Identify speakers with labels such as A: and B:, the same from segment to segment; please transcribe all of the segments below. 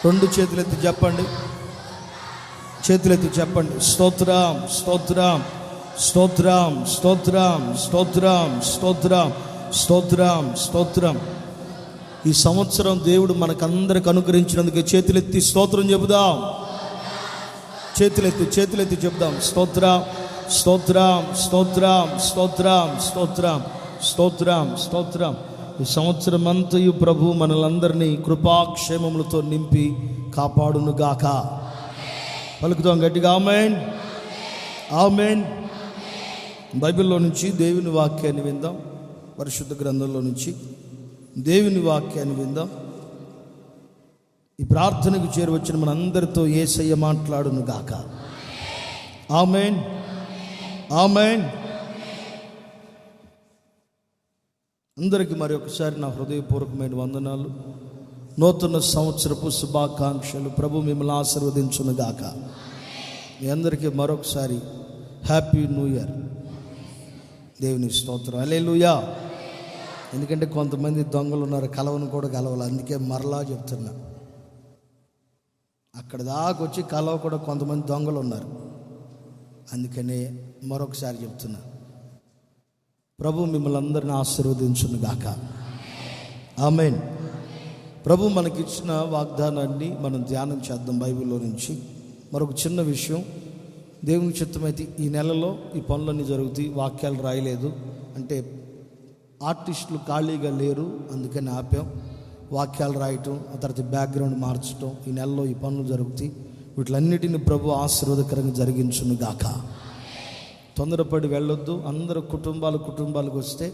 A: రెండు చేతులెత్తి చెప్పండి, చేతులెత్తి చెప్పండి. స్తోత్రం, స్తోత్రం, స్తోత్రం, స్తోత్రం, స్తోత్రం, స్తోత్రం, స్తోత్రం, స్తోత్రం. ఈ సంవత్సరం దేవుడు మనకందరికి అనుగ్రహించినందుకు చేతులెత్తి స్తోత్రం చెబుదాం. చేతులెత్తి చెబుదాం. స్తోత్రం, స్తోత్రం, స్తోత్రం, స్తోత్రం, స్తోత్రం, స్తోత్రం, స్తోత్రం. ఈ సంవత్సరం అంతయు ప్రభు మనలందరినీ కృపాక్షేమములతో నింపి కాపాడును గాక. పలుకుతాం గట్టిగా ఆమేన్, ఆమేన్. బైబిల్లో నుంచి దేవుని వాక్యాన్ని విందాం. పరిశుద్ధ గ్రంథంలో నుంచి దేవుని వాక్యాన్ని విందాం. ఈ ప్రార్థనకు చేరువచ్చిన మనందరితో యేసయ్య మాట్లాడును గాక. ఆమేన్, ఆమేన్. అందరికీ మరి ఒకసారి నా హృదయపూర్వకమైన వందనాలు, నూతన సంవత్సరపు శుభాకాంక్షలు. ప్రభు మిమ్మల్ని ఆశీర్వదించును గాక. మీ అందరికీ మరొకసారి హ్యాపీ న్యూ ఇయర్. దేవుని స్తోత్రం, హల్లెలూయా. ఎందుకంటే కొంతమంది దొంగలు ఉన్నారు, కలవను కూడా కలవాలి. అందుకే మరలా చెప్తున్నా, అక్కడ దాకా వచ్చి కలవ కూడా కొంతమంది దొంగలు ఉన్నారు. అందుకనే మరొకసారి చెప్తున్నా, ప్రభు మిమ్మల్ని అందరిని ఆశీర్వదించును గాక. ఆమేన్. ప్రభు మనకిచ్చిన వాగ్దానాన్ని మనం ధ్యానం చేద్దాం బైబిల్లో నుంచి. మరొక చిన్న విషయం, దేవుని చిత్తమైతే ఈ నెలలో ఈ పనులన్నీ జరుగుతాయి. వాక్యాలు రాయలేదు అంటే ఆర్టిస్టులు ఖాళీగా లేరు, అందుకని ఆపాం. వాక్యాలు రాయటం, ఆ తర్వాత బ్యాక్గ్రౌండ్ మార్చడం, ఈ నెలలో ఈ పనులు జరుగుతాయి. వీటిలన్నిటిని ప్రభు ఆశీర్వాదకరంగా జరిగించును గాక. తొందరపడి వెళ్ళొద్దు. అందరూ కుటుంబాలకు వస్తే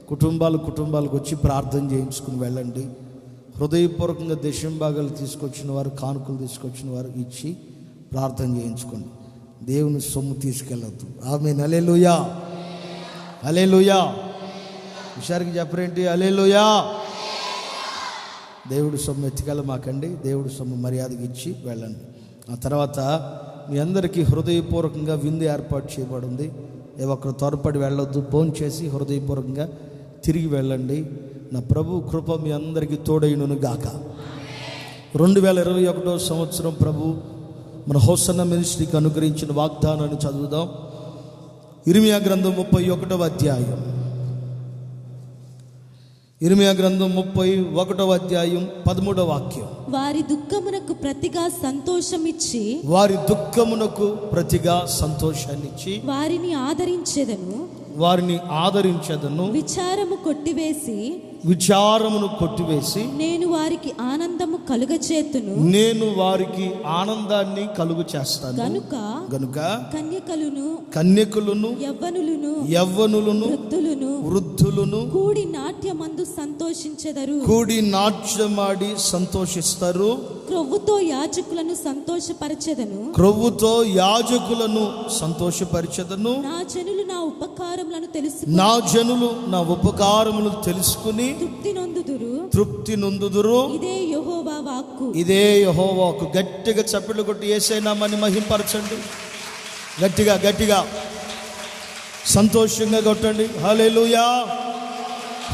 A: కుటుంబాలకు వచ్చి ప్రార్థన చేయించుకుని వెళ్ళండి. హృదయపూర్వకంగా దశంభాగాలు తీసుకొచ్చిన వారు, కానుకలు తీసుకొచ్చిన వారు ఇచ్చి ప్రార్థన చేయించుకోండి. దేవుని సొమ్ము తీసుకెళ్ళొద్దు. ఆమేన్, హల్లెలూయా, హల్లెలూయా. హుషారుకి చెప్పరేంటి? హల్లెలూయా. దేవుడు సొమ్ము ఎత్తుకెళ్ళమాకండి. దేవుడు సొమ్ము మర్యాదకి ఇచ్చి వెళ్ళండి. ఆ తర్వాత మీ అందరికీ హృదయపూర్వకంగా విందు ఏర్పాటు చేయబడింది. ఒక్కరు త్వరపడి వెళ్ళొద్దు. ఫోన్ చేసి హృదయపూర్వకంగా తిరిగి వెళ్ళండి. నా ప్రభు కృప మీ అందరికీ తోడైనను గాక. 2021 సంవత్సరం ప్రభు మన హోసన్న మినిస్ట్రీకి అనుగ్రహించిన వాగ్దానాన్ని చదువుదాం. ఇర్మియా గ్రంథం 31వ అధ్యాయం. ఇర్మియా గ్రంథం 31వ అధ్యాయం 13వ వాక్యం.
B: వారి దుఃఖమునకు ప్రతిగా సంతోషమిచ్చి,
A: వారి దుఃఖమునకు ప్రతిగా సంతోషాన్నిచ్చి
B: వారిని ఆదరించెదను.
A: విచారమును కొట్టివేసి
B: నేను వారికి ఆనందము కలుగచేతును.
A: నేను వారికి ఆనందాన్ని కలుగు చేస్తాను. గనుక కన్యకులను యవ్వనులను వృద్ధులను
B: కూడి నాట్యమందు సంతోషించెదరు.
A: కూడి నాట్యమాడి సంతోషిస్తారు.
B: క్రొవ్వుతో యాజకులను సంతోషపరచెదను. నా జనులు నా ఉపకారములను తెలుసుకుని తృప్తి నొందుదురు. ఇదే యెహోవా వాక్కు. గట్టిగా చప్పట్లు కొట్టి యేసయ్య నామమును మహింపరచండి. గట్టిగా సంతోషంగా కొట్టండి. హల్లెలూయా,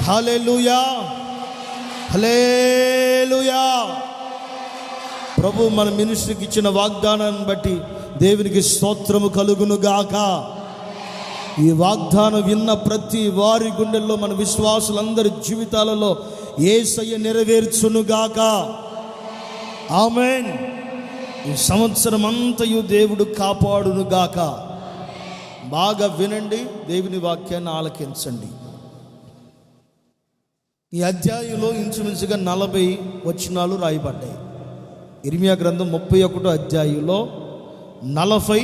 B: హల్లెలూయా, హల్లెలూయా. ప్రభు మన మినిస్ట్రీకి ఇచ్చిన వాగ్దానాన్ని బట్టి దేవునికి స్తోత్రము కలుగును గాక. ఈ వాగ్దానం విన్న ప్రతి వారి గుండెల్లో, మన విశ్వాసులందరి జీవితాలలో యేసయ్య నెరవేర్చును గాక. ఆమేన్. ఈ సంవత్సరం అంతయు దేవుడు కాపాడును గాక. బాగా వినండి, దేవుని వాక్యాన్ని ఆలకించండి. ఈ అధ్యాయంలో ఇంచుమించుగా 40 వచనాలు రాయబడ్డాయి. ఇర్మియా గ్రంథం 31వ అధ్యాయంలో 40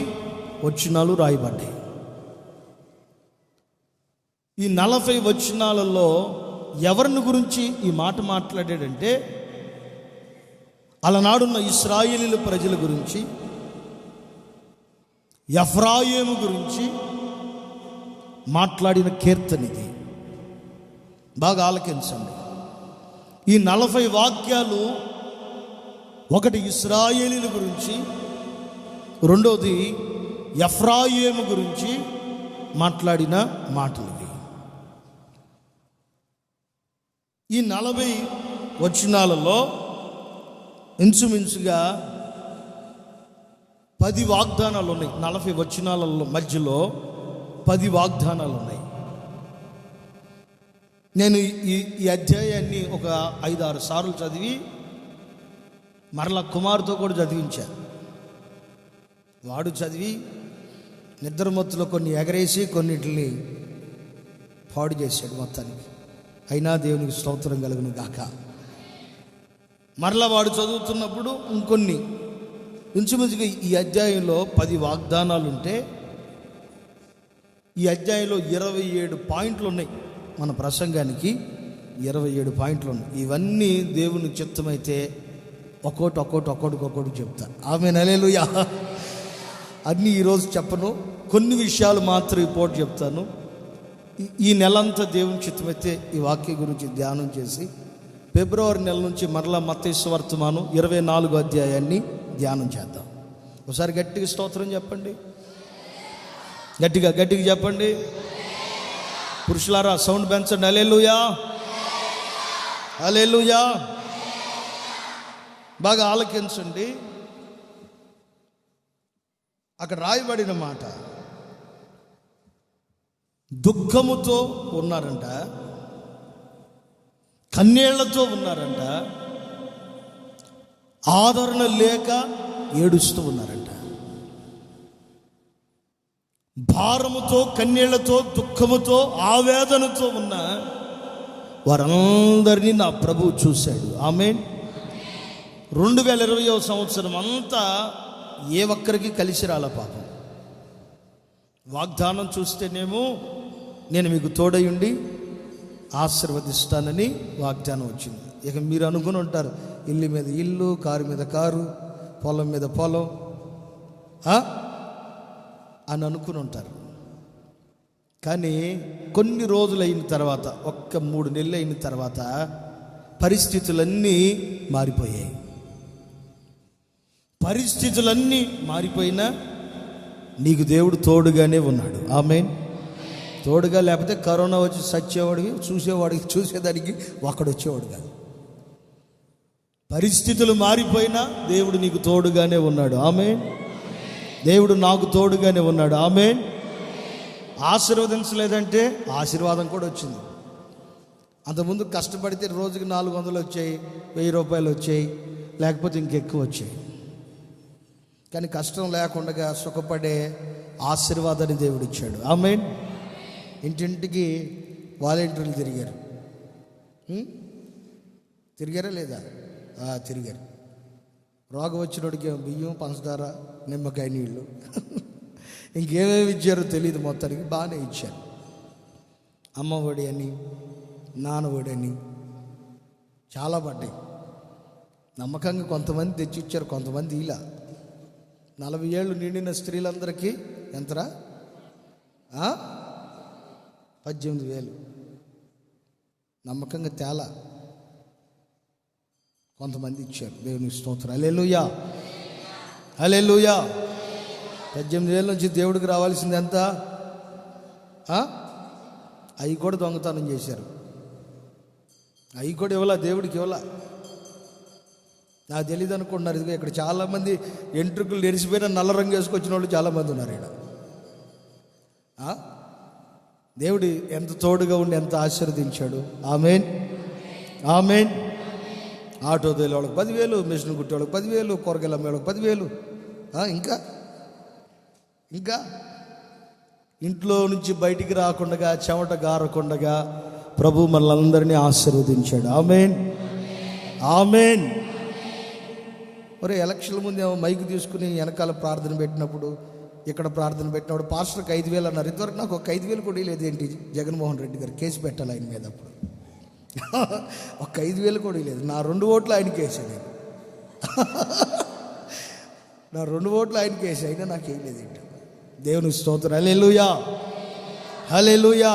B: వచనాలు రాయబడ్డాయి. ఈ 40 వచనాలలో ఎవరిని గురించి ఈ మాట మాట్లాడాడంటే, అలనాడున్న ఇశ్రాయేలీల ప్రజల గురించి, ఎఫ్రాయిము గురించి మాట్లాడిన కీర్తన ఇది. బాగా ఆలకించండి. ఈ 40 వాక్యాలు, ఒకటి ఇశ్రాయేలీల గురించి, రెండోది ఎఫ్రాయిము గురించి మాట్లాడిన మాటలు. ఈ 40 వచనాలలో ఇంచుమించుగా 10 వాగ్దానాలు ఉన్నాయి. 40 వచనాలలో మధ్యలో 10 వాగ్దానాలు ఉన్నాయి. నేను ఈ అధ్యాయాన్ని ఒక 5-6 సార్లు చదివి మరలా కుమారుతో కూడా చదివించా. వాడు చదివి నిద్రమత్తులో కొన్ని ఎగరేసి కొన్నిటిని పాడు చేశాడు మొత్తానికి. అయినా దేవునికి స్తోత్రం కలుగును గాక. మరలా వాడు చదువుతున్నప్పుడు ఇంకొన్ని ఇంచుమించుగా ఈ అధ్యాయంలో 10 వాగ్దానాలు ఉంటే ఈ అధ్యాయంలో 27 పాయింట్లు ఉన్నాయి. మన ప్రసంగానికి 27 పాయింట్లు ఉన్నాయి. ఇవన్నీ దేవుని చిత్తమైతే ఒక్కొక్కటి చెప్తా. ఆమేన్, హల్లెలూయా. అన్నీ ఈరోజు చెప్పను, కొన్ని విషయాలు మాత్రం రిపోర్ట్ చెప్తాను. ఈ నెలంతా దేవుని చిత్తమైతే ఈ వాక్యం గురించి ధ్యానం చేసి ఫిబ్రవరి నెల నుంచి మరలా మత్తయి సువార్తమానం 24వ అధ్యాయాన్ని ధ్యానం చేద్దాం. ఒకసారి గట్టిగా స్తోత్రం చెప్పండి, గట్టిగా చెప్పండి. పురుషులారా సౌండ్ పెంచండి. హల్లెలూయా, హల్లెలూయా. బాగా ఆలకించండి. అక్కడ రాయబడిన మాట, దుఃఖముతో ఉన్నారంట, కన్నీళ్లతో ఉన్నారంట, ఆదరణ లేక ఏడుస్తూ ఉన్నారంట. భారముతో, కన్నీళ్లతో, దుఃఖముతో, ఆవేదనతో ఉన్న వారందరినీ నా ప్రభువు చూశాడు. ఆమేన్. 2020వ సంవత్సరం అంతా ఏ ఒక్కరికి కలిసి రాల పాపం. వాగ్దానం చూస్తేనేమో నేను మీకు తోడై ఉండి ఆశీర్వదిస్తానని వాగ్దానం వచ్చింది. ఇక మీరు అనుకుని ఉంటారు, ఇల్లు మీద ఇల్లు, కారు మీద కారు, పొలం మీద పొలం అని అనుకుని ఉంటారు. కానీ కొన్ని రోజులు అయిన తర్వాత, 3 నెలలు అయిన తర్వాత పరిస్థితులన్నీ మారిపోయాయి. పరిస్థితులన్నీ మారిపోయినా నీకు దేవుడు తోడుగానే ఉన్నాడు. ఆమేన్. తోడుగా లేకపోతే కరోనా వచ్చి సచ్చేవాడికి, చూసేదానికి ఒకడు వచ్చేవాడు కాదు. పరిస్థితులు మారిపోయినా దేవుడు నీకు తోడుగానే ఉన్నాడు. ఆమేన్. దేవుడు నాకు తోడుగానే ఉన్నాడు. ఆమేన్. ఆశీర్వదించలేదంటే ఆశీర్వాదం కూడా వచ్చింది. అంతకుముందు కష్టపడితే రోజుకి 400 వచ్చాయి, 1000 రూపాయలు వచ్చాయి, లేకపోతే ఇంకెక్కువ వచ్చాయి. కానీ కష్టం లేకుండా సుఖపడే ఆశీర్వాదాన్ని దేవుడు ఇచ్చాడు. ఆమేన్. ఇంటింటికి వాలంటీర్లు తిరిగారా లేదా? తిరిగారు. రోగం వచ్చినోడికి బియ్యం, పంచదార, నిమ్మకాయ నీళ్ళు, ఇంకేమేమి ఇచ్చారో తెలియదు, మొత్తానికి బాగానే ఇచ్చారు. అమ్మ ఒడి అని, నాన్న ఒడి అని చాలా పడ్డాయి. నమ్మకంగా కొంతమంది తెచ్చి ఇచ్చారు, కొంతమంది ఇలా. 40 ఏళ్ళు నిండిన స్త్రీలందరికీ ఎంతరా? 18,000. నమ్మకంగా తేలా కొంతమంది ఇచ్చారు. దేవునికి స్తోత్రం. హల్లెలూయా, హల్లెలూయా. 18,000 నుంచి దేవుడికి రావాల్సింది ఎంత? అవి కూడా దొంగతనం చేశారు. అవి కూడా ఇవ్వాల, దేవుడికి ఇవ్వాల. నాకు తెలియదు అనుకుంటున్నారు. ఇదిగో ఇక్కడ చాలామంది ఎంట్రుకులు నెరిసిపోయిన నల్ల రంగు వేసుకొచ్చిన వాళ్ళు చాలామంది ఉన్నారు ఇక్కడ. దేవుడు ఎంత తోడుగా ఉండి ఎంత ఆశీర్వదించాడు. ఆమేన్, ఆమేన్. ఆటో తోలే వాళ్ళకి 10,000, మిషన్ కుట్టే వాళ్ళకి 10,000, కూరగాయలు అమ్మే వాళ్ళకి 10,000. ఇంకా ఇంట్లో నుంచి బయటికి రాకుండా, చెమట గారకుండా ప్రభు మనల్ని ఆశీర్వదించాడు. ఆమేన్, ఆమేన్. మరి ఎలక్షన్ల ముందు ఏమో మైకు తీసుకుని వెనకాల ప్రార్థన పెట్టినప్పుడు, ఇక్కడ ప్రార్థన పెట్టినప్పుడు పాస్టర్కి 5,000 అన్నారు. ఇంతవరకు నాకు ఒక 5,000 కూడా లేదేంటి? జగన్మోహన్ రెడ్డి గారు కేసు పెట్టాలి ఆయన మీద. అప్పుడు ఒక 5,000 కూడా లేదు. నా 2 ఓట్లు ఆయనకి వేసాను. నా 2 ఓట్లు ఆయనకి వేసి, అయినా నాకేం లేదు ఏంటి. దేవుని స్తోత్రం. హల్లెలూయా, హల్లెలూయా.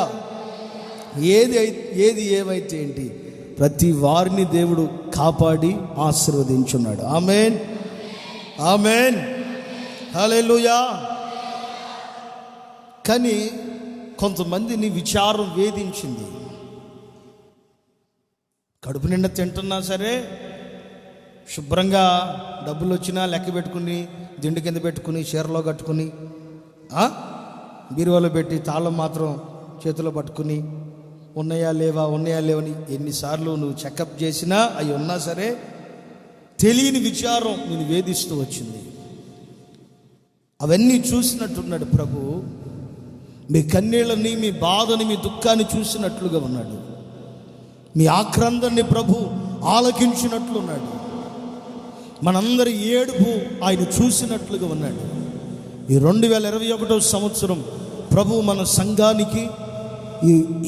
B: ఏది ఏమైతే ఏంటి, ప్రతి వారిని దేవుడు కాపాడి ఆశీర్వదించున్నాడు. ఆమేన్, ఆమేన్, హల్లెలూయా. కానీ కొంతమందిని విచారం వేధించింది. కడుపు నిండా తింటున్నా సరే శుభ్రంగా డబ్బులు వచ్చినా లెక్క పెట్టుకుని దిండు కింద పెట్టుకుని చీరలో కట్టుకుని బీరువాలో పెట్టి తాళం మాత్రం చేతిలో పట్టుకుని ఉన్నాయా లేవని ఎన్నిసార్లు నువ్వు చెకప్ చేసినా అవి ఉన్నా సరే తెలియని విచారం నేను వేధిస్తూ వచ్చింది. అవన్నీ చూసినట్టున్నాడు ప్రభు. మీ కన్నీళ్ళని, మీ బాధని, మీ దుఃఖాన్ని చూసినట్లుగా ఉన్నాడు. మీ ఆక్రందాన్ని ప్రభు ఆలకించినట్లున్నాడు. మనందరి ఏడుపు ఆయన చూసినట్లుగా ఉన్నాడు. ఈ 2021 సంవత్సరం ప్రభు మన సంఘానికి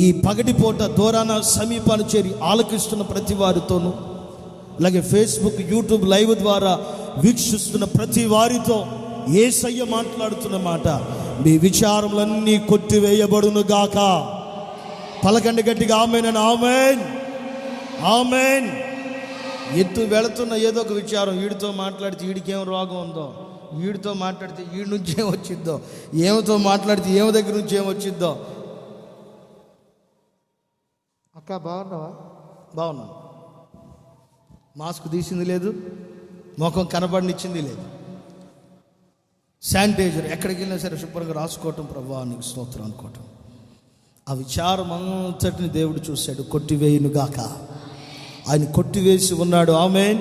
B: ఈ పగటిపూట దూరాన సమీపాన్ని చేరి ఆలకిస్తున్న ప్రతి వారితోనూ, అలాగే ఫేస్బుక్, యూట్యూబ్ లైవ్ ద్వారా వీక్షిస్తున్న ప్రతి వారితో యేసయ్య మాట్లాడుతున్న మాట, మీ విచారములన్నీ కొట్టివేయబడును గాక. పలకండి గట్టిగా ఆమేన్. ఆమేన్, ఆమేన్. ఎత్తు వెళుతున్న ఏదో ఒక విచారం, వీడితో మాట్లాడితే వీడికి ఏం రోగం ఉందో, వీడితో మాట్లాడితే వీడి నుంచి ఏం వచ్చిద్దో, ఏమితో మాట్లాడితే ఏమి దగ్గర నుంచి ఏం వచ్చిద్దో. అక్క బాగున్నావా? బాగున్నాను. మాస్క్ తీసింది లేదు, ముఖం కనబడినిచ్చింది లేదు, శానిటైజర్ ఎక్కడికి వెళ్ళినా సరే శుభ్రంగా రాసుకోవటం, ప్రభువా నీకు స్తోత్రం అనుకోవటం. ఆ విచారం అంతటిని దేవుడు చూశాడు. కొట్టివేయునుగాక. ఆయన కొట్టివేసి ఉన్నాడు. ఆమేన్,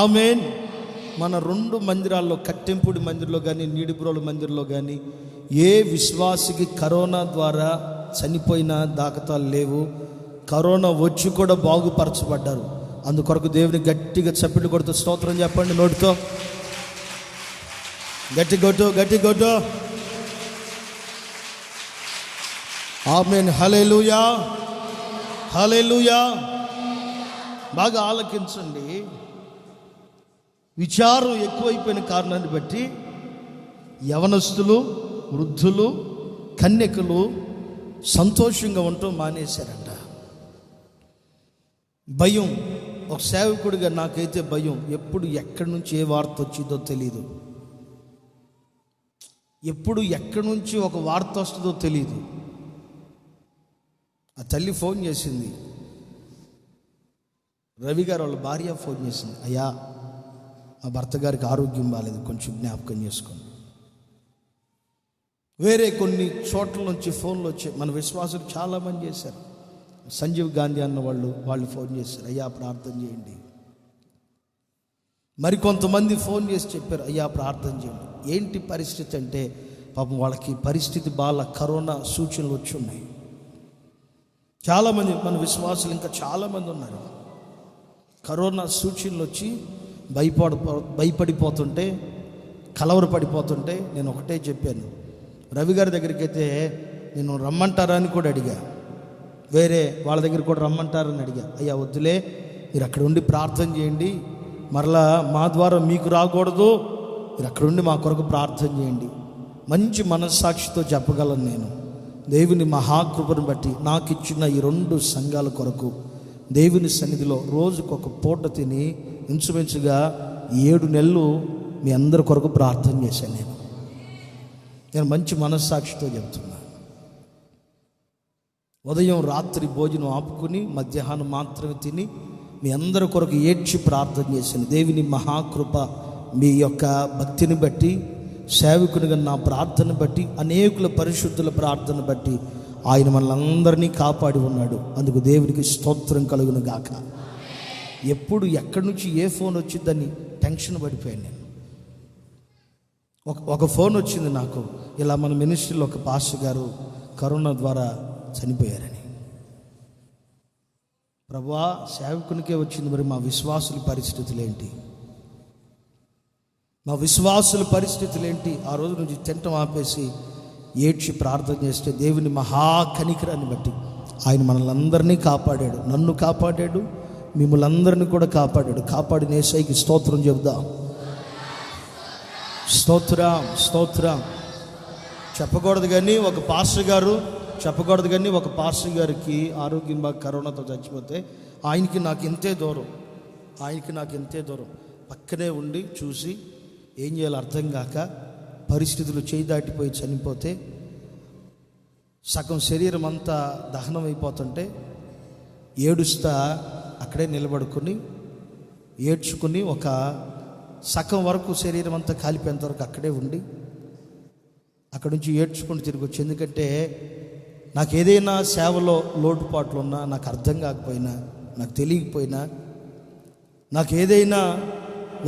B: ఆమేన్. మన 2 మందిరాల్లో, కట్టెంపూడి మందిరంలో కానీ నీడిబ్రోలు మందిరంలో కానీ ఏ విశ్వాసికి కరోనా ద్వారా చనిపోయిన దాఖతాలు లేవు. కరోనా వచ్చి కూడా బాగుపరచబడ్డారు. అందుకొరకు దేవుని గట్టిగా చప్పట్లు కొడుతూ స్తోత్రం చెప్పండి. నోటితో గట్టి కొట్టు. ఆమేన్, హల్లెలూయా, హల్లెలూయా. బాగా ఆలకించండి. విచారం ఎక్కువైపోయిన కారణాన్ని బట్టి యవనస్తులు, వృద్ధులు, కన్యకులు సంతోషంగా ఉండటం మానేశారంట. భయం. ఒక సేవకుడిగా నాకైతే భయం. ఎప్పుడు ఎక్కడి నుంచి ఏ వార్త వచ్చిందో తెలియదు. ఎప్పుడు ఎక్కడి నుంచి ఒక వార్త వస్తుందో తెలియదు. ఆ తల్లి ఫోన్ చేసింది, రవి గారు వాళ్ళ భార్య ఫోన్ చేసింది, అయ్యా మా భర్త గారికి ఆరోగ్యం బాగాలేదు, కొంచెం జ్ఞాపకం చేసుకోండి. వేరే కొన్ని చోట్ల నుంచి ఫోన్లు వచ్చాయి. మన విశ్వాసులు చాలామంది చేశారు. సంజీవ్ గాంధీ అన్న వాళ్ళు ఫోన్ చేశారు, అయ్యా ప్రార్థన చేయండి. మరికొంతమంది ఫోన్ చేసి చెప్పారు, అయ్యా ప్రార్థన చేయండి. ఏంటి పరిస్థితి అంటే, పాపం వాళ్ళకి పరిస్థితి బాగా కరోనా సూచనలు వచ్చి ఉన్నాయి. చాలామంది మన విశ్వాసులు ఇంకా చాలామంది ఉన్నారు. కరోనా సూచనలు వచ్చి భయపడిపోతుంటే, కలవరపడిపోతుంటే నేను ఒకటే చెప్పాను, రవి గారి దగ్గరికి అయితే నేను రమ్మంటారా అని కూడా అడిగా, వేరే వాళ్ళ దగ్గర కూడా రమ్మంటారని అడిగా. అయ్యా వద్దులే, మీరు అక్కడ ఉండి ప్రార్థన చేయండి, మరలా మా ద్వారా మీకు రాకూడదు, మీరు అక్కడ ఉండి మా కొరకు ప్రార్థన చేయండి. మంచి మనస్సాక్షితో చెప్పగలను నేను, దేవుని మహాకృపను బట్టి నాకు ఇచ్చిన ఈ 2 సంఘాల కొరకు దేవుని సన్నిధిలో రోజుకొక పూట తిని ఇంచుమించుగా 7 నెలలు మీ అందరి కొరకు ప్రార్థన చేశాను. నేను మంచి మనస్సాక్షితో చెప్తున్నా. ఉదయం రాత్రి భోజనం ఆపుకుని మధ్యాహ్నం మాత్రమే తిని మీ అందరి కొరకు ఏడ్చి ప్రార్థన చేశాను. దేవుని మహాకృప మీ యొక్క భక్తిని బట్టి, సేవకునిగా నా ప్రార్థన బట్టి, అనేకుల పరిశుద్ధుల ప్రార్థన బట్టి ఆయన మనల్ని కాపాడి ఉన్నాడు. అందుకు దేవునికి స్తోత్రం కలుగును గాక. ఎప్పుడు ఎక్కడి నుంచి ఏ ఫోన్ వచ్చిందని టెన్షన్ పడిపోయాను నేను. ఒక ఫోన్ వచ్చింది నాకు, ఇలా మన మినిస్ట్రీలో ఒక పాస్టర్ గారు కరోనా ద్వారా చనిపోయారని. ప్రభువా సేవకునికే వచ్చింది, మరి మా విశ్వాసుల పరిస్థితులు ఏంటి? మా విశ్వాసుల పరిస్థితులు ఏంటి? ఆ రోజు నుంచి తింటం ఆపేసి ఏడ్చి ప్రార్థన చేస్తే దేవుని మహాకనికరాన్ని బట్టి ఆయన మనల్ని అందరినీ కాపాడాడు. నన్ను కాపాడాడు, మిమ్మల్ని అందరినీ కూడా కాపాడాడు. కాపాడిన యేసయ్యకి స్తోత్రం చెబుదాం. స్తోత్రం, స్తోత్రం. చెప్పకూడదు కానీ ఒక పాస్టర్ గారికి ఆరోగ్యం బాగా కరోనాతో చచ్చిపోతే ఆయనకి నాకు ఎంతే దూరం పక్కనే ఉండి చూసి ఏం చేయాలో అర్థం కాక పరిస్థితులు చేయి దాటిపోయి చనిపోతే సగం శరీరం అంతా దహనం అయిపోతుంటే ఏడుస్తా అక్కడే నిలబడుకొని ఏడ్చుకుని ఒక సగం వరకు శరీరం అంతా కాలిపోయేంత వరకు అక్కడే ఉండి అక్కడి నుంచి ఏడ్చుకుంటూ తిరిగి వచ్చి, ఎందుకంటే నాకు ఏదైనా సేవలో లోటుపాట్లు ఉన్నా, నాకు అర్థం కాకపోయినా, నాకు తెలియకపోయినా, నాకు ఏదైనా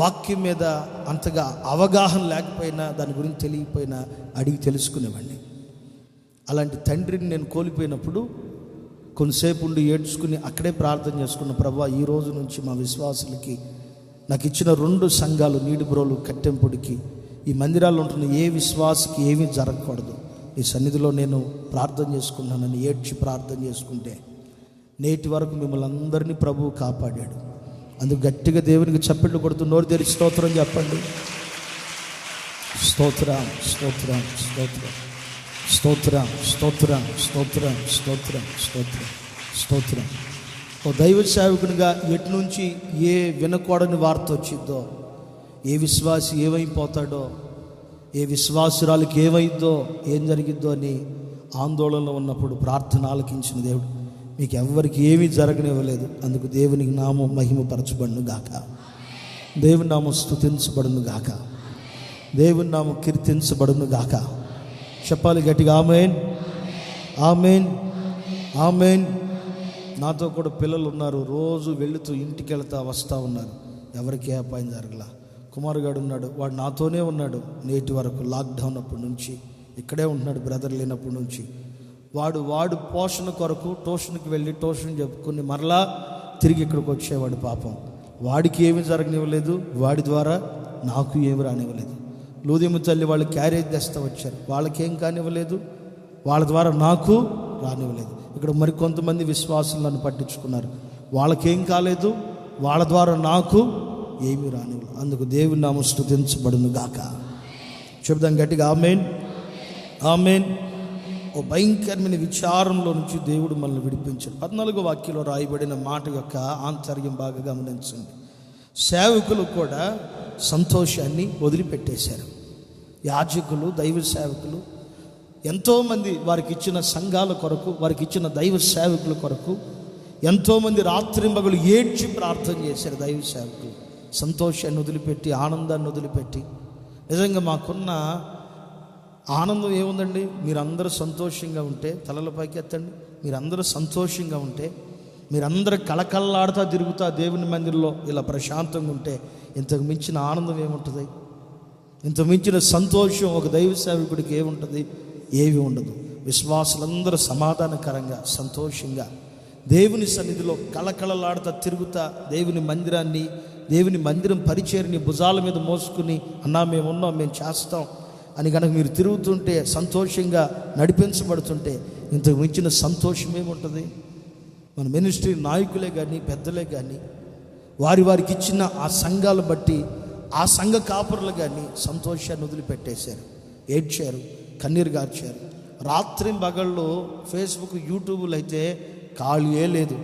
B: వాక్యం మీద అంతగా అవగాహన లేకపోయినా, దాని గురించి తెలియకపోయినా అడిగి తెలుసుకునేవాడిని. అలాంటి తండ్రిని నేను కోల్పోయినప్పుడు కొంతసేపు ఉండి ఏడ్చుకుని అక్కడే ప్రార్థన చేసుకున్న, ప్రభువా ఈ రోజు నుంచి మా విశ్వాసులకి నాకు ఇచ్చిన 2 సంఘాలు నీడిబ్రోలు కట్టెంపుడికి ఈ మందిరాల్లో ఉంటున్న ఏ విశ్వాసకి ఏమీ జరగకూడదు, ఈ సన్నిధిలో నేను ప్రార్థన చేసుకున్నానని ఏడ్చి ప్రార్థన చేసుకుంటే నేటి వరకు మిమ్మల్ని అందరినీ ప్రభువు కాపాడాడు. అందుకు గట్టిగా దేవునికి చప్పట్లు కొడుతూ నోరు తెరిచి స్తోత్రం చెప్పండి. స్తోత్రం స్తోత్రం స్తోత్రం స్తోత్రం స్తోత్రం స్తోత్రం స్తోత్రం స్తోత్రం స్తోత్రం. ఓ దైవ సేవకునిగా ఎటు నుంచి ఏ వినకూడని వార్త వచ్చిందో, ఏ విశ్వాసి ఏమైపోతాడో, ఏ విశ్వాసురాలకి ఏమైద్దో, ఏం జరిగిద్దో అని ఆందోళనలో ఉన్నప్పుడు ప్రార్థన ఆలకించిన దేవుడు మీకు ఎవ్వరికి ఏమీ జరగనివ్వలేదు. అందుకు దేవునికి నామం మహిమపరచబడును గాక, దేవుని నామం స్తుతించబడును గాక, దేవుని నామం కీర్తించబడును గాక. చెప్పాలి గట్టిగా ఆమేన్, ఆమేన్, ఆమేన్. నాతో కూడా పిల్లలు ఉన్నారు, రోజు వెళుతూ ఇంటికి వెళ్తా వస్తూ ఉన్నారు, ఎవరికి ఏ అపాయం జరగలా. కుమారుగాడు ఉన్నాడు, వాడు నాతోనే ఉన్నాడు నేటి వరకు, లాక్డౌన్ అప్పటి నుంచి ఇక్కడే ఉంటున్నాడు, బ్రదర్ లేనప్పటి నుంచి. వాడు పోషణ కొరకు ట్యూషన్కి వెళ్ళి ట్యూషన్ చెప్పుకుని మరలా తిరిగి ఇక్కడికి వచ్చేవాడు. పాపం వాడికి ఏమీ జరగనివ్వలేదు, వాడి ద్వారా నాకు ఏమి రానివ్వలేదు. లూదిమ తల్లి వాళ్ళు క్యారేజ్ తెస్తా వచ్చారు, వాళ్ళకేం కానివ్వలేదు, వాళ్ళ ద్వారా నాకు రానివ్వలేదు. ఇక్కడ మరికొంతమంది విశ్వాసులు నన్ను పట్టించుకున్నారు, వాళ్ళకేం కాలేదు, వాళ్ళ ద్వారా నాకు ఏమీ రానివ్వలేదు. అందుకు దేవుని నామం స్తుతించబడును గాక. చెప్దాం గట్టిగా ఆమేన్, ఆమేన్. ఓ భయంకరమైన విచారంలో నుంచి దేవుడు మనల్ని విడిపించాడు. 14వ వాక్యంలో రాయబడిన మాట యొక్క ఆంతర్యం బాగా గమనించండి. సేవకులు కూడా సంతోషాన్ని వదిలిపెట్టేశారు. యాజకులు, దైవ సేవకులు ఎంతోమంది వారికి ఇచ్చిన సంఘాల కొరకు, వారికి ఇచ్చిన దైవ సేవకుల కొరకు ఎంతోమంది రాత్రింబగలు ఏడ్చి ప్రార్థన చేశారు. దైవ సేవకులు సంతోషాన్ని వదిలిపెట్టి, ఆనందాన్ని వదిలిపెట్టి, నిజంగా మాకున్న ఆనందం ఏముందండి, మీరందరూ సంతోషంగా ఉంటే తలల పైకి ఎత్తండి. మీరందరూ సంతోషంగా ఉంటే, మీరందరూ కళకళలాడుతూ తిరుగుతా దేవుని మందిరంలో ఇలా ప్రశాంతంగా ఉంటే ఇంతకు మించిన ఆనందం ఏముంటుంది? ఇంతకు మించిన సంతోషం ఒక దైవ సేవకుడికి ఏముంటుంది? ఏవి ఉండదు. విశ్వాసులందరూ సమాధానకరంగా సంతోషంగా దేవుని సన్నిధిలో కళకళలాడుతూ తిరుగుతా దేవుని మందిరాన్ని, దేవుని మందిరం పరిచర్ని భుజాల మీద మోసుకుని, అన్నా మేము ఉన్నాం, మేము చేస్తాం అని కనుక మీరు తిరుగుతుంటే, సంతోషంగా నడిపించబడుతుంటే ఇంతకు మించిన సంతోషం ఏముంటుంది? మన మినిస్ట్రీ నాయకులే కానీ పెద్దలే కానీ వారికి ఇచ్చిన ఆ సంఘాలు బట్టి ఆ సంఘ కాపురులు కానీ సంతోషాన్ని వదిలిపెట్టేశారు, ఏడ్చారు, కన్నీరు గార్చారు. రాత్రి పగళ్ళు ఫేస్బుక్, యూట్యూబ్లు అయితే ఖాళీయే లేదు.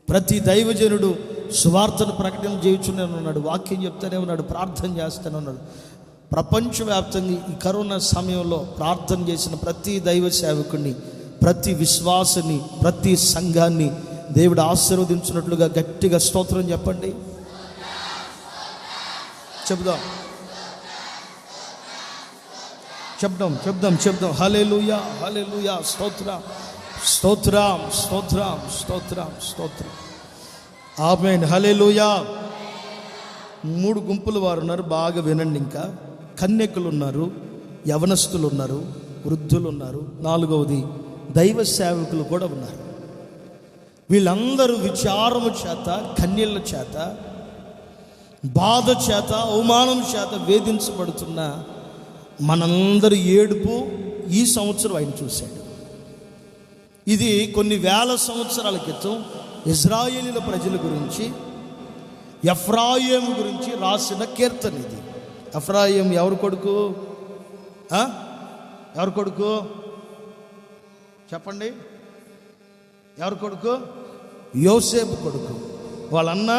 B: ప్రతి దైవజనుడు సువార్తను ప్రకటన చేయుచునే ఉన్నాడు, వాక్యం చెప్తానే ఉన్నాడు, ప్రార్థన చేస్తూనే ఉన్నాడు. ప్రపంచవ్యాప్తంగా ఈ కరోనా సమయంలో ప్రార్థన చేసిన ప్రతి దైవ సేవకుని, ప్రతి విశ్వాసని, ప్రతి సంఘాన్ని దేవుడు ఆశీర్వదించినట్లుగా గట్టిగా స్తోత్రం చెప్పండి. చెప్దాం చెప్దాం చెప్దాం చెప్దాం హల్లెలూయా, హల్లెలూయా, స్తోత్రం స్తోత్రం స్తోత్రం స్తోత్రం స్తోత్రం. ఆమేన్, హల్లెలూయా. 3 గుంపుల వారు ఉన్నారు, బాగా వినండి. ఇంకా కన్యకులు ఉన్నారు, యవనస్తులు ఉన్నారు, వృద్ధులు ఉన్నారు, 4వది దైవ సేవకులు కూడా ఉన్నారు. వీళ్ళందరూ విచారము చేత, కన్నీళ్ళ చేత, బాధ చేత, అవమానం చేత వేధించబడుతున్న మనందరి ఏడుపు ఈ సంవత్సరం ఆయన చూశాడు. ఇది కొన్ని వేల సంవత్సరాల క్రితం ఇజ్రాయేలీల ప్రజల గురించి, ఎఫ్రాయిము గురించి రాసిన కీర్తన ఇది. ఎఫ్రాయిము ఎవరు కొడుకు? ఎవరు కొడుకు చెప్పండి? ఎవరు కొడుకు? యోసేపు కొడుకు. వాళ్ళన్న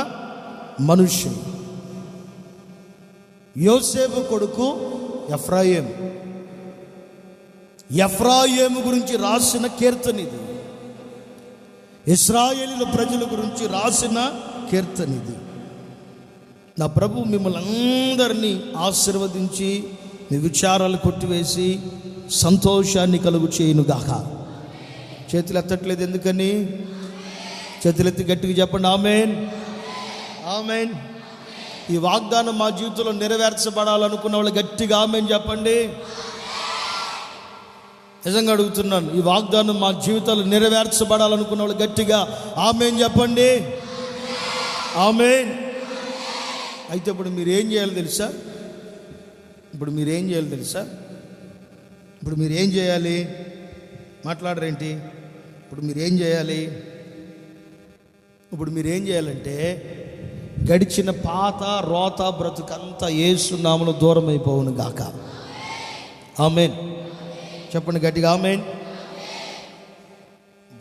B: మనుష్యుడు. యోసేపు కొడుకు ఎఫ్రాయిము. ఎఫ్రాయిము గురించి రాసిన కీర్తన ఇది. ఇశ్రాయేలీల ప్రజల గురించి రాసిన కీర్తన ఇది. నా ప్రభు మిమ్మల్ని అందరినీ ఆశీర్వదించి మీ విచారాలు కొట్టివేసి సంతోషాన్ని కలుగు చేయునుగాక. చేతులు ఎత్తట్లేదు ఎందుకని? చేతులు ఎత్తి గట్టిగా చెప్పండి ఆమేన్, ఆమేన్. ఈ వాగ్దానం మా జీవితంలో నెరవేర్చబడాలనుకున్న వాళ్ళు గట్టిగా ఆమేన్ చెప్పండి. నిజంగా అడుగుతున్నాను, ఈ వాగ్దానం మా జీవితాలు నెరవేర్చబడాలనుకున్న వాళ్ళు గట్టిగా ఆమేన్ చెప్పండి, ఆమేన్. అయితే ఇప్పుడు మీరు ఏం చేయాలి తెలుసా? ఇప్పుడు మీరు ఏం చేయాలి? మాట్లాడరేంటి? ఇప్పుడు మీరు ఏం చేయాలంటే గడిచిన పాత రోత బ్రతుకంతా యేసు నామములో దూరం అయిపోవును గాక. ఆమేన్ చెప్పండి గట్టిగా ఆమేన్.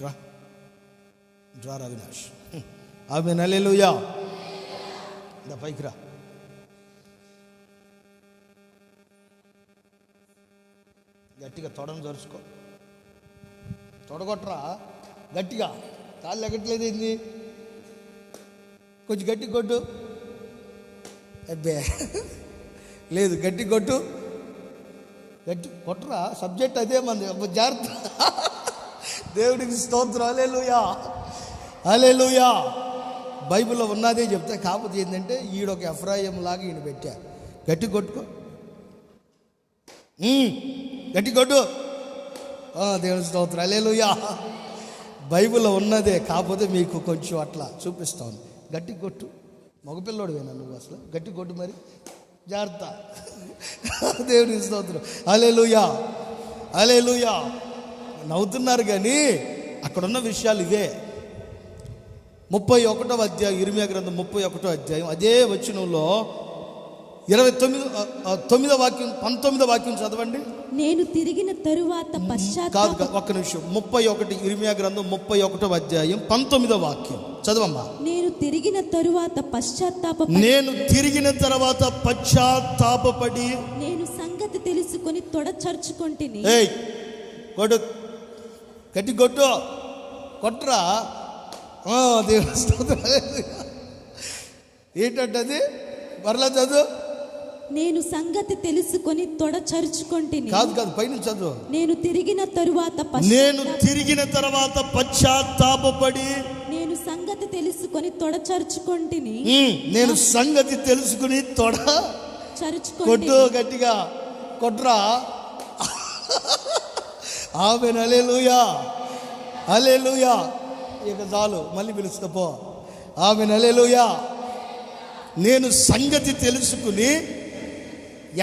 B: డ్రా అవినాష్ ఆమేన్. హల్లెలూయా. పైకి రా. గట్టిగా తొడను జరుచుకో, తొడగొట్టరా గట్టిగా. కాళ్ళు ఎగట్లేదు ఏంది? కొంచెం గట్టి కొట్టు. అబ్బే లేదు, గట్టి కొట్టు, గట్టి కొట్టరా. సబ్జెక్ట్ అదే మంది. జాగ్రత్త. దేవుడికి స్తోత్రం. హల్లెలూయా, హల్లెలూయా. బైబిల్లో ఉన్నదే చెప్తే, కాకపోతే ఏంటంటే ఈడొక ఎఫ్రాయిం లాగా ఈయన పెట్టా. గట్టి కొట్టుకో, గట్టి కొట్టు. దేవుని స్తోత్రం. హల్లెలూయా. బైబిల్లో ఉన్నదే, కాకపోతే మీకు కొంచెం అట్లా చూపిస్తాను. గట్టి కొట్టు. మగపిల్లోడు వేనా నువ్వు? అసలు గట్టి కొట్టు మరి. జాగ్రత్త. దేవుని స్తోత్రం. హల్లెలూయా, హల్లెలూయా. నవ్వుతున్నారు కానీ అక్కడున్న విషయాలు ఇవే. 31వ అధ్యాయం, ఇర్మియా గ్రంథం 31వ అధ్యాయం అదే వచనంలో 29వ వాక్యం 19వ వాక్యం చదవండి.
C: నేను తిరిగిన తరువాత
B: కాదు, ఒక్క నిమిషం. 31 ఇర్మియా గ్రంథం 31వ అధ్యాయం 19వ వాక్యం చదవమ్మా.
C: నేను తిరిగిన తరువాత పశ్చాత్తాపపడి నేను సంగతి తెలుసుకొని తొడచర్చుకొంటిని.
B: కొట్టు, గట్టి కొట్టు, కొట్రా. దేవుని స్తోత్రం. ఏంటంటది? మరలా చదువు.
C: నేను సంగతి తెలుసుకొని తొడచర్చుకొంటిని.
B: కాదు, పైన చదువు.
C: నేను తిరిగిన తరువాత
B: పశ్చాత్తాపపడి
C: నేను సంగతి తెలుసుకొని తొడచర్చుకొంటిని.
B: నేను సంగతి తెలుసుకుని కొట్టు, గట్టిగా కొట్రా. ఆమేన్. హల్లెలూయా, హల్లెలూయా. ఇక చాలు, మళ్ళీ పిలుస్తా పో. ఆమేన్. హల్లెలూయా. నేను సంగతి తెలుసుకుని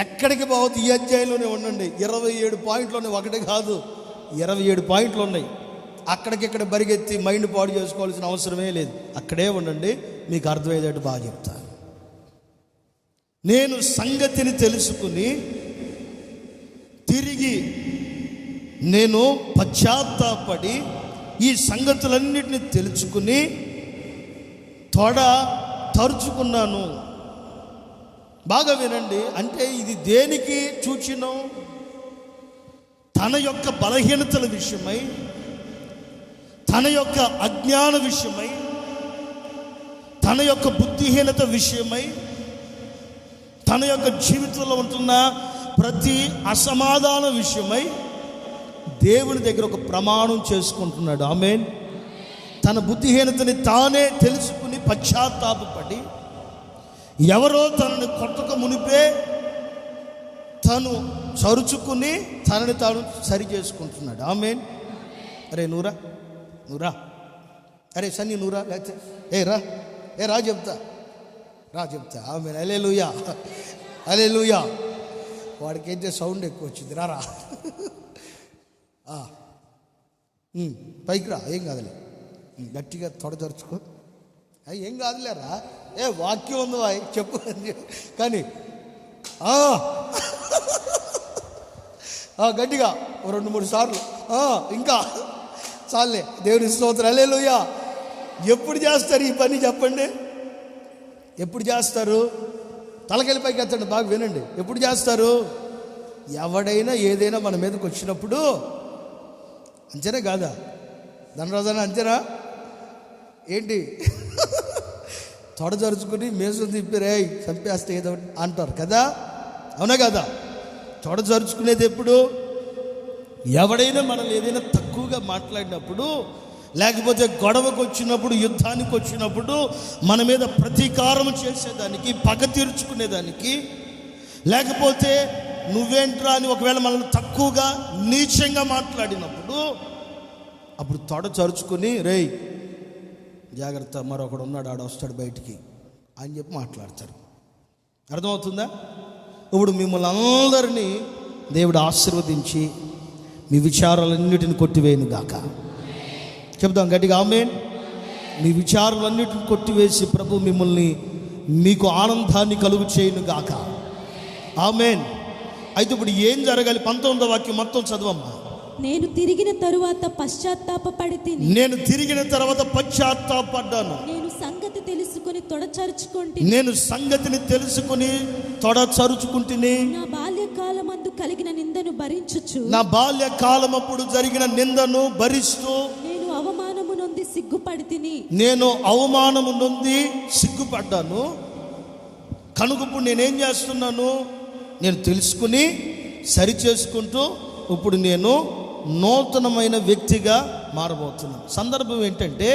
B: ఎక్కడికి పోవద్దు. ఈ అధ్యాయంలోనే ఉండండి. 27 పాయింట్లోనే, ఒకటి కాదు 27 పాయింట్లు ఉన్నాయి. అక్కడికిక్కడ బరిగెత్తి మైండ్ పాడు చేసుకోవాల్సిన అవసరమే లేదు. అక్కడే ఉండండి, మీకు అర్థమయ్యేటట్టు బాగా చెప్తాను. నేను సంగతిని తెలుసుకుని తిరిగి నేను పశ్చాత్తాపడి ఈ సంగతులన్నిటిని తెలుసుకుని తరుచుకున్నాను. బాగా వినండి. అంటే ఇది దేనికి సూచనం? తన యొక్క బలహీనతల విషయమై, తన యొక్క అజ్ఞాన విషయమై, తన యొక్క బుద్ధిహీనత విషయమై, తన యొక్క జీవితంలో ఉంటున్న ప్రతి అసమాధాన విషయమై దేవుని దగ్గర ఒక ప్రమాణం చేసుకుంటున్నాడు. ఆమేన్. తన బుద్ధిహీనతని తానే తెలుసుకుని పశ్చాత్తాపపడి, ఎవరో తనని కొట్టక మునిపే తను చరుచుకుని తనని తాను సరి చేసుకుంటున్నాడు. ఆమేన్. అరే నూరా, అరే సన్నీ నూరా, లేకపోతే రా చెప్తా. ఆమేన్. హల్లెలూయా, హల్లెలూయా. వాడికి అయితే సౌండ్ ఎక్కువ వచ్చింది. రా పైకి రా. ఏం కాదులే, గట్టిగా తొడదరుచుకో. ఏం కాదులేరా. వాక్యం ఉంది చెప్పు కానీ గట్టిగా 2-3 సార్లు ఇంకా చాలే. దేవుని స్తోత్రం. హల్లెలూయా. ఎప్పుడు చేస్తారు ఈ పని చెప్పండి? ఎప్పుడు చేస్తారు? తలకెళ్ళి పైకి ఎత్తండి, బాగా వినండి. ఎప్పుడు చేస్తారు? ఎవడైనా ఏదైనా మన మీదకి వచ్చినప్పుడు. అంతేనా కాదా? ధనరాజన అంతేనా ఏంటి? తొడజరుచుకుని మేసం తిప్పిరే చంపేస్తే ఏదో అంటారు కదా, అవునా కదా? తొడజరుచుకునేది ఎప్పుడు? ఎవడైనా మనల్ని ఏదైనా తక్కువగా మాట్లాడినప్పుడు, లేకపోతే గొడవకు వచ్చినప్పుడు, యుద్ధానికి వచ్చినప్పుడు, మన మీద ప్రతీకారం చేసేదానికి, పగ తీర్చుకునేదానికి, లేకపోతే నువ్వేంట్రా అని ఒకవేళ మనల్ని తక్కువగా నీచంగా మాట్లాడినప్పుడు, అప్పుడు తొడ చరుచుకుని రేయ్ జాగ్రత్త, మరొకడు ఉన్నాడు, ఆడ వస్తాడు బయటికి అని చెప్పి మాట్లాడతారు. అర్థమవుతుందా? ఇప్పుడు మిమ్మల్ని అందరినీ దేవుడు ఆశీర్వదించి మీ విచారాలన్నిటిని కొట్టివేయను గాక. చెప్దాం గట్టిగా ఆమేన్. మీ విచారాలన్నిటిని కొట్టివేసి ప్రభు మిమ్మల్ని, మీకు ఆనందాన్ని కలుగు చేయను గాక. ఆమేన్. అయితే ఇప్పుడు ఏం జరగాలి? 19వ వాక్యం మొత్తం చదవమ్మా.
C: నేను తిరిగిన తరువాత పశ్చాత్తాపపడితిని.
B: నేను తిరిగిన తర్వాత పశ్చాత్తాపడ్డాను.
C: నేను సంగతి తెలుసుకొని తొడచరుచుకొంటి.
B: నేను సంగతిని తెలుసుకుని తొడచరుచుకుంటుని.
C: నా బాల్యకాలమందు కలిగిన నిందను భరించుచు,
B: నా బాల్యకాలమప్పుడు జరిగిన నిందను భరిస్తూ
C: నేను అవమానము నొంది సిగ్గుపడితిని.
B: నేను అవమానము నొంది సిగ్గుపడ్డాను. కనుక ఇప్పుడు నేనేం చేస్తున్నాను? నేను తెలుసుకుని సరి చేసుకుంటూ ఇప్పుడు నేను నూతనమైన వ్యక్తిగా మారబోతున్నాను. సందర్భం ఏంటంటే,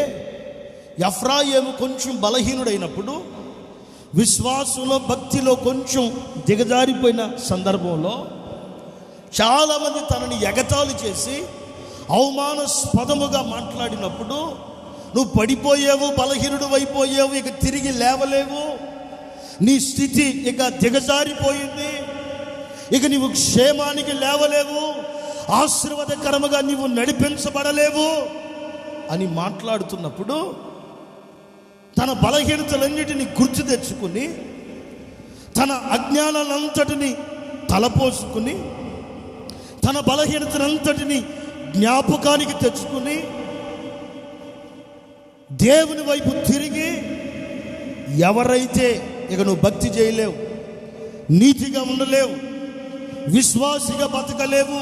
B: ఎఫ్రాయిము కొంచెం బలహీనుడైనప్పుడు, విశ్వాసంలో భక్తిలో కొంచెం దిగజారిపోయిన సందర్భంలో చాలామంది తనని ఎగతాళి చేసి అవమానాస్పదముగా మాట్లాడినప్పుడు, నువ్వు పడిపోయావు, బలహీనుడు అయిపోయావు, ఇక తిరిగి లేవలేవు, నీ స్థితి ఇక దిగజారిపోయింది, ఇక నీవు క్షేమానికి లేవలేవు, ఆశీర్వాదకరముగా నీవు నడిపించబడలేవు అని మాట్లాడుతున్నప్పుడు, తన బలహీనతలన్నిటినీ గుర్తు తెచ్చుకుని, తన అజ్ఞానాలంతటిని తలపోసుకుని, తన బలహీనతనంతటిని జ్ఞాపకానికి తెచ్చుకుని, దేవుని వైపు తిరిగి, ఎవరైతే ఇక నువ్వు భక్తి చేయలేవు, నీతిగా ఉండలేవు, విశ్వాసిగా బతకలేవు,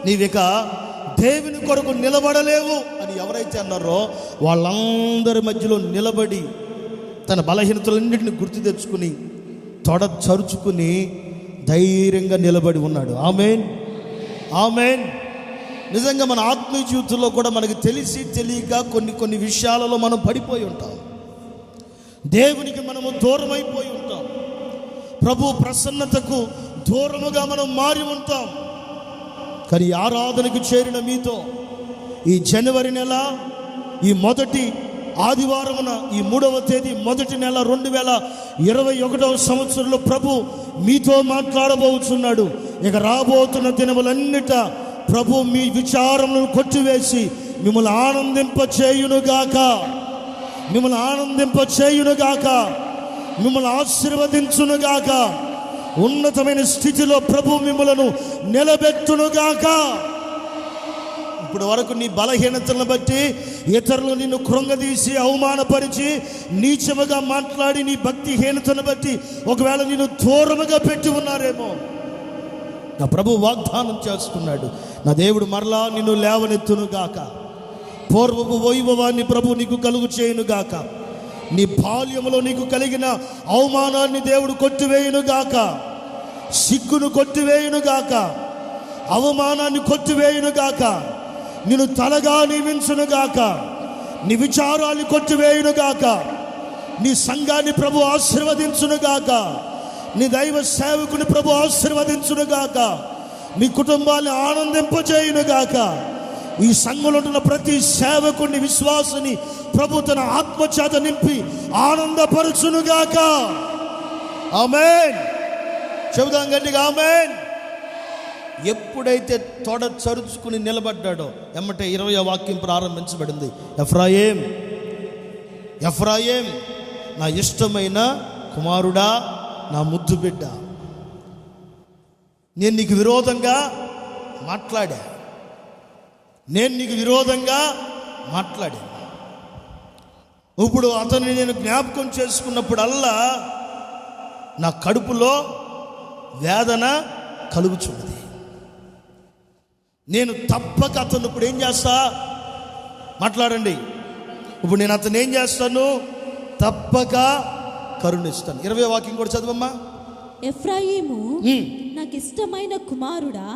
B: నీవిక దేవుని కొరకు నిలబడలేవు అని ఎవరైతే అన్నారో వాళ్ళందరి మధ్యలో నిలబడి తన బలహీనతలన్నింటినీ గుర్తు తెచ్చుకుని తొడ చరుచుకుని ధైర్యంగా నిలబడి ఉన్నాడు. ఆమేన్, ఆమేన్. నిజంగా మన ఆత్మీయ జీవితంలో కూడా మనకి తెలిసి తెలియక కొన్ని విషయాలలో మనం పడిపోయి ఉంటాం. దేవునికి మనము దూరం అయిపోయి ఉంటాం. ప్రభు ప్రసన్నతకు దూరముగా మనం మారి ఉంటాం. కానీ ఆరాధనకు చేరిన మీతో ఈ జనవరి నెల, ఈ మొదటి ఆదివారమున, ఈ 3వ తేదీ మొదటి నెల 2021వ సంవత్సరంలో ప్రభు మీతో మాట్లాడబోతున్నాడు. ఇక రాబోతున్న దినములన్నిట ప్రభు మీ విచారములను కొట్టివేసి మిమ్మల్ని ఆనందింపచేయునుగాక, మిమ్మల్ని ఆనందింపచేయునుగాక, మిమ్మల్ని ఆశీర్వదించునుగాక, ఉన్నతమైన స్థితిలో ప్రభు మిమ్మలను నిలబెట్టునుగాక. ఇప్పుడు వరకు నీ బలహీనతలను బట్టి ఇతరులు నిన్ను కృంగదీసి అవమానపరిచి నీచముగా మాట్లాడి, నీ భక్తిహీనతను బట్టి ఒకవేళ నిన్ను దూరముగా పెట్టి ఉన్నారేమో. నా ప్రభు వాగ్దానం చేస్తున్నాడు, నా దేవుడు మరలా నిన్ను లేవనెత్తునుగాక, పూర్వపు వైభవాన్ని ప్రభు నీకు కలుగు చేయునుగాక, నీ బాల్యములో నీకు కలిగిన అవమానాన్ని దేవుడు కొట్టివేయునుగాక, సిగ్గును కొట్టివేయునుగాక, అవమానాన్ని కొట్టివేయునుగాక, నిన్ను తలగా నియమించునుగాక, నీ విచారాన్ని కొట్టివేయునుగాక, నీ సంఘాన్ని ప్రభు ఆశీర్వదించునుగాక, నీ దైవ సేవకుని ప్రభు ఆశీర్వదించునుగాక, నీ కుటుంబాన్ని ఆనందింపజేయునుగాక, ఈ సంఘంలో ఉంటున్న ప్రతి సేవకుని, విశ్వాసుని ప్రభు తన ఆత్మచేత నింపి ఆనందపరచునుగాక. ఆమేన్. చెబుదాం గట్టిగా ఆమేన్. ఎప్పుడైతే తొడ చరుచుకుని నిలబడ్డాడో ఎమ్మటే 20వ వాక్యం ప్రారంభించబడింది. ఎఫ్రాయిం, ఎఫ్రాయిం నా ఇష్టమైన కుమారుడా, నా ముద్దు బిడ్డ, నేను నీకు విరోధంగా మాట్లాడా, నేను నీకు విరోధంగా మాట్లాడాను. ఇప్పుడు అతన్ని నేను జ్ఞాపకం చేసుకున్నప్పుడల్లా నా కడుపులో వేదన కలుగుచున్నది. నేను తప్పక అతను ఇప్పుడు ఏం చేస్తా? మాట్లాడండి. ఇప్పుడు నేను అతను ఏం చేస్తాను? తప్పక కరుణిస్తాను. 20వ వాక్యం కూడా చదవమ్మా.
C: ఎఫ్రాయిము నాకు ఇష్టమైన కుమారుడా,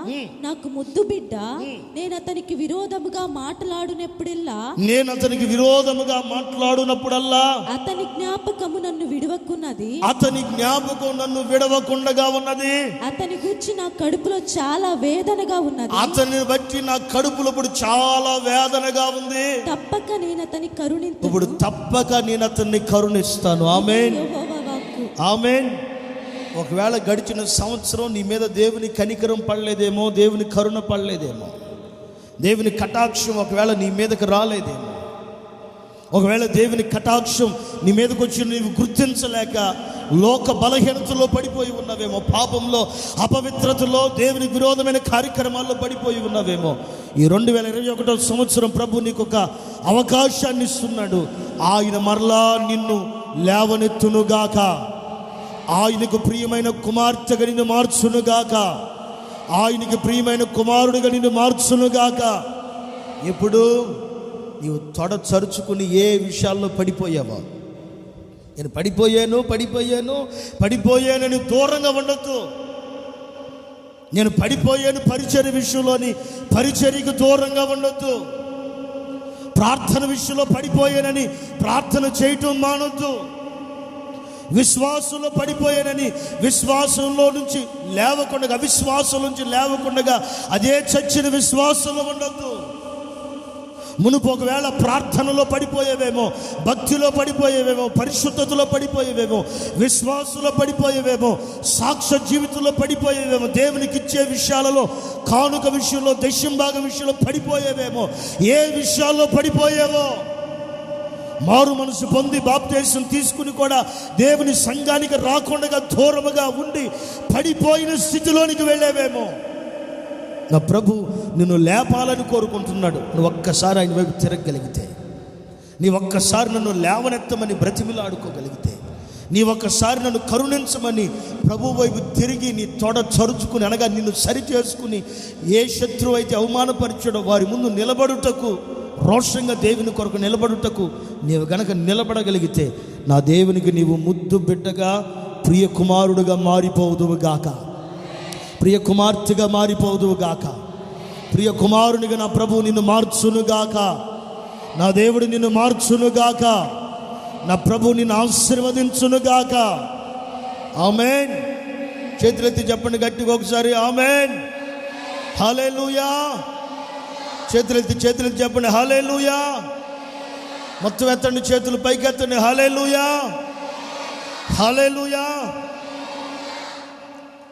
C: నాకు ముద్దు బిడ్డ, నేను అతనికి విరోధముగా మాట్లాడినప్పుడల్లా అతని జ్ఞాపకము నన్ను విడవకుండగా ఉన్నది. అతని గురించి నా కడుపులో చాలా వేదనగా ఉన్నది.
B: అతన్ని బట్టి నా కడుపులో ఇప్పుడు చాలా వేదనగా ఉంది.
C: తప్పక నేను
B: అతన్ని కరుణిస్తాను. ఆమేన్,
C: యెహోవా వాక్కు.
B: ఆమేన్. ఒకవేళ గడిచిన సంవత్సరం నీ మీద దేవుని కనికరం పడలేదేమో, దేవుని కరుణ పడలేదేమో, దేవుని కటాక్షం ఒకవేళ నీ మీదకి రాలేదేమో, ఒకవేళ దేవుని కటాక్షం నీ మీదకి వచ్చి నీవు గుర్తించలేక లోక బలహీనతలో పడిపోయి ఉన్నవేమో, పాపంలో, అపవిత్రతలో, దేవుని విరోధమైన కార్యక్రమాల్లో పడిపోయి ఉన్నవేమో. ఈ 2021 సంవత్సరం ప్రభు నీకు ఒక అవకాశాన్ని ఇస్తున్నాడు. ఆయన మరలా నిన్ను లేవనెత్తునుగాక, ఆయనకు ప్రియమైన కుమార్తెగా నిన్ను మార్చునుగాక, ఆయనకి ప్రియమైన కుమారుడిగా నిన్ను మార్చునుగాక. ఇప్పుడు నీవు తొడ చరుచుకుని ఏ విషయాల్లో పడిపోయావో, నేను పడిపోయానని దూరంగా ఉండొద్దు. నేను పడిపోయాను పరిచర్య విషయంలోని పరిచర్యకు దూరంగా ఉండొద్దు. ప్రార్థన విషయంలో పడిపోయానని ప్రార్థన చేయటం మానొద్దు. విశ్వాసంలో పడిపోయానని విశ్వాసంలో నుంచి లేవకుండా, అవిశ్వాసం నుంచి లేవకుండా అదే చచ్చిన విశ్వాసంలో ఉండొద్దు. మునుపు ఒకవేళ ప్రార్థనలో పడిపోయేవేమో, భక్తిలో పడిపోయేవేమో, పరిశుద్ధతలో పడిపోయేవేమో, విశ్వాసంలో పడిపోయేవేమో, సాక్ష్య జీవితంలో పడిపోయేవేమో, దేవునికి ఇచ్చే విషయాలలో, కానుక విషయంలో, దశంభాగ విషయంలో పడిపోయేవేమో. ఏ విషయాల్లో పడిపోయేవో, మారు మనసు పొంది బాప్తిసం తీసుకుని కూడా దేవుని సంఘానికి రాకుండా దూరముగా ఉండి పడిపోయిన స్థితిలోనికి వెళ్ళేవేమో. నా ప్రభు నిన్ను లేపాలని కోరుకుంటున్నాడు. నువ్వు ఒక్కసారి ఆయన వైపు తిరగగలిగితే, నీ ఒక్కసారి నన్ను లేవనెత్తమని బ్రతిమిలాడుకోగలిగితే, నీ ఒక్కసారి నన్ను కరుణించమని ప్రభు వైపు తిరిగి నీ తొడ చరుచుకుని, అనగా నిన్ను సరి చేసుకుని, ఏ శత్రువు అయితే అవమానపరిచాడో వారి ముందు నిలబడుటకు, రోషంగా దేవుని కొరకు నిలబడుటకు నీవు గనక నిలబడగలిగితే, నా దేవునికి నీవు ముద్దు బిడ్డగా, ప్రియ కుమారుడుగా మారిపోదువుగాక, ప్రియ కుమార్తెగా మారిపోదువుగాక, ప్రియ కుమారునిగా నా ప్రభు నిన్ను మార్చునుగాక, నా దేవుడు నిన్ను మార్చునుగాక, నా ప్రభు నిన్ను ఆశీర్వదించునుగాక. ఆమేన్. చేతులెత్తి చెప్పండి గట్టిగా ఒకసారి, ఆమేన్, హల్లెలూయా. చేతులెత్తి చెప్పండి, హల్లెలూయా. మొత్తం ఎత్తండి, చేతులు పైకి ఎత్తండి, హల్లెలూయా, హల్లెలూయా.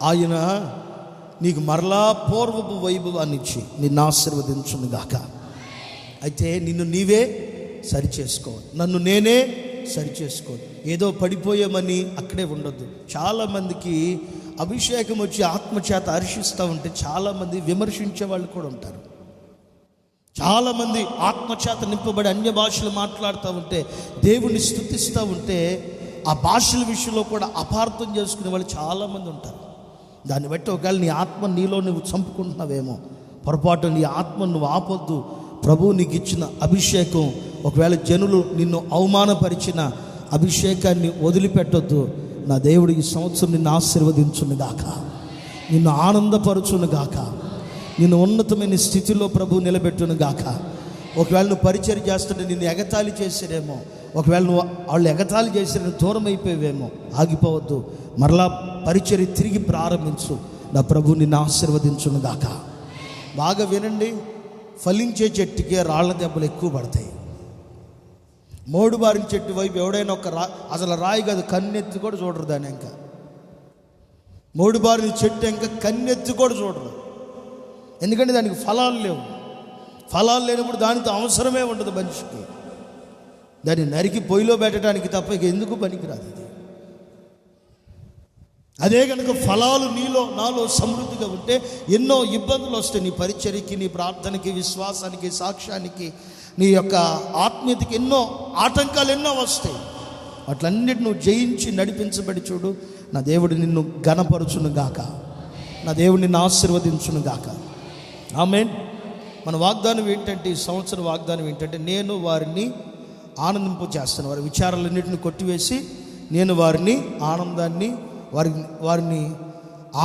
B: ఆయన నీకు మరలా పూర్వపు వైభవాన్ని ఇచ్చి నిన్ను ఆశీర్వదించునుగాక. అయితే నిన్ను నీవే సరిచేసుకోవాలి, నన్ను నేనే సరిచేసుకోవాలి. ఏదో పడిపోయామని అక్కడే ఉండొద్దు. చాలామందికి అభిషేకం వచ్చి ఆత్మచేత హర్షిస్తూ ఉంటే చాలామంది విమర్శించే వాళ్ళు కూడా ఉంటారు. చాలామంది ఆత్మచేత నింపబడి అన్య భాషలు మాట్లాడుతూ ఉంటే, దేవుణ్ణి స్తుతిస్తూ ఉంటే, ఆ భాషల విషయంలో కూడా అపార్థం చేసుకునే వాళ్ళు చాలామంది ఉంటారు. దాన్ని బట్టి ఒకవేళ నీ ఆత్మ నీలో నువ్వు చంపుకుంటున్నావేమో, పొరపాటు నీ ఆత్మ నువ్వు ఆపొద్దు. ప్రభువు నీకు ఇచ్చిన అభిషేకం, ఒకవేళ జనులు నిన్ను అవమానపరిచిన అభిషేకాన్ని వదిలిపెట్టొద్దు. నా దేవుడు ఈ సంవత్సరం నిన్ను ఆశీర్వదించునుగాక, నిన్ను ఆనందపరచునుగాక, నిన్ను ఉన్నతమైన స్థితిలో ప్రభు నిలబెట్టునుగాక. ఒకవేళ నువ్వు పరిచర్య చేస్తుంటే నిన్ను ఎగతాళి చేసారేమో, ఒకవేళ నువ్వు వాళ్ళు ఎగతాళి చేసిన దూరం అయిపోయేవేమో, ఆగిపోవద్దు. మరలా పరిచర్య తిరిగి ప్రారంభించు. నా ప్రభు నిన్ను ఆశీర్వదించునుగాక. బాగా వినండి, ఫలించే చెట్టుకే రాళ్ల దెబ్బలు ఎక్కువ పడతాయి. మోడు బారిన చెట్టు వైపు ఎవడైనా అసలు రాయి కాదు, కన్నెత్తి కూడా చూడరు దాన్ని. ఇంకా మోడు బారిన చెట్టు ఇంకా కన్నెత్తి కూడా చూడరు. ఎందుకంటే దానికి ఫలాలు లేవు. ఫలాలు లేనప్పుడు దానితో అవసరమే ఉండదు మనిషికి. దాన్ని నరికి పొయ్యిలో పెట్టడానికి తప్ప ఇక ఎందుకు పనికిరాదు ఇది. అదే కనుక ఫలాలు నీలో నాలో సమృద్ధిగా ఉంటే ఎన్నో ఇబ్బందులు వస్తాయి. నీ పరిచర్యకి, నీ ప్రార్థనకి, విశ్వాసానికి, సాక్ష్యానికి, నీ యొక్క ఆత్మీయతకి ఎన్నో ఆటంకాలు ఎన్నో వస్తాయి. వాటిలన్నిటి నువ్వు జయించి నడిపించబడి చూడు. నా దేవుడు నిన్ను ఘనపరచునుగాక, నా దేవుడు నిన్ను ఆశీర్వదించునుగాక. ఆమేన్. మన వాగ్దానం ఏంటంటే, ఈ సంవత్సరం వాగ్దానం ఏంటంటే, నేను వారిని ఆనందింపు చేస్తాను. వారి విచారాలన్నింటిని కొట్టివేసి నేను వారిని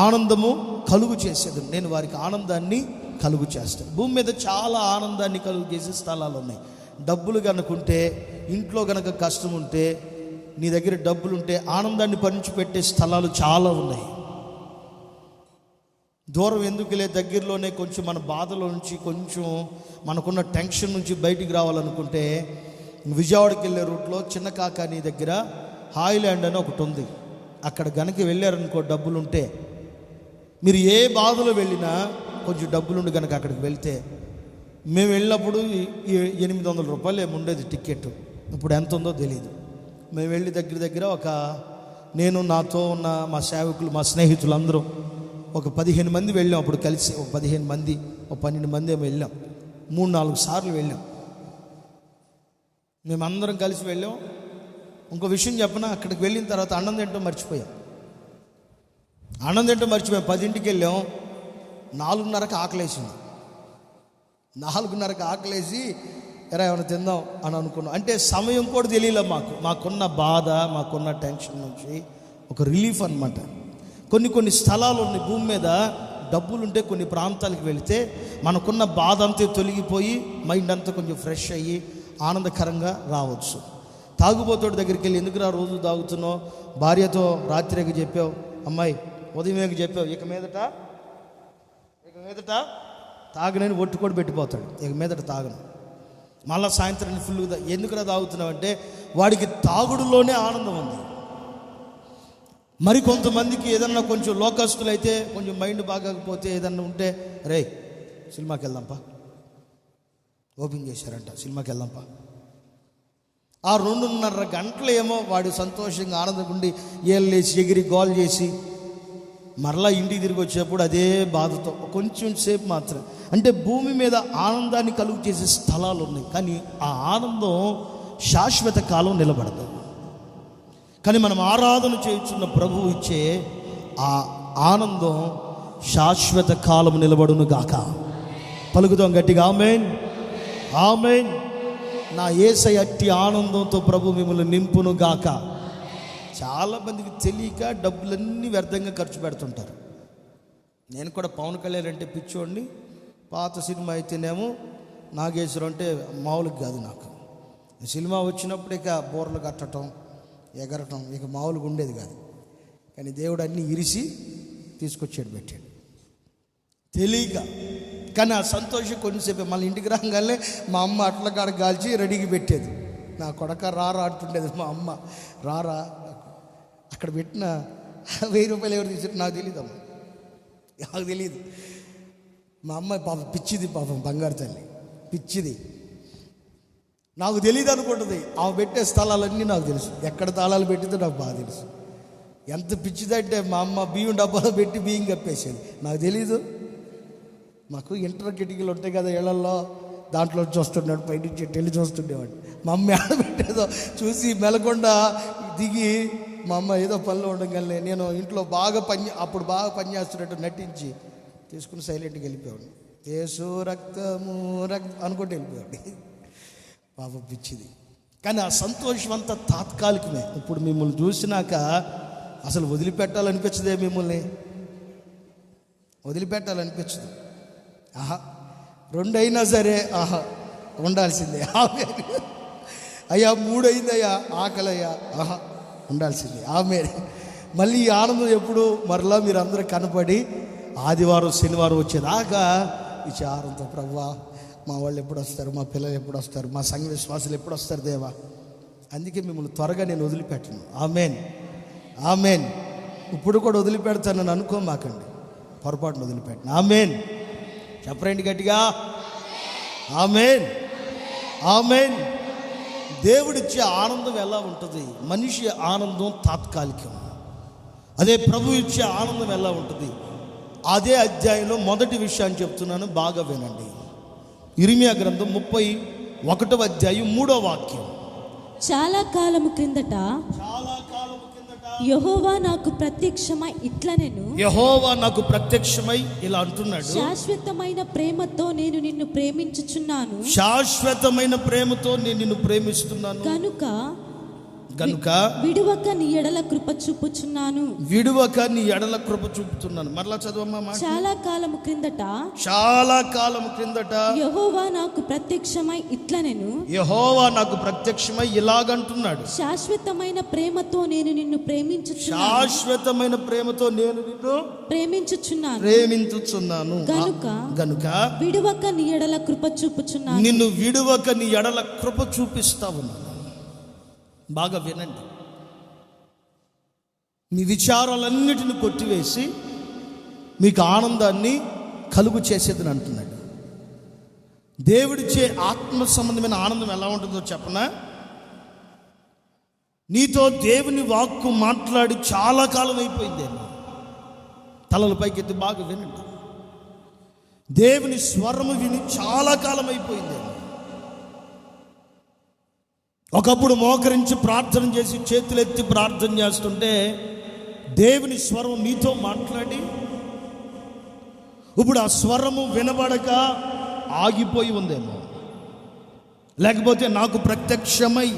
B: ఆనందము కలుగు చేసేది. నేను వారికి ఆనందాన్ని కలుగు చేస్తాను. భూమి మీద చాలా ఆనందాన్ని కలుగు చేసే స్థలాలు ఉన్నాయి. డబ్బులు కనుకుంటే, ఇంట్లో కనుక కష్టం ఉంటే, నీ దగ్గర డబ్బులు ఉంటే ఆనందాన్ని పంచిపెట్టే స్థలాలు చాలా ఉన్నాయి. దూరం ఎందుకులే, దగ్గరలోనే కొంచెం మన బాధలో నుంచి, కొంచెం మనకున్న టెన్షన్ నుంచి బయటికి రావాలనుకుంటే విజయవాడకి వెళ్ళే రూట్లో చిన్న కాకాని దగ్గర హాయిలాండ్ అని ఒకటి ఉంది. అక్కడ గనక వెళ్ళారనుకో, డబ్బులు ఉంటే, మీరు ఏ బాధలో వెళ్ళినా కొంచెం డబ్బులుండి కనుక అక్కడికి వెళ్తే, మేము వెళ్ళినప్పుడు 800 రూపాయలు ఏముండేది టికెట్, ఇప్పుడు ఎంత ఉందో తెలియదు. మేము వెళ్ళి దగ్గర నేను నాతో ఉన్న మా సేవకులు, మా స్నేహితులందరూ ఒక 15 మంది వెళ్ళాం. అప్పుడు కలిసి ఒక 15 మంది, ఒక 12 మంది ఏమో వెళ్ళాం. 3-4 సార్లు వెళ్ళాం. మేమందరం కలిసి వెళ్ళాం. ఇంకో విషయం చెప్పనా, అక్కడికి వెళ్ళిన తర్వాత అన్నం తింటూ మర్చిపోయాం. 10ంటికి వెళ్ళాం. 4:30కి ఆకలేసింది. 4:30కి ఆకలేసి ఏమైనా తిందాం అని అనుకున్నాం. అంటే సమయం కూడా తెలియలే మాకున్న బాధ, మాకున్న టెన్షన్ నుంచి ఒక రిలీఫ్ అన్నమాట. కొన్ని స్థలాలు ఉన్నాయి భూమి మీద, డబ్బులుంటే కొన్ని ప్రాంతాలకు వెళితే మనకున్న బాధ అంతా తొలగిపోయి మైండ్ అంతా కొంచెం ఫ్రెష్ అయ్యి ఆనందకరంగా రావచ్చు. తాగుబోతోడి దగ్గరికి వెళ్ళి, ఎందుకురా రోజు తాగుతున్నావు, భార్యతో రాత్రికి చెప్పావు, అమ్మాయి ఉదయం చెప్పావు, ఇక మీదట తాగనని ఒట్టు కూడా పెట్టిపోతాడు. ఇక మీదట తాగను, మళ్ళీ సాయంత్రం ఫుల్గా. ఎందుకురా తాగుతున్నావు అంటే వాడికి తాగుడులోనే ఆనందం ఉంది. మరి కొంతమందికి ఏదన్నా కొంచెం లోకస్తులు అయితే, కొంచెం మైండ్ బాగకపోతే, ఏదన్నా ఉంటే, రే సినిమాకి వెళ్దాంపా, ఓపెన్ చేశారంట, సినిమాకి వెళ్దాంపా. ఆ 2:30 గంటలు ఏమో వాడు సంతోషంగా ఆనందంగా ఉండి ఏళ్ళేసి ఎగిరి గోల్ చేసి మరలా ఇంటికి తిరిగి వచ్చేప్పుడు అదే బాధతో కొంచెం సేపు మాత్రం. అంటే భూమి మీద ఆనందాన్ని కలుగు చేసే స్థలాలు ఉన్నాయి, కానీ ఆ ఆనందం శాశ్వత కాలం నిలబడదు. కానీ మనం ఆరాధన చేయుచున్న ప్రభువు ఇచ్చే ఆ ఆనందం శాశ్వత కాలం నిలబడును గాక. పలుకుదాం గట్టిగా ఆమేన్, ఆమేన్. నా యేసయ్య అట్టి ఆనందంతో ప్రభు మిమ్మల్ని నింపును గాక. చాలామందికి తెలియక డబ్బులన్నీ వ్యర్థంగా ఖర్చు పెడుతుంటారు. నేను కూడా పవన్ కళ్యాణ్ అంటే పిచ్చోడిని. పాత సినిమా అయితేనేమో నాగేశ్వరం అంటే మామూలుగా కాదు నాకు. సినిమా వచ్చినప్పుడు ఇక బోర్లు కట్టడం, ఎగరటం ఇక మామూలుగా ఉండేది కాదు. కానీ దేవుడు అన్నీ ఇరిసి తీసుకొచ్చాడు, పెట్టాడు తెలియక. కానీ ఆ సంతోషం కొంచెంసేపు. మళ్ళీ ఇంటికి రాగానే మా అమ్మ అట్ల కాడ కాల్చి రెడీకి పెట్టేది. నా కొడక రారా అంటుండేది మా అమ్మ. రారా, అక్కడ పెట్టిన 1000 రూపాయలు ఎవరు తీసుకుంటే నాకు తెలియదు అమ్మ, నాకు తెలియదు. మా అమ్మ పాపం పిచ్చిది, పాపం బంగారు తల్లి పిచ్చిది. నాకు తెలియదు అనుకుంటుంది. ఆమె పెట్టే స్థలాలన్నీ నాకు తెలుసు, ఎక్కడ తాళాలు పెట్టిందో నాకు బాగా తెలుసు. ఎంత పిచ్చిదంటే మా అమ్మ బియ్యం డబ్బాలో పెట్టి బియ్యం కప్పేసేది, నాకు తెలీదు. మాకు ఇంటర్ కిటికీలు ఉంటాయి కదా ఇళ్లలో, దాంట్లో చూస్తున్నాడు, పైనుంచి వెళ్ళి చూస్తుండేవాడు. మా అమ్మ ఆడబెట్టేదో చూసి మెలకుండా దిగి, మా అమ్మ ఏదో పనిలో ఉండగానే నేను ఇంట్లో అప్పుడు బాగా పని చేస్తున్నట్టు నటించి తీసుకుని సైలెంట్గా వెళ్ళిపోయాడు. యేసు రక్తము అనుకుంటూ వెళ్ళిపోయాడు. పాప పిచ్చిది. కానీ ఆ సంతోషం అంతా తాత్కాలికమే. ఇప్పుడు మిమ్మల్ని చూసినాక అసలు వదిలిపెట్టాలనిపించదే, మిమ్మల్ని వదిలిపెట్టాలనిపించదు. 2 అయినా సరే ఉండాల్సిందే. అయ్యా 3 అయిందయ్యా, ఆకలయ్యా, ఉండాల్సిందే. మళ్ళీ ఈ ఆనందం ఎప్పుడు మరలా మీరు అందరూ కనపడి ఆదివారం శనివారం వచ్చేదాకా విచారంతో, ప్రభువా మా వాళ్ళు ఎప్పుడు వస్తారు, మా పిల్లలు ఎప్పుడు వస్తారు, మా సంఘ విశ్వాసులు ఎప్పుడు వస్తారు దేవా. అందుకే మిమ్మల్ని త్వరగా నేను వదిలిపెట్టను. ఆమేన్, ఆమేన్. ఇప్పుడు కూడా వదిలిపెడతానని అనుకోమాకండి, పొరపాటును వదిలిపెట్టను. ఆమేన్ చెప్పరండి గట్టిగా, ఆమేన్, ఆమేన్. దేవుడిచ్చే ఆనందం ఎలా ఉంటుంది? మనిషి ఆనందం తాత్కాలికం. అదే ప్రభు ఇచ్చే ఆనందం ఎలా ఉంటుంది? అదే అధ్యాయంలో మొదటి విషయాన్ని చెప్తున్నాను, బాగా వినండి. ఇర్మియా గ్రంథం 31వ అధ్యాయం 3వ వాక్యం.
C: చాలా కాలము క్రిందట యెహోవా నాకు ప్రత్యక్షమై ఇట్లనెను,
B: యెహోవా నాకు ప్రత్యక్షమై ఇలా అంటున్నాడు,
C: శాశ్వతమైన ప్రేమతో నేను నిన్ను ప్రేమించుచున్నాను,
B: శాశ్వతమైన ప్రేమతో నేను నిన్ను ప్రేమిస్తున్నాను,
C: కనుక
B: విడువక
C: నీ ఎడల కృప చూపుచున్నాను.
B: విడువక నీ ఎడల కృప చూపుతున్నాను. మరలా చదవమ్మా.
C: చాలా కాలము క్రిందట యెహోవా నాకు ప్రత్యక్షమై ఇట్లనెను,
B: యెహోవా నాకు ప్రత్యక్షమై ఇలాగంటున్నాడు,
C: శాశ్వతమైన ప్రేమతో నేను నిన్ను ప్రేమించుచున్నాను,
B: శాశ్వతమైన ప్రేమతో నేను నిన్ను ప్రేమించుచున్నాను, గనుక
C: విడువక నీ ఎడల కృప చూపుచున్నాను.
B: నిన్ను విడువక నీ ఎడల కృప చూపిస్తా ఉన్నాను. బాగా వినండి. మీ విచారాలన్నిటిని కొట్టివేసి మీకు ఆనందాన్ని కలుగు చేసేదని అంటున్నాడు. దేవుడిచ్చే ఆత్మ సంబంధమైన ఆనందం ఎలా ఉంటుందో చెప్పనా? నీతో దేవుని వాక్కు మాట్లాడి చాలా కాలం అయిపోయిందేమో. తలల పైకెత్తి బాగా వినండి. దేవుని స్వరము విని చాలా కాలం అయిపోయిందేమో. ఒకప్పుడు మోకరించి ప్రార్థన చేసి చేతులెత్తి ప్రార్థన చేస్తుంటే దేవుని స్వరం నీతో మాట్లాడి ఇప్పుడు ఆ స్వరము వినబడక ఆగిపోయి ఉందేమో. లేకపోతే నాకు ప్రత్యక్షమై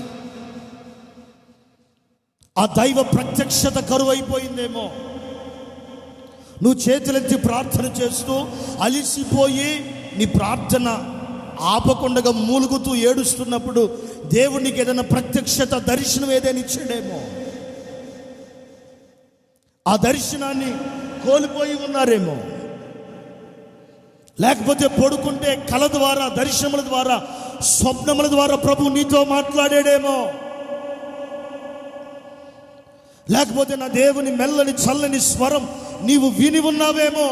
B: ఆ దైవ ప్రత్యక్షత కరువైపోయిందేమో. నువ్వు చేతులెత్తి ప్రార్థన చేస్తూ అలిసిపోయి నీ ప్రార్థన ఆపకుండా మూలుగుతూ ఏడుస్తున్నప్పుడు దేవునికి ఏదైనా ప్రత్యక్షత దర్శనం ఏదైనా ఇచ్చాడేమో. ఆ దర్శనాన్ని కోల్పోయి ఉన్నారేమో. లేకపోతే పడుకుంటే కళ ద్వారా, దర్శనముల ద్వారా, స్వప్నముల ద్వారా ప్రభు నీతో మాట్లాడాడేమో. లేకపోతే నా దేవుని మెల్లని చల్లని స్వరం నీవు విని ఉన్నావేమో.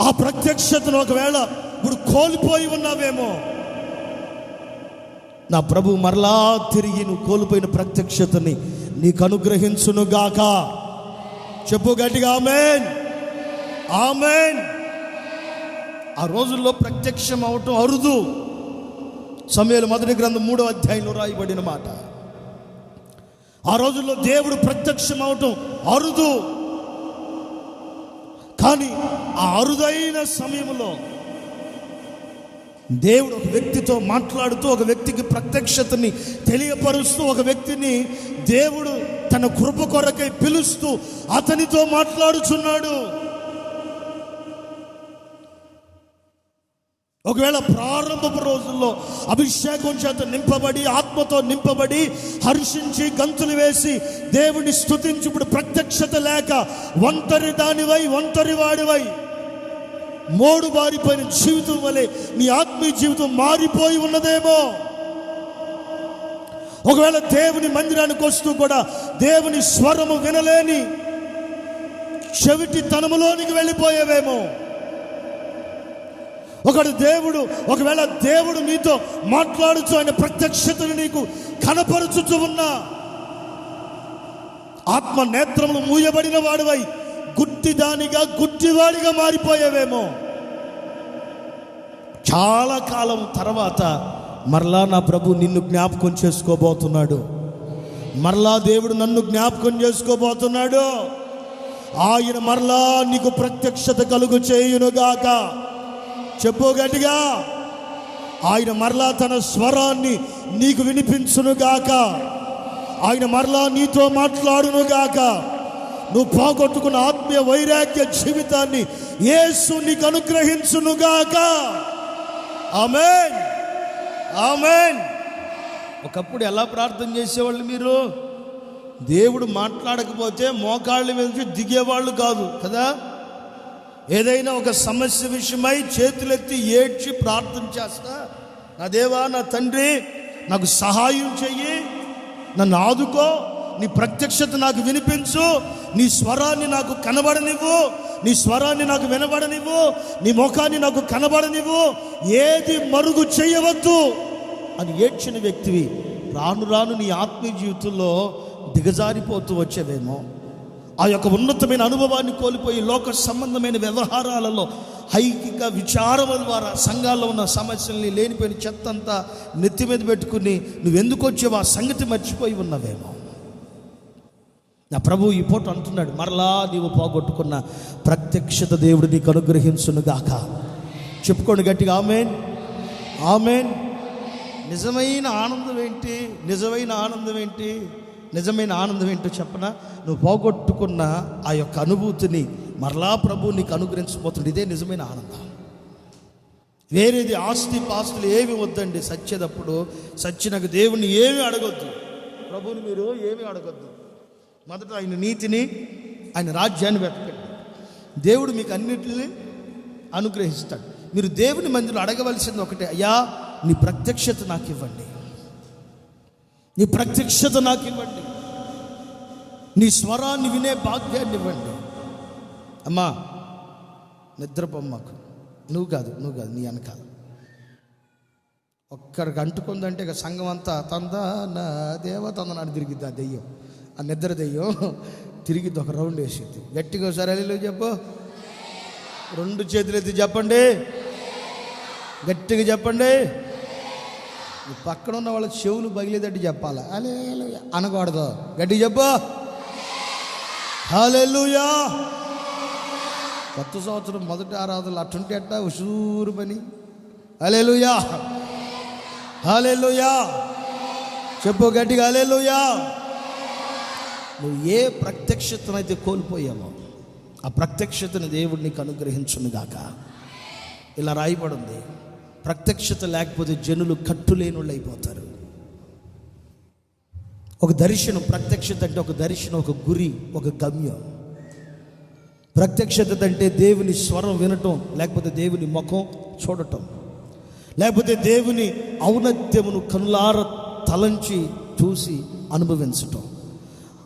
B: ఆ ప్రత్యక్షతను ఒకవేళ ఇప్పుడు కోల్పోయి ఉన్నావేమో. నా ప్రభు మరలా తిరిగి నువ్వు కోల్పోయిన ప్రత్యక్షతని నీకు అనుగ్రహించునుగాక. చెప్పు గట్టిగా ఆమేన్, ఆమేన్. ఆ రోజుల్లో ప్రత్యక్షం అవటం అరుదు. సమూయేలు మొదటి గ్రంథం 3వ అధ్యాయంలో రాయబడిన మాట. ఆ రోజుల్లో దేవుడు ప్రత్యక్షం అవటం అరుదు. కానీ ఆ అరుదైన సమయంలో దేవుడు ఒక వ్యక్తితో మాట్లాడుతూ, ఒక వ్యక్తికి ప్రత్యక్షతని తెలియపరుస్తూ, ఒక వ్యక్తిని దేవుడు తన కృప కొరకై పిలుస్తూ అతనితో మాట్లాడుచున్నాడు. ఒకవేళ ప్రారంభపు రోజుల్లో అభిషేకం చేత నింపబడి, ఆత్మతో నింపబడి, హర్షించి గంతులు వేసి దేవుని స్తుతించి ఇప్పుడు ప్రత్యక్షత లేక ఒంటరి దానివై, ఒంటరి వాడివై, మోడు బారిపోయిన జీవితం వలె నీ ఆత్మీయ జీవితం మారిపోయి ఉన్నదేమో. ఒకవేళ దేవుని మందిరానికి వస్తూ కూడా దేవుని స్వరము వినలేని చెవిటి తనములోనికి వెళ్ళిపోయేవేమో. ఒకవేళ దేవుడు నీతో మాట్లాడుచు ఆయన ప్రత్యక్షతను నీకు కనపరుచుచు ఉన్నా ఆత్మ నేత్రములు మూయబడిన వాడివై గుడ్డిదానిగా, గుడ్డివాడిగా మారిపోయేవేమో. చాలా కాలం తర్వాత మరలా నా ప్రభు నిన్ను జ్ఞాపకం చేసుకోబోతున్నాడు. మరలా దేవుడు నన్ను జ్ఞాపకం చేసుకోబోతున్నాడు. ఆయన మరలా నీకు ప్రత్యక్షత కలుగు చేయునుగాక. చెప్పు గట్టిగా. ఆయన మరలా తన స్వరాన్ని నీకు వినిపించునుగాక. ఆయన మరలా నీతో మాట్లాడునుగాక. నువ్వు పోగొట్టుకున్న ఆత్మీయ వైరాగ్య జీవితాన్ని యేసు నీకు అనుగ్రహించునుగాక. ఆమేన్, ఆమేన్. ఒకప్పుడు ఎలా ప్రార్థన చేసేవాళ్ళు మీరు? దేవుడు మాట్లాడకపోతే మోకాళ్ళ మీద దిగేవాళ్ళు కాదు కదా. ఏదైనా ఒక సమస్య విషయమై చేతులెత్తి ఏడ్చి ప్రార్థన చేస్తా, నా దేవా, నా తండ్రి, నాకు సహాయం చెయ్యి, నన్ను ఆదుకో, నీ ప్రత్యక్షత నాకు వినిపించు, నీ స్వరాన్ని నాకు కనబడనివ్వు, నీ స్వరాన్ని నాకు వినబడనివ్వు, నీ ముఖాన్ని నాకు కనబడనివ్వు, ఏది మరుగు చేయవద్దు అని ఏడ్చిన వ్యక్తివి రాను రాను నీ ఆత్మీయ జీవితంలో దిగజారిపోతూ వచ్చేవేమో. ఆ యొక్క ఉన్నతమైన అనుభవాన్ని కోల్పోయి లోక సంబంధమైన వ్యవహారాలలో, ఐకిక విచారముల ద్వారా సంఘాల్లో ఉన్న సమస్యల్ని, లేనిపోయిన చెత్త అంతా నెత్తి మీద పెట్టుకుని నువ్వెందుకు వచ్చావో ఆ సంగతి మర్చిపోయి ఉన్నవేమో. నా ప్రభు ఈ పూట అంటున్నాడు, మరలా నీవు పోగొట్టుకున్న ప్రత్యక్షత దేవుడు నీకు అనుగ్రహించును గాక. చెప్పుకోండి గట్టిగా ఆమేన్, ఆమేన్. నిజమైన ఆనందం ఏంటి? నిజమైన ఆనందం ఏంటి? నిజమైన ఆనందం ఏంటో చెప్పనా? నువ్వు పోగొట్టుకున్న ఆ యొక్క అనుభూతిని మరలా ప్రభు నీకు అనుగ్రహించబోతుంది. ఇదే నిజమైన ఆనందం. వేరేది ఆస్తి పాస్తులు ఏమి వద్దండి. సచ్చేటప్పుడు సచ్చినకు దేవుణ్ణి ఏమి అడగొద్దు, ప్రభువుని మీరు ఏమి అడగొద్దు. మొదట ఆయన నీతిని, ఆయన రాజ్యాన్ని వెతకండి. దేవుడు మీకు అన్నిటిని అనుగ్రహిస్తాడు. మీరు దేవుని మందిలో అడగవలసింది ఒకటే, అయ్యా నీ ప్రత్యక్షత నాకు ఇవ్వండి, నీ ప్రత్యక్షత నాకు ఇవ్వండి, నీ స్వరాన్ని వినే భాగ్యాన్ని ఇవ్వండి. అమ్మా నిద్రపోమ్మకు, నువ్వు కాదు నీ వెనకాల ఒక్కడికి అంటుకుందంటే ఇక సంఘం అంతా నా దేవతందనాన్ని తిరిగిద్ది. ఆ దెయ్యం, ఆ నిద్ర దెయ్యం తిరిగిద్ది, ఒక రౌండ్ వేసిద్ది. గట్టిగా ఒకసారి హల్లెలూయా చెప్పు. 2 చేతులు ఎత్తి చెప్పండి, గట్టిగా చెప్పండి. పక్కన ఉన్న వాళ్ళ చెవులు బగిలేదట్టు చెప్పాలి. హల్లెలూయా అనకూడదు, గట్టిగా చెప్పు హల్లెలూయా. కొత్త సంవత్సరం మొదటి ఆరాధనలు అట్టుంటే అట్ట ఉషూరు పని. హల్లెలూయా, హల్లెలూయా చెప్పు గట్టిగా హల్లెలూయా. నువ్వు ఏ ప్రత్యక్షతనైతే కోల్పోయావో ఆ ప్రత్యక్షతను దేవుడు నీకు అనుగ్రహించును గాక. ఇలా రాయబడింది, ప్రత్యక్షత లేకపోతే జనులు కట్టులేనుళ్ళు అయిపోతారు. ఒక దర్శనం, ప్రత్యక్షత అంటే ఒక దర్శనం, ఒక గురి, ఒక గమ్యం. ప్రత్యక్షత అంటే దేవుని స్వరం వినటం, లేకపోతే దేవుని ముఖం చూడటం, లేకపోతే దేవుని ఔన్నత్యమును కనులార తలంచి చూసి అనుభవించటం.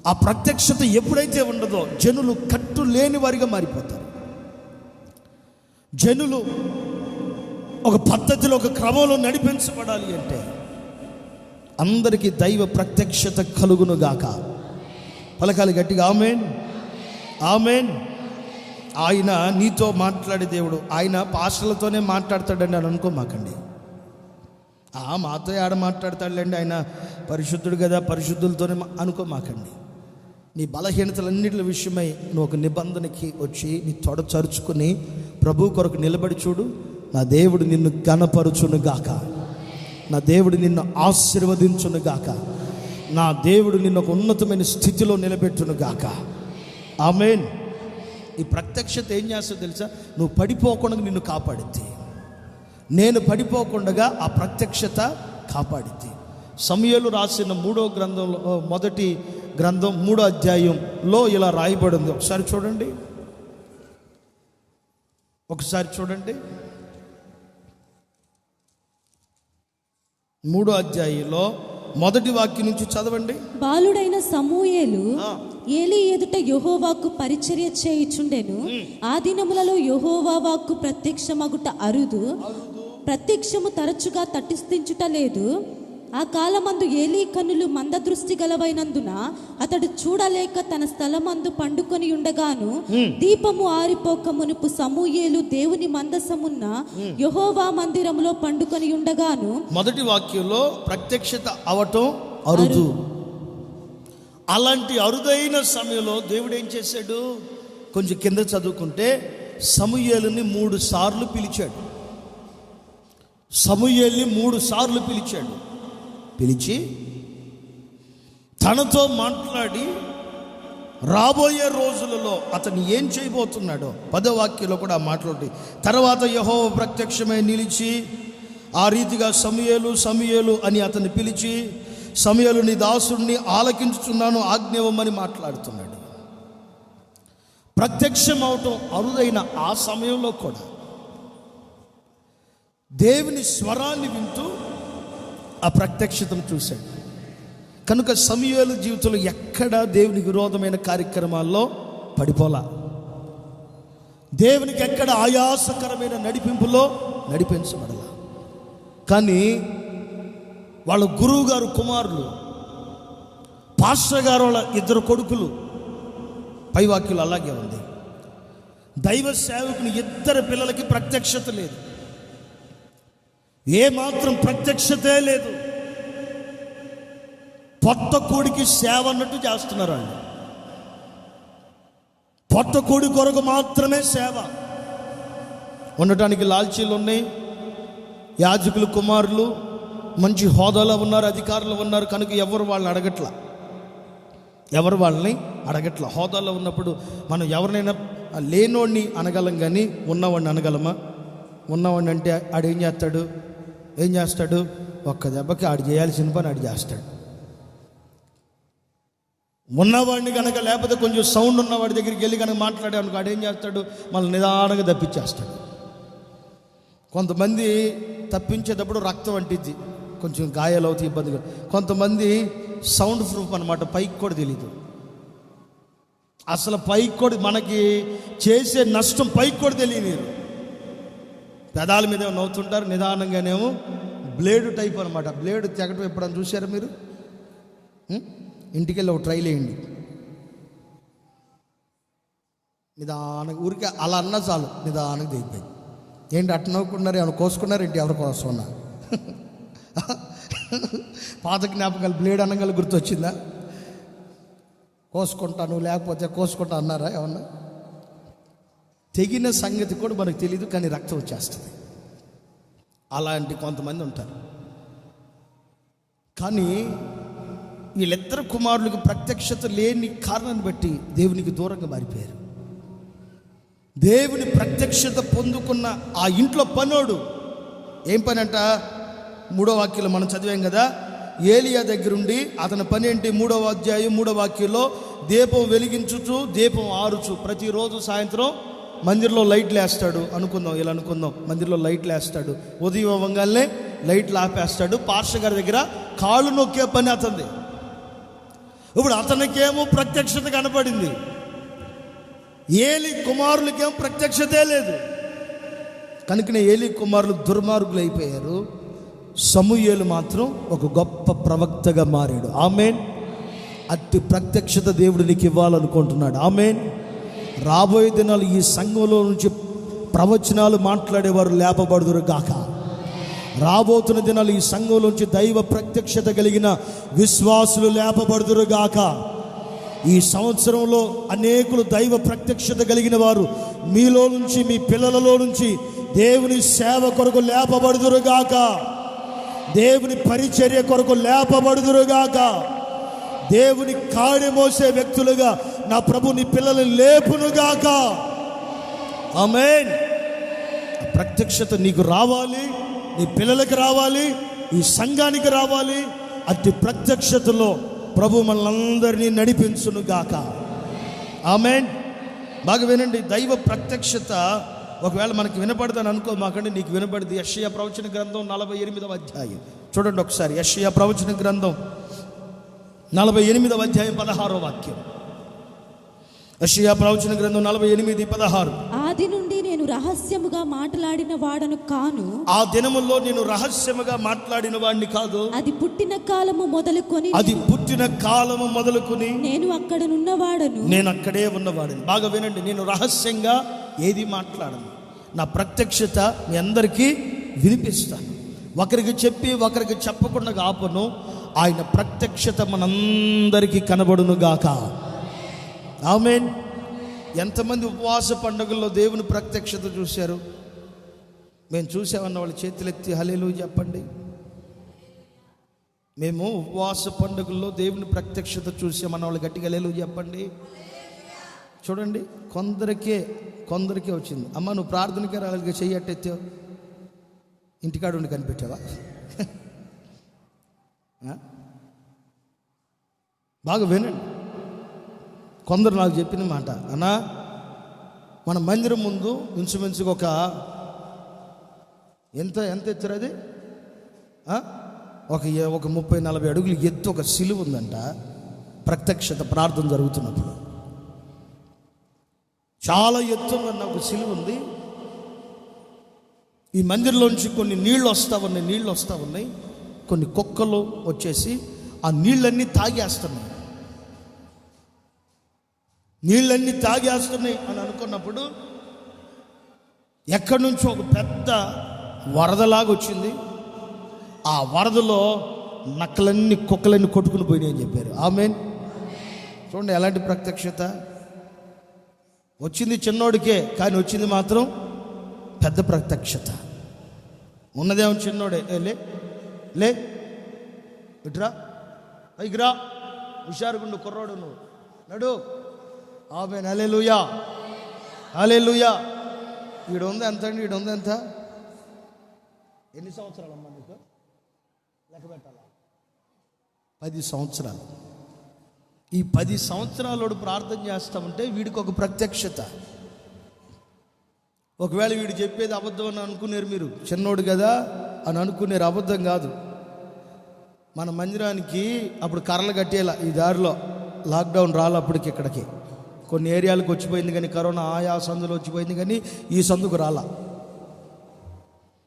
B: ఆ ప్రత్యక్షత ఎప్పుడైతే ఉండదో జనులు కట్టు లేని వారిగా మారిపోతారు. జనులు ఒక పద్ధతిలో, ఒక క్రమంలో నడిపించబడాలి అంటే అందరికీ దైవ ప్రత్యక్షత కలుగును గాక. పలకాలి గట్టిగా ఆమేన్, ఆమేన్. ఆయన నీతో మాట్లాడే దేవుడు. ఆయన పాస్టర్లతోనే మాట్లాడతాడండి అని అనుకోమాకండి. మాతో ఆడ మాట్లాడతాడులేండి, ఆయన పరిశుద్ధుడు కదా, పరిశుద్ధులతోనే అనుకోమాకండి. నీ బలహీనతలన్నిటి విషయమై నువ్వు ఒక నిబంధనకి వచ్చి నీ తొడ చరుచుకుని ప్రభు కొరకు నిలబడి చూడు. నా దేవుడు నిన్ను ఘనపరచును గాక, నా దేవుడు నిన్ను ఆశీర్వదించును గాక, నా దేవుడు నిన్ను ఒక ఉన్నతమైన స్థితిలో నిలబెట్టును గాక. ఆమేన్. ఈ ప్రత్యక్షత ఏం చేస్తుందో తెలుసా? నువ్వు పడిపోకుండా నిన్ను కాపాడిద్ది. నేను పడిపోకుండా ఆ ప్రత్యక్షత కాపాడిద్ది. సమూయేలు రాసిన 3వ గ్రంథంలో, మొదటి గ్రంథం 3వ అధ్యాయంలో ఇలా రాయబడింది. ఒకసారి చూడండి, ఒకసారి చూడండి. 3వ అధ్యాయంలో మొదటి వాక్యం నుంచి చదవండి.
C: బాలుడైన సమూయేలు ఏలీ ఎదుట యెహోవాకు పరిచర్య చేయుచుండెను. ఆ దినములలో యెహోవా వాక్కు ప్రత్యక్షమగుట అరుదు, ప్రత్యక్షము తరచుగా తటిస్థించుట లేదు. ఆ కాలమందు ఏలీ కన్నులు మందదృష్టి గలవైనందున అతడు చూడలేక తన స్థలమందు పండుకొని ఉండగాను, దీపము ఆరిపోక మునుపు సమూయేలు దేవుని మందసమున్న యెహోవా మందిరములో పండుకొని ఉండగాను.
B: మొదటి వాక్యంలో ప్రత్యక్షత అవటం అరుదు. అలాంటి అరుదైన సమయంలో దేవుడు ఏం చేశాడు? కొంచెం కింద చదువుకుంటే సమూయేలుని 3 సార్లు పిలిచాడు. సమూయేలుని 3 సార్లు పిలిచాడు. పిలిచి తనతో మాట్లాడి రాబోయే రోజులలో అతను ఏం చేయబోతున్నాడో 10వ వాక్యంలో కూడా మాట్లాడి, తర్వాత యెహోవా ప్రత్యక్షమై నిలిచి ఆ రీతిగా సమూయేలు అని అతన్ని పిలిచి, సమూయేలు నీ దాసుడిని ఆలకించుచున్నాను, ఆజ్ఞివ్వమని మాట్లాడుతున్నాడు. ప్రత్యక్షం అవటం అరుదైన ఆ సమయంలో కూడా దేవుని స్వరాన్ని వింటూ ఆ ప్రత్యక్షతను చూశాడు. కనుక సమూయేలు జీవితంలో ఎక్కడా దేవునికి విరోధమైన కార్యక్రమాల్లో పడిపోలా. దేవునికి ఎక్కడ ఆయాసకరమైన నడిపింపులో నడిపించబడలా. కానీ వాళ్ళ గురువు గారు కుమారులు, పాస్టర్ గారు వాళ్ళ 2 కొడుకులు, పైవాక్యులు అలాగే ఉంది. దైవ సేవకుని 2 పిల్లలకి ప్రత్యక్షత లేదు, ఏమాత్రం ప్రత్యక్షతే లేదు. పొట్ట కూడికి సేవ అన్నట్టు చేస్తున్నారు వాళ్ళు. పొట్టకూడి కొరకు మాత్రమే సేవ. ఉండటానికి లాల్చీలు ఉన్నాయి, యాజకులు కుమారులు మంచి హోదాలో ఉన్నారు, అధికారులు ఉన్నారు. కనుక ఎవరు వాళ్ళని అడగట్ల. హోదాలో ఉన్నప్పుడు మనం ఎవరినైనా లేనోడిని అనగలం కానీ ఉన్నవాడిని అనగలమా? ఉన్నవాడిని అంటే ఆడు ఏం చేస్తాడు? ఒక్క దెబ్బకి ఆడు చేయాల్సిన పని ఆడు చేస్తాడు. ఉన్నవాడిని కనుక, లేకపోతే కొంచెం సౌండ్ ఉన్నవాడి దగ్గరికి వెళ్ళి కనుక మాట్లాడే అనుకో, ఆడు ఏం చేస్తాడు? మళ్ళీ నిదానంగా తప్పించేస్తాడు. కొంతమంది తప్పించేటప్పుడు రక్తం అంటిద్ది, కొంచెం గాయాలు అవుతాయి, ఇబ్బందిగా. కొంతమంది సౌండ్ ప్రూఫ్ అనమాట, పైకి కూడా తెలీదు. అసలు పైకి కూడా మనకి చేసే నష్టం పైకి కూడా తెలియదు. పెదాల మీద నవ్వుతుంటారు, నిదానంగానేమో బ్లేడు టైప్ అనమాట. బ్లేడు తెగటం ఎప్పుడన్నా చూసారా మీరు? ఇంటికి వెళ్ళి ఒక ట్రైల్ వేయండి, నిదానంగా. ఊరికే అలా అన్నా చాలు, నిదానంగా దిగిపోయి. ఏంటి అట్ట నవ్వుకున్నారు? ఏమైనా కోసుకున్నారు ఏంటి? ఎవరి కోసం ఉన్నా? పాత జ్ఞాపకాలు బ్లేడ్ అనగానే గుర్తొచ్చిందా? కోసుకుంటాను లేకపోతే కోసుకుంటా అన్నారా ఏమన్నా? తెగిన సంగతి కూడా మనకు తెలియదు, కానీ రక్తం వచ్చేస్తుంది. అలాంటి కొంతమంది ఉంటారు. కానీ వీళ్ళిద్దరు కుమారులకు ప్రత్యక్షత లేని కారణాన్ని బట్టి దేవునికి దూరంగా మారిపోయారు. దేవుని ప్రత్యక్షత పొందుకున్న ఆ ఇంట్లో పనోడు ఏం పని అంట? 3వ వాక్యంలో మనం చదివాం కదా, ఏలియా దగ్గరుండి అతని పని ఏంటి? 3వ అధ్యాయం 3వ వాక్యంలో దీపం వెలిగించుచు దీపం ఆరుచు. ప్రతిరోజు సాయంత్రం మందిరంలో లైట్లు వేస్తాడు. ఇలా అనుకుందాం, మందిరంలో లైట్లు వేస్తాడు. ఉదయం అవ్వగానే లైట్లు ఆపేస్తాడు. పాస్టర్ గారి దగ్గర కాళ్ళు నొక్కే పని అతనిది. ఇప్పుడు అతనికేమో ప్రత్యక్షత కనపడింది, ఏలి కుమారులకేమో ప్రత్యక్షతే లేదు. కనుకనే ఏలి కుమారులు దుర్మార్గులు అయిపోయారు. సమూయేలు మాత్రం ఒక గొప్ప ప్రవక్తగా మారాడు. ఆమేన్. అట్టి ప్రత్యక్షత దేవుడు నీకు ఇవ్వాలనుకుంటున్నాడు. ఆమేన్. రాబోయే దినాలు ఈ సంఘంలో నుంచి ప్రవచనాలు మాట్లాడేవారు లేపబడుదురు గాక. రాబోతున్న దినాలు ఈ సంఘంలోంచి దైవ ప్రత్యక్షత కలిగిన విశ్వాసులు లేపబడుదురు గాక. ఈ సంవత్సరంలో అనేకులు దైవ ప్రత్యక్షత కలిగిన వారు మీలో నుంచి, మీ పిల్లలలో నుంచి దేవుని సేవ కొరకు లేపబడుదురుగాక. దేవుని పరిచర్య కొరకు లేపబడుదురుగాక. దేవుని కాడి మోసే వ్యక్తులుగా నా ప్రభు నీ పిల్లల్ని లేపునుగాక. ఆమేన్. ప్రత్యక్షత నీకు రావాలి, నీ పిల్లలకి రావాలి, ఈ సంఘానికి రావాలి. అట్టి ప్రత్యక్షతలో ప్రభు మనలందరినీ నడిపించునుగాక. ఆమేన్. బాగా వినండి, దైవ ప్రత్యక్షత ఒకవేళ మనకి వినపడదని అనుకో మాకండి, నీకు వినపడింది. యెషయా ప్రవచన గ్రంథం 48వ అధ్యాయం చూడండి ఒకసారి. యెషయా ప్రవచన గ్రంథం 48వ అధ్యాయం 16వ వాక్యం. యెషయా ప్రవచన గ్రంథం 48:16.
C: ఆది నుండి నేను రహస్యముగా మాట్లాడిన వాడను కాను.
B: ఆ దినముల్లో నేను రహస్యముగా మాట్లాడిన వాడిని కాదు.
C: అది పుట్టిన కాలము మొదలుకొని నేను అక్కడనున్నవాడను.
B: నేను అక్కడే ఉన్నవాడిని. బాగా వినండి, నేను రహస్యంగా ఏది మాట్లాడను. నా ప్రత్యక్షత మీ అందరికీ వినిపిస్తాను. ఒకరికి చెప్పి ఒకరికి చెప్పకుండా ఆపను. ఆయన ప్రత్యక్షత మనందరికీ కనబడును గాక. ఆమేన్. ఎంతమంది ఉపవాస పండుగల్లో దేవుని ప్రత్యక్షత చూశారు? మేము చూసామన్న వాళ్ళు చేతులెత్తి హల్లెలూయా చెప్పండి. మేము ఉపవాస పండుగల్లో దేవుని ప్రత్యక్షత చూసామన్న వాళ్ళు గట్టిగా హల్లెలూయా చెప్పండి. చూడండి, కొందరికే వచ్చింది. అమ్మ నువ్వు ప్రార్థనకే రాలిగా చెయ్యట్టెత్తావు, ఇంటికాడ ఉండి కనిపెట్టావా? బాగా వినండి, కొందరు నాకు చెప్పిన మాట, అన్నా మన మందిరం ముందు ఇంచుమించుగా ఎంత ఎత్తారు అది? ఒక 30-40 అడుగులు ఎత్తు ఒక సిలువ ఉందంట. ప్రత్యక్షత ప్రార్థన జరుగుతున్నప్పుడు చాలా ఎత్తున్న ఒక సిలువ ఉంది. ఈ మందిరంలోంచి కొన్ని నీళ్ళు వస్తూ ఉన్నాయి. కొన్ని కుక్కలు వచ్చేసి ఆ నీళ్ళన్నీ తాగేస్తున్నాయి అని అనుకున్నప్పుడు ఎక్కడి నుంచో ఒక పెద్ద వరదలాగా వచ్చింది. ఆ వరదలో కుక్కలన్నీ కొట్టుకుని పోయినాయి అని చెప్పారు. ఆమేన్. చూడండి ఎలాంటి ప్రత్యక్షత. వచ్చింది చిన్నోడికే, కానీ వచ్చింది మాత్రం పెద్ద ప్రత్యక్షత. ఉన్నదేమో చిన్నోడే. లే లే ఇట్రా, పైకి రా, హుషారుగుండు కుర్రోడు నువ్వు, నడు. ఆమేన్, హల్లెలూయా, హల్లెలూయా. ఈడు ఉంది ఎంత అండి? ఈడు ఉంది ఎంత? ఎన్ని సంవత్సరాలమ్మా నీకు? లెక్క పెట్టాలా? 10 సంవత్సరాలు. ఈ 10 సంవత్సరాలు ప్రార్థన చేస్తామంటే వీడికి ఒక ప్రత్యక్షత. ఒకవేళ వీడు చెప్పేది అబద్ధం అని అనుకునేరు మీరు, చిన్నోడు కదా అని అనుకునేరు. అబద్ధం కాదు. మన మందిరానికి అప్పుడు కర్రలు కట్టేలా, ఈ దారిలో లాక్డౌన్ రాలప్పటికి ఇక్కడికి కొన్ని ఏరియాలకు వచ్చిపోయింది, కానీ కరోనా ఆయా సందులో వచ్చిపోయింది, కానీ ఈ సందుకు రాలా.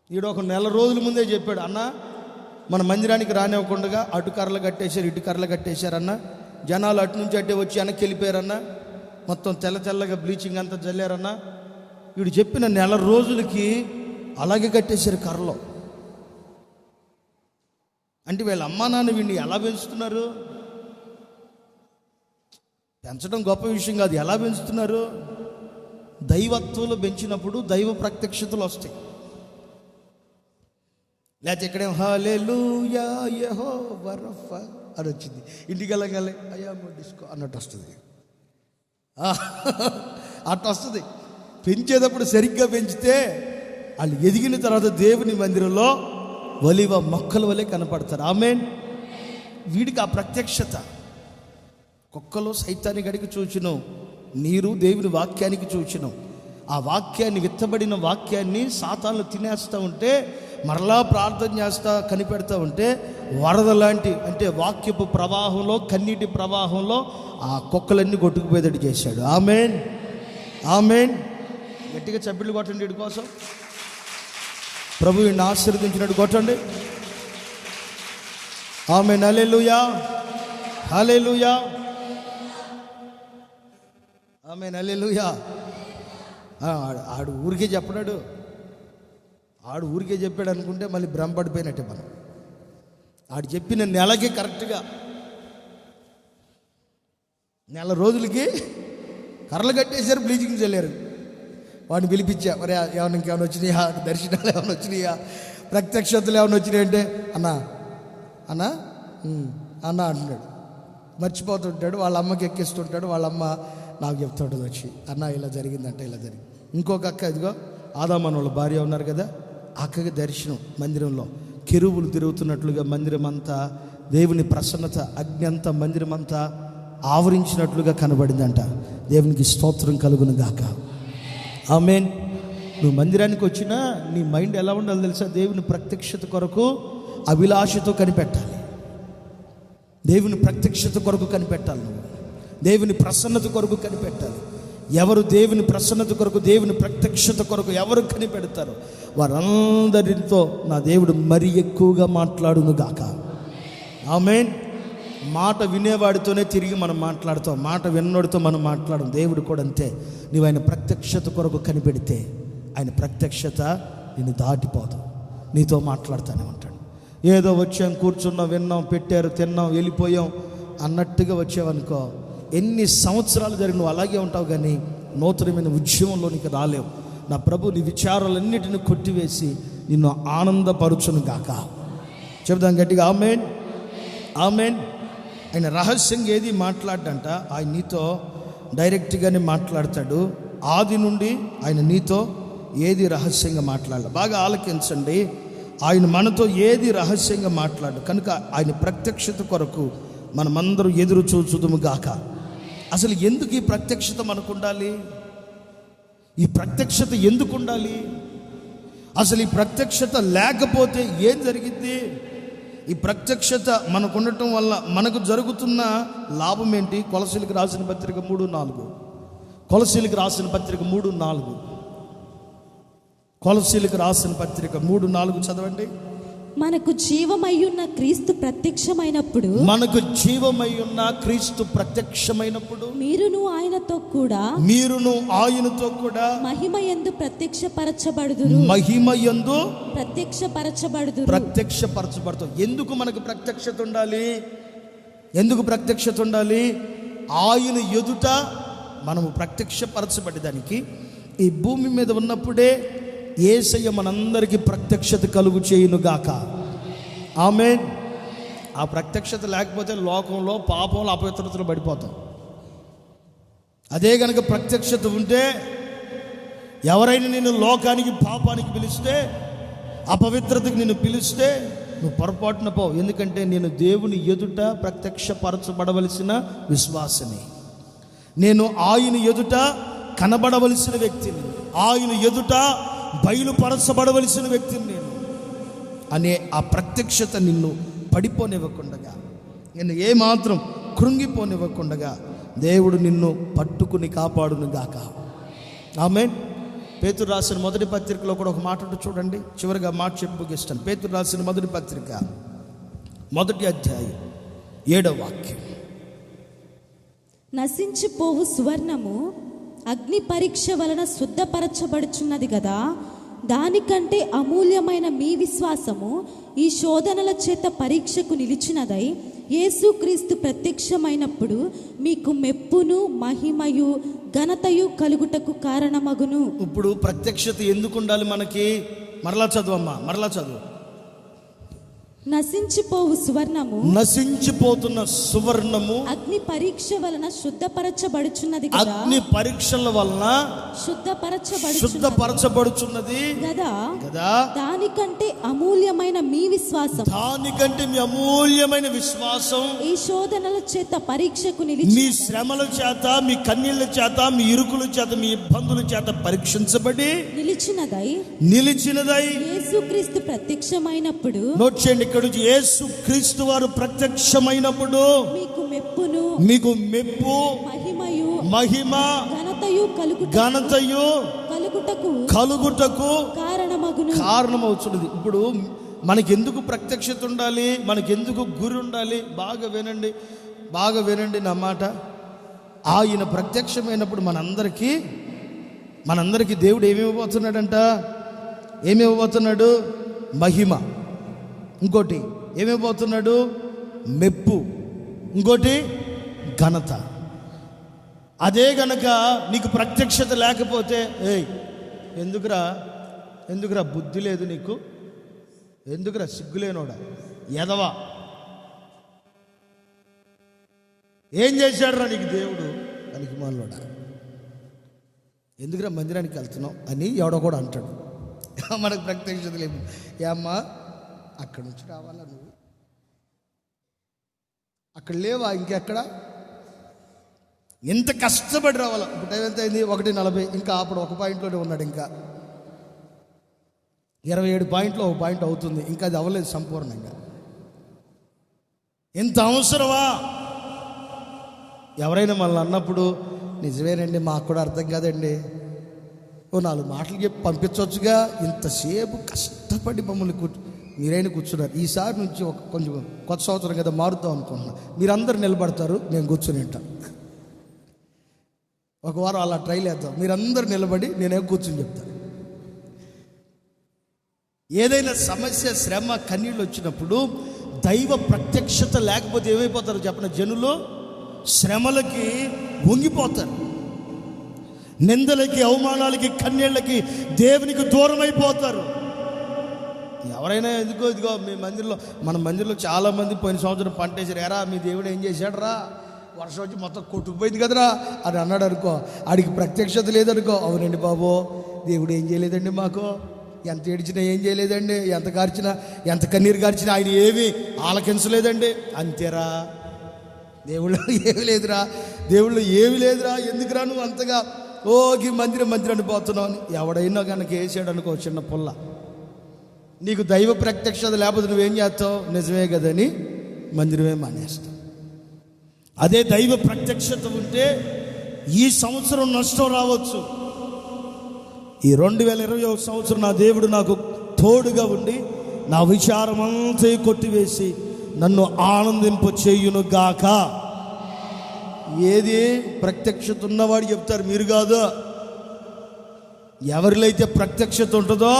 B: ఈడు ఒక నెల రోజుల ముందే చెప్పాడు, అన్న మన మందిరానికి రానివ్వకుండా అటు కర్రలు కట్టేశారు, ఇటు కర్రలు కట్టేశారన్న, జనాలు అటు నుంచి అట్టే వచ్చి వెనక్కి వెళ్ళిపోయారన్న, మొత్తం తెల్లగా బ్లీచింగ్ అంతా జల్లారన్న. వీడు చెప్పిన నెల రోజులకి అలాగే కట్టేశారు కర్రలో. అంటే వీళ్ళ అమ్మా నాన్న వీడిని ఎలా పెంచుతున్నారు? పెంచడం గొప్ప విషయం కాదు, ఎలా పెంచుతున్నారు? దైవత్వంలో పెంచినప్పుడు దైవ ప్రత్యక్షతలు వస్తాయి. లేకపోతే ఇక్కడేం హల్లెలూయా యెహోవా రఫా అని వచ్చింది, ఇంటికి వెళ్ళగానే అయ్యా డిస్కో అన్నట్టు వస్తుంది. అట్లా వస్తుంది. పెంచేటప్పుడు సరిగ్గా పెంచితే వాళ్ళు ఎదిగిన తర్వాత దేవుని మందిరంలో ఒలివ మొక్కల వలె కనపడతారు. ఆమేన్. వీడికి ఆ ప్రత్యక్షత. కుక్కలో సైతాన్ని గడికి చూచినాం, నీరు దేవుని వాక్యానికి చూచినాం. ఆ వాక్యాన్ని, విత్తబడిన వాక్యాన్ని సాతాను తినేస్తూ ఉంటే, మరలా ప్రార్థన చేస్తా కనిపెడతా ఉంటే వరద లాంటి, అంటే వాక్యపు ప్రవాహంలో, కన్నీటి ప్రవాహంలో ఆ కుక్కలన్నీ కొట్టుకుపోయేటట్టు చేశాడు. ఆమేన్, ఆమేన్. గట్టిగా చప్పట్లు కొట్టండి వీడి కోసం. ప్రభు వీడిని ఆశీర్వదించినట్టు కొట్టండి. ఆమేన్, హల్లెలూయా, హల్లెలూయా, ఆమేన్, హల్లెలూయా. ఆడు ఊరికే చెప్పడాడు, ఆడు ఊరికే చెప్పాడు అనుకుంటే మళ్ళీ భ్రమపడిపోయినట్టే మనం. ఆడు చెప్పిన నెలకి కరెక్ట్గా నెల రోజులకి కర్రలు కట్టేశారు, బ్లీచింగ్ చల్లారు. వాడిని పిలిపించా, మరి ఏమైనా ఇంకేమైనా వచ్చినాయా, దర్శనాలు ఏమైనా వచ్చినాయా, ప్రత్యక్షతలు ఏమైనా వచ్చినాయి అంటే అన్నా అన్నా అన్న అంటున్నాడు. మర్చిపోతుంటాడు, వాళ్ళ అమ్మకి ఎక్కిస్తుంటాడు. వాళ్ళ అమ్మ నాకు చెప్తుంటుంది వచ్చి, అన్న ఇలా జరిగిందంటే ఇలా జరిగింది. ఇంకొక అక్క, ఇదిగో ఆదామన్ వాళ్ళ భార్య ఉన్నారు కదా, అక్కకి దర్శనం మందిరంలో కెరూబులు తిరుగుతున్నట్లుగా మందిరం అంతా దేవుని ప్రసన్నత, అగ్ని అంతా మందిరం అంతా ఆవరించినట్లుగా కనబడిందంట. దేవునికి స్తోత్రం కలుగును గాక. ఆమేన్. నువ్వు మందిరానికి వచ్చినా నీ మైండ్ ఎలా ఉండాలి తెలుసా? దేవుని ప్రత్యక్షత కొరకు అభిలాషతో కనిపెట్టాలి. దేవుని ప్రత్యక్షత కొరకు కనిపెట్టాలి. నువ్వు దేవుని ప్రసన్నత కొరకు కనిపెట్టాలి. ఎవరు దేవుని ప్రసన్నత కొరకు, దేవుని ప్రత్యక్షత కొరకు ఎవరు కనిపెడతారో వారందరితో నా దేవుడు మరి ఎక్కువగా మాట్లాడును గాక. ఆమేన్. మాట వినేవాడితోనే తిరిగి మనం మాట్లాడతాం, మాట విన్నోడితో మనం మాట్లాడం. దేవుడు కూడా అంతే. నీవు ఆయన ప్రత్యక్షత కొరకు కనిపెడితే ఆయన ప్రత్యక్షత నిన్ను దాటిపోదు, నీతో మాట్లాడుతూనే ఉంటాడు. ఏదో వచ్చాం, కూర్చున్నాం, విన్నాం, పెట్టారు, తిన్నాం, వెళ్ళిపోయాం అన్నట్టుగా వచ్చావనుకో, ఎన్ని సంవత్సరాలు జరిగి నువ్వు అలాగే ఉంటావు, కానీ నూతనమైన ఉద్యమంలోనికి రాలేవు. నా ప్రభు నీ విచారాలన్నిటిని కొట్టివేసి నిన్ను ఆనందపరుచును గాక. చెబుదాం గట్టిగా ఆమేన్, ఆమేన్. ఆయన రహస్యంగా ఏది మాట్లాడంట, ఆయన నీతో డైరెక్ట్గానే మాట్లాడతాడు. ఆది నుండి ఆయన నీతో ఏది రహస్యంగా మాట్లాడాలి, బాగా ఆలకించండి. ఆయన మనతో ఏది రహస్యంగా మాట్లాడు కనుక ఆయన ప్రత్యక్షత కొరకు మనమందరూ ఎదురు చూచుదుము గాక. అసలు ఎందుకు ఈ ప్రత్యక్షత మనకు ఉండాలి? ఈ ప్రత్యక్షత ఎందుకు ఉండాలి? అసలు ఈ ప్రత్యక్షత లేకపోతే ఏం జరిగింది? ఈ ప్రత్యక్షత మనకు ఉండటం వల్ల మనకు జరుగుతున్న లాభం ఏంటి? కొలసీలకు రాసిన పత్రిక 3:4, కొలసీలకు రాసిన పత్రిక 3:4, కొలసీలకు రాసిన పత్రిక 3:4 చదవండి.
C: మనకు జీవమయ్యున్న క్రీస్తు ప్రత్యక్షమైనప్పుడు,
B: మనకు జీవమయ్యున్న క్రీస్తు ప్రత్యక్షమైనప్పుడు
C: మీరును ఆయనతో కూడా,
B: మీరును ఆయనతో కూడా
C: మహిమయందు ప్రత్యక్షపరచబడుదురు,
B: మహిమయందు
C: ప్రత్యక్షపరచబడుదురు,
B: ప్రత్యక్షపరచబడతాం. ఎందుకు మనకు ప్రత్యక్షత ఉండాలి? ఎందుకు ప్రత్యక్షత ఉండాలి? ఆయన ఎదుట మనము ప్రత్యక్షపరచబడేదానికి ఈ భూమి మీద ఉన్నప్పుడే యేసయ్య మనందరికీ ప్రత్యక్షత కలుగు చేయునుగాక. ఆమేన్. ఆ ప్రత్యక్షత లేకపోతే లోకంలో పాపంలో అపవిత్రతలు పడిపోతాం. అదే కనుక ప్రత్యక్షత ఉంటే ఎవరైనా నిన్ను లోకానికి పాపానికి పిలిస్తే, అపవిత్రతకి నిన్ను పిలిస్తే నువ్వు పొరపాటున పోవు. ఎందుకంటే నేను దేవుని ఎదుట ప్రత్యక్షపరచబడవలసిన విశ్వాసని, నేను ఆయన ఎదుట కనబడవలసిన వ్యక్తిని, ఆయన ఎదుట బయలుపరచబడవలసిన వ్యక్తిని నేను అనే ఆ ప్రత్యక్షత నిన్ను పడిపోనివ్వకుండగా, నిన్ను ఏమాత్రం కృంగిపోనివ్వకుండగా దేవుడు నిన్ను పట్టుకుని కాపాడును గాక. ఆమేన్. పేతురు రాసిన మొదటి పత్రికలో కూడా ఒక మాట ఉంటుంది చూడండి. చివరిగా మాట చెప్పి ముగిస్తాను. పేతురు రాసిన మొదటి పత్రిక 1వ అధ్యాయం 7వ వాక్యం.
C: నశించిపోవు సువర్ణము అగ్ని పరీక్ష వలన శుద్ధపరచబడుచున్నది కదా, దానికంటే అమూల్యమైన మీ విశ్వాసము ఈ శోధనల చేత పరీక్షకు నిలిచినదై యేసుక్రీస్తు ప్రత్యక్షమైనప్పుడు మీకు మెప్పును మహిమయు ఘనతయు కలుగుటకు కారణమగును.
B: ఇప్పుడు ప్రత్యక్షత ఎందుకు ఉండాలి మనకి? మరలా చదువమ్మా, మరలా చదువు.
C: నశించిపోవు సువర్ణము,
B: నశించిపోతున్న సువర్ణము
C: అగ్ని పరీక్ష వలన శుద్ధపరచబడుచున్నది కదా,
B: అగ్ని పరీక్షల వలన శుద్ధపరచబడుచున్నది కదా,
C: దానికంటే అమూల్యమైన మీ విశ్వాసం,
B: దానికంటే మీ అమూల్యమైన విశ్వాసం
C: ఈ శోధనల చేత పరీక్షకు నిలిచి,
B: మీ శ్రమల చేత, మీ కన్నీళ్ల చేత, మీ ఇరుకుల చేత, మీ ఇబ్బందుల చేత పరీక్షించబడి నిలిచినదై
C: యేసుక్రీస్తు ప్రత్యక్షమైనప్పుడు,
B: నోట్ చేయండి ఇక్కడ నుంచి, యేసుక్రీస్తు వారు ప్రత్యక్షమైనప్పుడు మీకు మెప్పు మహిమ ఘనతయు కలుగుటకు కారణమవుతున్నది. ఇప్పుడు మనకెందుకు ప్రత్యక్షత ఉండాలి? మనకెందుకు గురి ఉండాలి? బాగా వినండి నా మాట. ఆయన ప్రత్యక్షమైనప్పుడు మనందరికీ దేవుడు ఏమివ్వబోతున్నాడు? మహిమ. ఇంకోటి ఏమైపోతున్నాడు? మెప్పు. ఇంకోటి ఘనత. అదే గనక నీకు ప్రత్యక్షత లేకపోతే, ఎందుకురా బుద్ధి లేదు నీకు, ఎందుకురా సిగ్గులేనోడా, ఎదవా, ఏం చేశాడురా నీకు దేవుడు, దానికి మనలోడా, ఎందుకురా మందిరానికి వెళ్తున్నావు అని ఎవడో కూడా అంటాడు. మనకు ప్రత్యక్షత లేదు. ఏమ్మా అక్కడి నుంచి రావాలా నువ్వు? అక్కడ లేవా? ఇంకెక్కడ? ఎంత కష్టపడి రావాలా? ఇప్పుడు టైం ఎంత అయింది? 1:40. ఇంకా అప్పుడు ఒక పాయింట్లోనే ఉన్నాడు. ఇంకా 27 పాయింట్లో ఒక పాయింట్ అవుతుంది. ఇంకా అది అవ్వలేదు సంపూర్ణంగా. ఎంత అవసరమా? ఎవరైనా మనల్ని అన్నప్పుడు, నిజమేనండి మాకు కూడా అర్థం కాదండి, ఓ 4 మాటలు చెప్పి పంపించవచ్చుగా, ఇంతసేపు కష్టపడి మమ్మల్ని మీరైనా కూర్చున్నారు. ఈసారి నుంచి కొంచెం కొత్త సంవత్సరం కదా మారుతాం అనుకుంటున్నా. మీరందరూ నిలబడతారు, నేను కూర్చొని ఉంటాను. ఒక వారం అలా ట్రైల్ వేద్దాం. మీరందరూ నిలబడి నేనేం కూర్చొని చెప్తాను. ఏదైనా సమస్య, శ్రమ, కన్నీళ్ళు వచ్చినప్పుడు దైవ ప్రత్యక్షత లేకపోతే ఏమైపోతారు చెప్పిన? జనులు శ్రమలకి వంగిపోతారు, నిందలకి, అవమానాలకి, కన్నీళ్ళకి, దేవునికి దూరం అయిపోతారు. ఎవరైనా ఇదిగో మన మందిరంలో చాలామంది పోయిన సంవత్సరం పంట వేసారు. ఎరా మీ దేవుడు ఏం చేశాడు రా, వర్షం వచ్చి మొత్తం కొట్టుకుపోయింది కదరా అని అన్నాడు అనుకో, ఆడికి ప్రత్యక్షత లేదనుకో. అవునండి బాబు, దేవుడు ఏం చేయలేదండి మాకు, ఎంత ఏడ్చినా ఏం చేయలేదండి, ఎంత కార్చినా, ఎంత కన్నీరు కార్చినా ఆయన ఏమీ ఆలకించలేదండి. అంతేరా, దేవుళ్ళు ఏమి లేదురా, ఎందుకురా నువ్వు అంతగా మందిరాన్ని పోతున్నావు అని ఎవడైనా కనుక వేసాడు అనుకో చిన్న పుల్ల, నీకు దైవ ప్రత్యక్షత లేకపోతే నువ్వేం చేస్తావు? నిజమే కదని మందిరమే మానేస్తావు. అదే దైవ ప్రత్యక్షత ఉంటే ఈ సంవత్సరం నష్టం రావచ్చు. ఈ 2021 సంవత్సరం నా దేవుడు నాకు తోడుగా ఉండి నా విచారమంతా కొట్టివేసి నన్ను ఆనందింప చేయును గాక. ఏది ప్రత్యక్షత ఉన్నవాడు చెప్తారు, మీరు కాదు. ఎవరిలో అయితే ప్రత్యక్షత ఉంటుందో,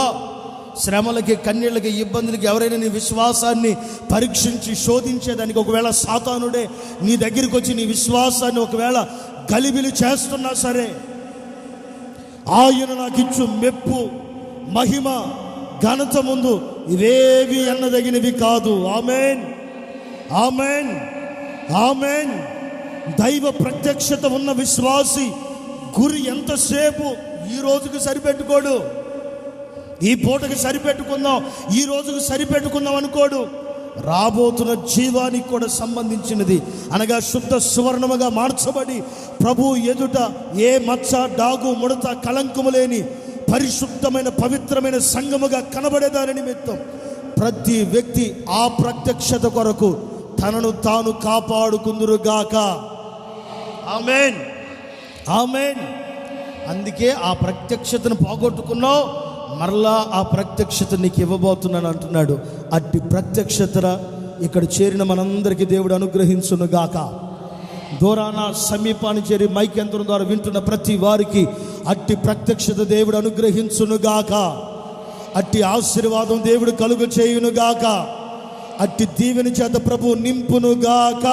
B: శ్రమలకి, కన్నీళ్ళకి, ఇబ్బందులకి, ఎవరైనా నీ విశ్వాసాన్ని పరీక్షించి శోధించేదానికి ఒకవేళ సాతానుడే నీ దగ్గరికి వచ్చి నీ విశ్వాసాన్ని ఒకవేళ గలిబిలి చేస్తున్నా సరే, ఆయన నాకు ఇచ్చు మెప్పు, మహిమ, ఘనత ముందు ఇవేవి ఎన్నదగినవి కాదు. ఆమేన్, ఆమేన్, ఆమేన్. దైవ ప్రత్యక్షత ఉన్న విశ్వాసి గురి ఎంతసేపు ఈ రోజుకి సరిపెట్టుకోడు, ఈ పూటకి సరిపెట్టుకుందాం, ఈ రోజుకి సరిపెట్టుకుందాం అనుకోడు. రాబోతున్న జీవానికి కూడా సంబంధించినది, అనగా శుద్ధ సువర్ణముగా మార్చబడి ప్రభు ఎదుట ఏ మచ్చ, డాగు, ముడత, కళంకము లేని పరిశుద్ధమైన పవిత్రమైన సంఘముగా కనబడేదాని నిమిత్తం ప్రతి వ్యక్తి ఆ ప్రత్యక్షత కొరకు తనను తాను కాపాడుకుందురుగాక. ఆమేన్, ఆమేన్. అందుకే ఆ ప్రత్యక్షతను పోగొట్టుకున్నావు, మరలా ఆ ప్రత్యక్షత నీకు ఇవ్వబోతున్నాను అంటున్నాడు. అట్టి ప్రత్యక్షత ఇక్కడ చేరిన మనందరికీ దేవుడు అనుగ్రహించునుగాక. దూరాన సమీపాన్ని చేరి మైక్ యంత్రం ద్వారా వింటున్న ప్రతి వారికి అట్టి ప్రత్యక్షత దేవుడు అనుగ్రహించునుగాక. అట్టి ఆశీర్వాదం దేవుడు కలుగ చేయునుగాక. అట్టి దీవెన చేత ప్రభు నింపునుగాక.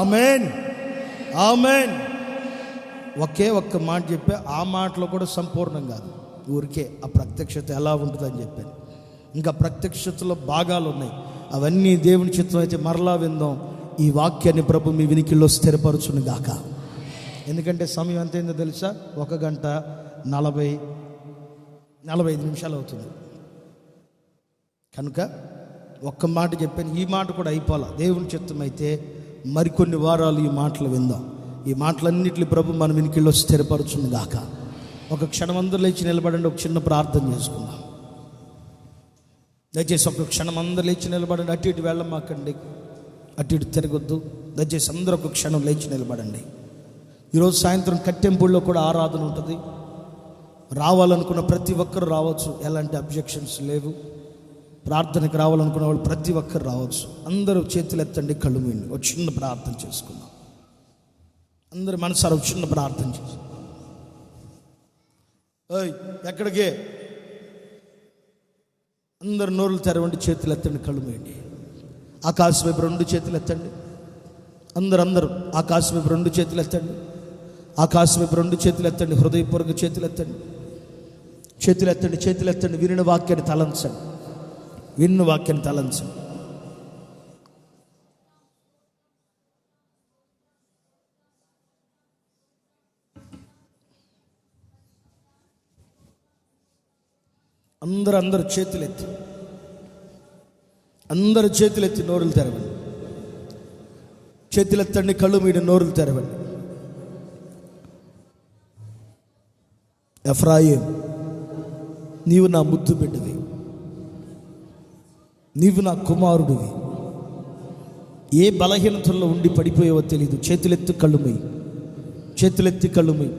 B: ఆమేన్, ఆమేన్. ఒకే ఒక్క మాట చెప్పా, ఆ మాటలో కూడా సంపూర్ణం కాదు, ఊరికే ఆ ప్రత్యక్షత ఎలా ఉంటుందని చెప్పాను. ఇంకా ప్రత్యక్షతలో భాగాలు ఉన్నాయి, అవన్నీ దేవుని చిత్తం అయితే మరలా విందాం. ఈ వాక్యాన్ని ప్రభు మీ వినికిల్లో స్థిరపరచును గాక. ఎందుకంటే సమయం ఎంత అయిందో తెలుసా? 1 గంట 45 నిమిషాలు అవుతుంది. కనుక ఒక్క మాట చెప్పాను, ఈ మాట కూడా అయిపోలా. దేవుని చిత్తం అయితే మరికొన్ని వారాలు ఈ మాటలు విందాం. ఈ మాటలన్నింటినీ ప్రభు మన వినికిల్లో స్థిరపరచును గాక. ఒక క్షణం అందరూ లేచి నిలబడండి, ఒక చిన్న ప్రార్థన చేసుకుందాం. దయచేసి ఒక క్షణం అందరూ లేచి నిలబడండి. అటు ఇటు వెళ్ళమాకండి, అటు ఇటు తిరగొద్దు. దయచేసి అందరూ ఒక క్షణం లేచి నిలబడండి. ఈరోజు సాయంత్రం కట్టెంపుల్లో కూడా ఆరాధన ఉంటుంది. రావాలనుకున్న ప్రతి ఒక్కరు రావచ్చు, ఎలాంటి అబ్జెక్షన్స్ లేవు. ప్రార్థనకి రావాలనుకున్న వాళ్ళు ప్రతి ఒక్కరు రావచ్చు. అందరూ చేతులు ఎత్తండి, కళ్ళు మూయండి, ఒక చిన్న ప్రార్థన చేసుకుందాం. అందరూ మనసారా ఒక చిన్న ప్రార్థన చేసి, ఎక్కడికే అందరు నోరులు తెరవండి, చేతులు ఎత్తండి, కళ్ళు మూయండి. ఆకాశం వైపు 2 చేతులు ఎత్తండి. అందరూ ఆకాశం వైపు 2 చేతులు ఎత్తండి. ఆకాశం వైపు 2 చేతులు ఎత్తండి. హృదయపూర్వక చేతులు ఎత్తండి, చేతులు ఎత్తండి, చేతులు ఎత్తండి. వినిన వాక్యాన్ని తలంచండి, విన్న వాక్యాన్ని తలంచండి. అందరూ చేతులెత్తి, అందరూ చేతులెత్తి నోరులు తెరవండి. చేతులెత్తండి, కళ్ళు మీద నోరులు తెరవండి. ఎఫ్రాయిం, నీవు నా ముద్దు బిడ్డవి, నీవు నా కుమారుడివి. ఏ బలహీనతల్లో ఉండి పడిపోయావో తెలియదు. చేతులెత్తి కళ్ళు మూయి, చేతులెత్తి కళ్ళు మూయి.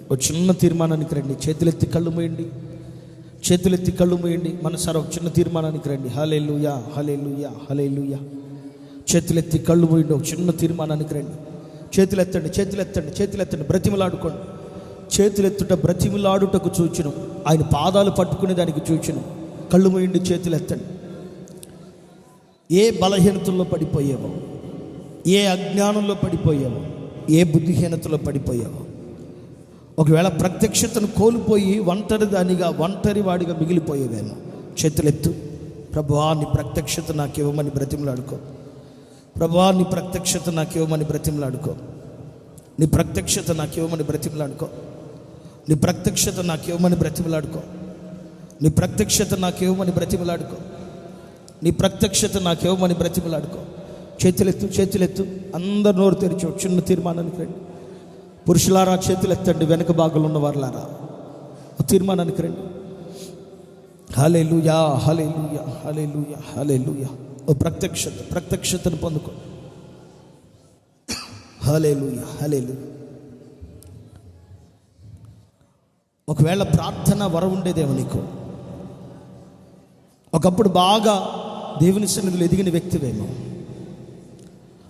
B: ఒక చిన్న తీర్మానానికి రండి. చేతులెత్తి కళ్ళు మూయండి, చేతులెత్తి కళ్ళు మూయండి. మనసారా ఒక చిన్న తీర్మానానికి రండి. హల్లెలూయా, హల్లెలూయా, హల్లెలూయా. చేతులెత్తి కళ్ళు మూయండి, ఒక చిన్న తీర్మానానికి రండి. చేతులెత్తండి, చేతులెత్తండి, చేతులెత్తండి. బ్రతిమలాడుకోండి. చేతులెత్తుట బ్రతిమలాడుటకు సూచన, ఆయన పాదాలు పట్టుకునే దానికి సూచన. కళ్ళు మూయండి, చేతులెత్తండి. ఏ బలహీనతల్లో పడిపోయావో, ఏ అజ్ఞానంలో పడిపోయావో, ఏ బుద్ధిహీనతలో పడిపోయావో, ఒకవేళ ప్రత్యక్షతను కోల్పోయి ఒంటరి వాడిగా మిగిలిపోయేవేమో, చేతులెత్తు. ప్రభువా, నీ ప్రత్యక్షత నాకు ఇవ్వమని బ్రతిమలాడుకో. ప్రభువా, నీ ప్రత్యక్షత నాకు ఇవ్వమని బ్రతిమలాడుకో. నీ ప్రత్యక్షత నాకు ఇవ్వమని బ్రతిమలాడుకో. నీ ప్రత్యక్షత నాకు ఇవ్వమని బ్రతిమలాడుకో. నీ ప్రత్యక్షత నాకు ఇవ్వమని బ్రతిమలాడుకో. నీ ప్రత్యక్షత నాకు ఇవ్వమని బ్రతిమలాడుకో. చేతులెత్తు, చేతులెత్తు. అందరు నోరు తెరిచి చిన్న తీర్మానానికి రండి. పురుషులారా చేతులెత్తండి, వెనక భాగంలో ఉన్న వారులారా తీర్మానానికి రండి. హల్లెలూయా, హల్లెలూయా, హల్లెలూయా, హల్లెలూయా. ఓ ప్రత్యక్షతను పొందుకో. హల్లెలూయా, హల్లెలూయా. ఒకవేళ ప్రార్థన వరం ఉండేదేమో నీకు, ఒకప్పుడు బాగా దేవుని సన్నిధిలో ఎదిగిన వ్యక్తివేమో,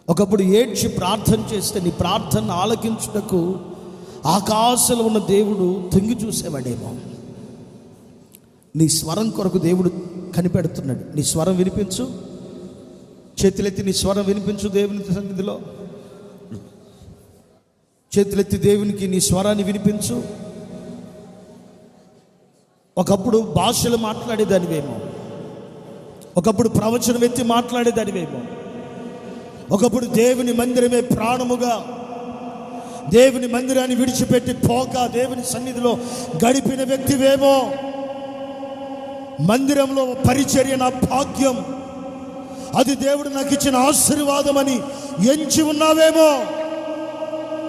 B: ఒకప్పుడు ఏడ్చి ప్రార్థన చేస్తే నీ ప్రార్థన ఆలకించుటకు ఆకాశంలో ఉన్న దేవుడు తొంగి చూసేవాడేమో. నీ స్వరం కొరకు దేవుడు కనిపెడుతున్నాడు. నీ స్వరం వినిపించు, చేతులెత్తి నీ స్వరం వినిపించు దేవుని సన్నిధిలో. చేతులెత్తి దేవునికి నీ స్వరాన్ని వినిపించు. ఒకప్పుడు భాషలు మాట్లాడేదానివేమో, ఒకప్పుడు ప్రవచనం ఎత్తి మాట్లాడేదానివేమో, ఒకప్పుడు దేవుని మందిరమే ప్రాణముగా, దేవుని మందిరాన్ని విడిచిపెట్టి పోక దేవుని సన్నిధిలో గడిపిన వ్యక్తివేమో. మందిరంలో పరిచర్య నా భాగ్యం, అది దేవుడు నాకు ఇచ్చిన ఆశీర్వాదం అని ఎంచి ఉన్నావేమో.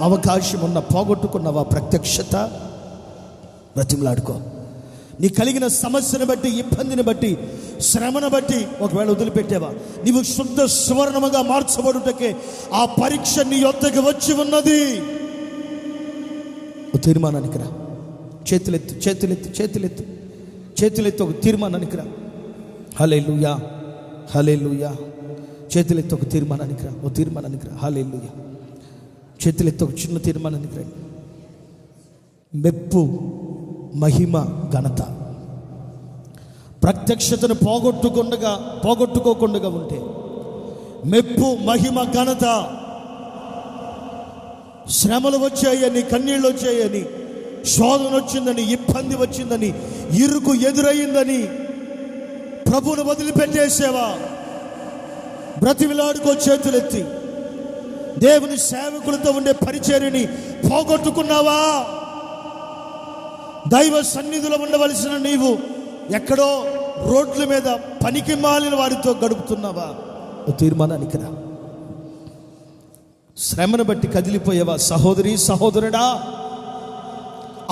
B: అవకాశం ఉన్న పోగొట్టుకున్నవా ప్రత్యక్షత? బ్రతిమలాడుకో. నీ కలిగిన సమస్యను బట్టి, ఇబ్బందిని బట్టి, శ్రమను బట్టి ఒకవేళ వదిలిపెట్టావా, నీవు శుద్ధ సువర్ణముగా మార్చబడుటకే ఆ పరీక్ష నీ యొద్దకు వచ్చి ఉన్నది. ఒక తీర్మానానికి రా. చేతులెత్తు, చేతులెత్తు, చేతులెత్తు, చేతులెత్తు. ఒక తీర్మానానికి రా. హల్లెలూయా, హల్లెలూయా. చేతులెత్తు, ఒక తీర్మానానికి రా. ఒక తీర్మానానికి రా. హల్లెలూయా. చేతులెత్తు, ఒక చిన్న తీర్మానానికి రండి. మెప్పు, మహిమ, ఘనత, ప్రత్యక్షతను పోగొట్టుకోకుండా ఉంటే మెప్పు, మహిమ, ఘనత, శ్రమలు వచ్చాయని, కన్నీళ్ళు వచ్చాయని, శోధన వచ్చిందని, ఇబ్బంది వచ్చిందని, ఇరుకు ఎదురయ్యిందని ప్రభువును వదిలిపెట్టేసేవా? బ్రతిమిలాడుకో చేతులెత్తి. దేవుని సేవకులతో ఉండే పరిచర్యని పోగొట్టుకున్నావా? దైవ సన్నిధిలో ఉండవలసిన నీవు ఎక్కడో రోడ్ల మీద పనికి మాలిన వారితో గడుపుతున్నావా? ఓ తీర్మానానికి రా. శ్రమను బట్టి కదిలిపోయావా? సహోదరి, సహోదరుడా,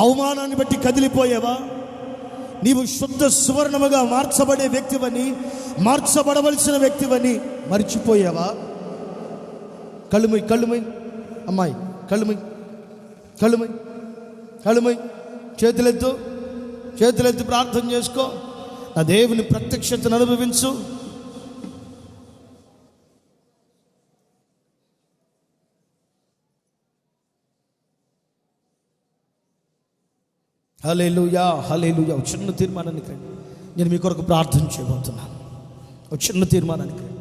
B: అవమానాన్ని బట్టి కదిలిపోయావా? నీవు శుద్ధ సువర్ణముగా మార్చబడే వ్యక్తివని, మార్చబడవలసిన వ్యక్తివని మర్చిపోయావా? కళ్ళుమై, కళ్ళుమై అమ్మాయి, కళ్ళుమై, కళ్ళుమై, కళ్ళుమై. చేతులెత్తు, చేతులెత్తి ప్రార్థన చేసుకో. నా దేవుని ప్రత్యక్షతను అనుభవించు. హల్లెలూయా, హల్లెలూయా. ఒక చిన్న తీర్మానానికి రండి. నేను మీ కొరకు ప్రార్థన చేయబోతున్నాను. ఒక చిన్న తీర్మానానికి రండి.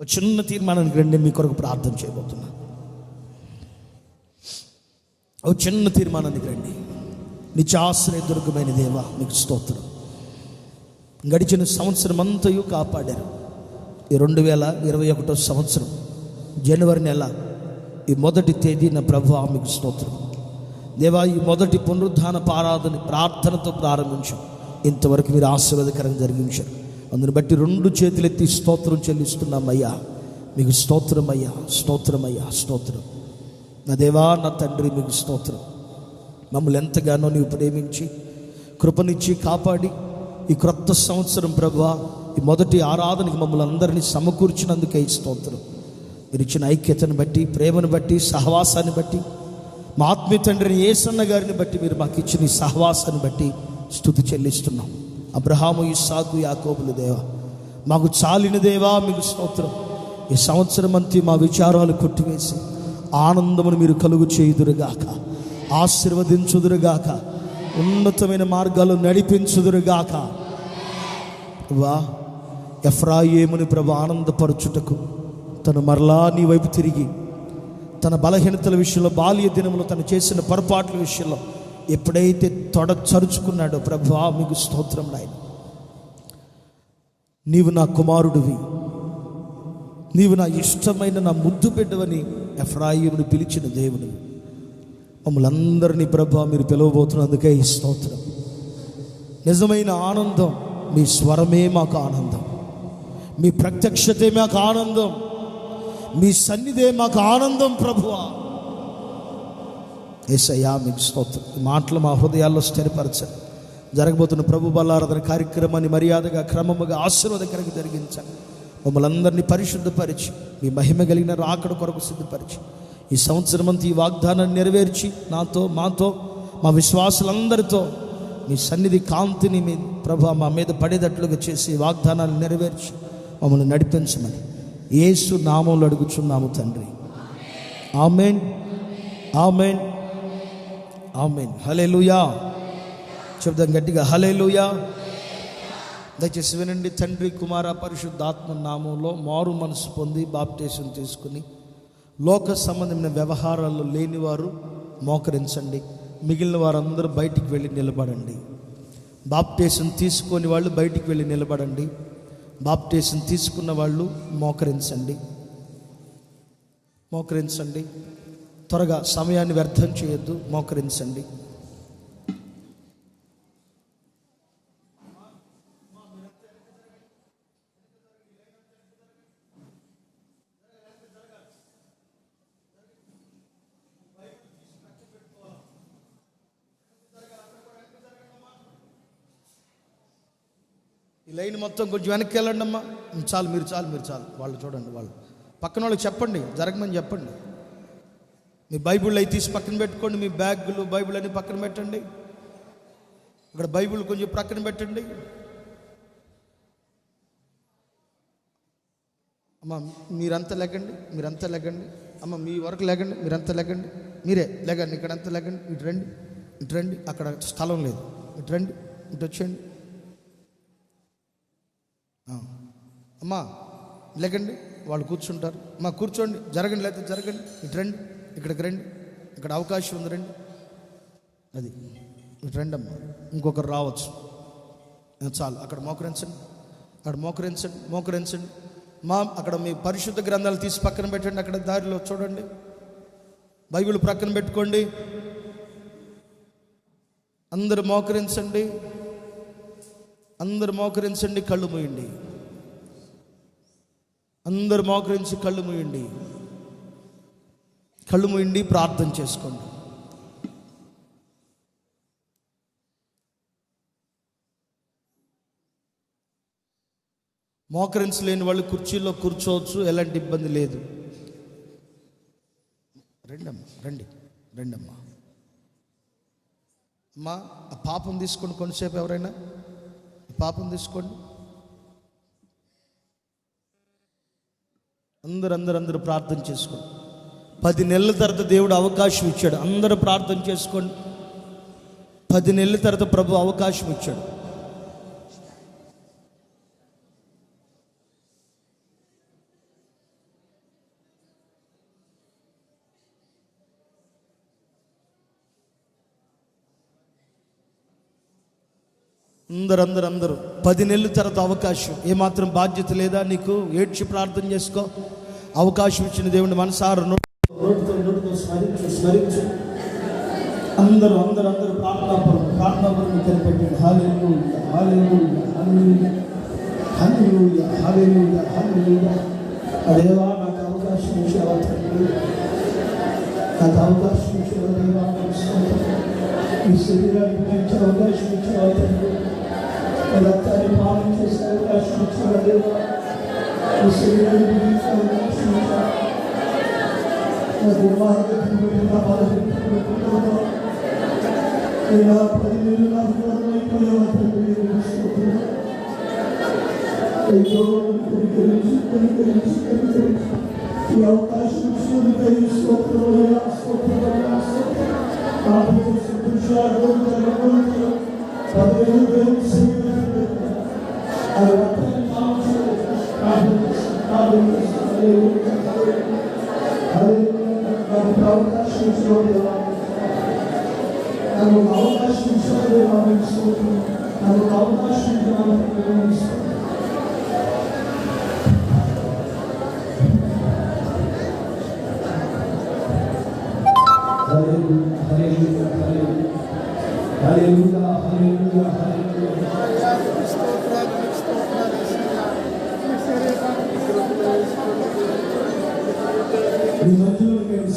B: ఒక చిన్న తీర్మానానికి రండి. నేను మీ కొరకు ప్రార్థన చేయబోతున్నాను. ఒక చిన్న తీర్మానానికి రండి. నిత్యాశ్రయ దుర్గమైన దేవా, మీకు స్తోత్రం. గడిచిన సంవత్సరం అంతయు కాపాడారు. ఈ 2021 సంవత్సరం జనవరి నెల ఈ మొదటి తేదీన ప్రభువా మీకు స్తోత్రం. దేవా, ఈ మొదటి పునరుద్ధాన ప్రార్థనతో ప్రారంభించాం. ఇంతవరకు మీరు ఆశీర్వాదకరంగా జరిగించారు. అందుని బట్టి 2 చేతులెత్తి స్తోత్రం చెల్లిస్తున్నామయ్యా. మీకు స్తోత్రమయ్యా, స్తోత్రమయ్యా, స్తోత్రం. నా దేవా, నా తండ్రి, మీకు స్తోత్రం. మమ్మల్ని ఎంతగానో నీవు ప్రేమించి కృపనిచ్చి కాపాడి ఈ క్రొత్త సంవత్సరం ప్రభువా, ఈ మొదటి ఆరాధనకి మమ్మల్ని అందరినీ సమకూర్చినందుకే ఈ స్తోత్రం. మీరు ఇచ్చిన ఐక్యతను బట్టి, ప్రేమను బట్టి, సహవాసాన్ని బట్టి, మా ఆత్మీయ తండ్రిని యేసన్న గారిని బట్టి, మీరు మాకు ఇచ్చిన ఈ సహవాసాన్ని బట్టి స్తుతి చెల్లిస్తున్నాం. అబ్రహాము, ఇస్సాకు, యాకోబుల దేవా, మాకు చాలిన దేవా, మీకు స్తోత్రం. ఈ సంవత్సరం అంతా మా విచారాలు కొట్టివేసి ఆనందమును మీరు కలుగు చేయుదురుగాక, ఆశీర్వదించుదురుగాక, ఉన్నతమైన మార్గాలు నడిపించుదురుగాక. వా ఎఫ్రాయిముని ప్రభు ఆనందపరచుటకు తను మరలా నీ వైపు తిరిగి తన బలహీనతల విషయంలో, బాల్య దినంలో తను చేసిన పొరపాట్ల విషయంలో ఎప్పుడైతే చరుచుకున్నాడో ప్రభువా, మీకు స్తోత్రం నాయన. నీవు నా కుమారుడివి, నీవు నా ఇష్టమైన నా ముద్దు బిడ్డవని ఎఫ్రాయిముని పిలిచిన దేవుని మమ్మల్ని అందరినీ ప్రభువా మీరు పిలవబోతున్నందుకే ఈ స్తోత్రం. నిజమైన ఆనందం మీ స్వరమే మాకు ఆనందం, మీ ప్రత్యక్షతే మాకు ఆనందం, మీ సన్నిధే మాకు ఆనందం ప్రభువా. యేసయ్యా, మీకు స్తోత్రం. ఈ మాటలు మా హృదయాల్లో స్థిరపరచండి. జరగబోతున్న ప్రభు బలారాధన కార్యక్రమాన్ని మర్యాదగా, క్రమముగా, ఆశీర్వాదకరంగా జరిగించండి. మమ్మల్ని అందరినీ పరిశుద్ధపరిచి మీ మహిమ కలిగిన రాకడ కొరకు సిద్ధపరిచి ఈ సంవత్సరం అంతా ఈ వాగ్దానాన్ని నెరవేర్చి నాతో, మాతో, మా విశ్వాసులందరితో మీ సన్నిధి కాంతిని మీ ప్రభు మా మీద పడేటట్లుగా చేసి వాగ్దానాన్ని నెరవేర్చి మమ్మల్ని నడిపించమని యేసు నామములో అడుగుచున్నాము తండ్రి. ఆమేన్, ఆమేన్, ఆమేన్. హల్లెలూయా. చెప్దాం గట్టిగా, హల్లెలూయా. దయచేసి వినండి. తండ్రి, కుమార, పరిశుద్ధాత్మ నామంలో మారు మనసు పొంది బాప్టిజం తీసుకుని లోక సంబంధమైన వ్యవహారాల్లో లేనివారు మోకరించండి. మిగిలిన వారందరూ బయటికి వెళ్ళి నిలబడండి. బాప్టిజం తీసుకొని వాళ్ళు బయటికి వెళ్ళి నిలబడండి. బాప్టిజం తీసుకున్న వాళ్ళు మోకరించండి. త్వరగా సమయాన్ని వ్యర్థం చేయొద్దు. మోకరించండి. ఈ లైన్ మొత్తం కొంచెం వెనక్కి వెళ్ళండి అమ్మా. చాలు, మీరు చాలు. వాళ్ళు చూడండి, వాళ్ళు పక్కన వాళ్ళకి చెప్పండి, జరగమని చెప్పండి. మీ బైబిల్ అవి తీసి పక్కన పెట్టుకోండి. మీ బ్యాగులు బైబిల్ అన్ని పక్కన పెట్టండి. అక్కడ బైబిల్ కొంచెం పక్కన పెట్టండి. అమ్మ మీరంతా లెగండి. అమ్మ మీ వరకు లెగండి. మీరంతా లెగండి. మీరే లెగండి. ఇక్కడంతా లెగండి. ఇటు రండి. అక్కడ స్థలం లేదు. ఇటు రండి. ఇటు వచ్చేయండి. అమ్మా లెగండి. వాళ్ళు కూర్చుంటారు. అమ్మా కూర్చోండి. జరగండి, లేకపోతే జరగండి. ఇటు రండి. ఇక్కడికి రండి. ఇక్కడ అవకాశం ఉంది. రండి. అది ఇటు రండి అమ్మా. ఇంకొకరు రావచ్చు. చాలు. అక్కడ మోకరించండి. అక్కడ మీ పరిశుద్ధ గ్రంథాలు తీసి పక్కన పెట్టండి. అక్కడ దారిలో చూడండి. బైబిల్ ప్రక్కన పెట్టుకోండి. అందరు మోకరించండి. కళ్ళు మూయండి. అందరు మోకరించి కళ్ళు మూయండి. ప్రార్థన చేసుకోండి. మోకరించలేని వాళ్ళు కుర్చీలో కూర్చోవచ్చు. ఎలాంటి ఇబ్బంది లేదు. రండి అమ్మా. అమ్మా ఆ పాపం తీసుకోండి. కొంతసేపు ఎవరైనా పాపం తీసుకోండి. అందరూ ప్రార్థన చేసుకోండి. 10 నెలల తర్వాత దేవుడు అవకాశం ఇచ్చాడు. అందరూ ప్రార్థన చేసుకోండి. 10 నెలల తర్వాత ప్రభు అవకాశం ఇచ్చాడు. అందరూ 10 నెలల తర్వాత అవకాశం. ఏమాత్రం బాధ్యత లేదా నీకు? ఏడ్చి ప్రార్థన చేసుకో. అవకాశం ఇచ్చిన దేవుని మనసారా నోటితో స్మరించు. అందరూ ప్రార్థనాపరం కనిపెట్టండి. హల్లెలూయా. అదేవా నాకు అవకాశం ఇచ్చావా తండ్రి. దేవా ఈ శరీరాన్ని పెంచే అవకాశం ఇచ్చావా తండ్రి. రక్తాన్ని పాలన చేసే అవకాశం ఇచ్చావా దేవా. ఈ శరీరాన్ని పెంచే అవకాశం ఇచ్చావా. నా దుర్మార్గం నా బాధ ఇలా 10 నెలలు నాకు దూరం అయిపోయావా తండ్రి. ఈ అవకాశం ఇచ్చినందుకు స్తోత్రం.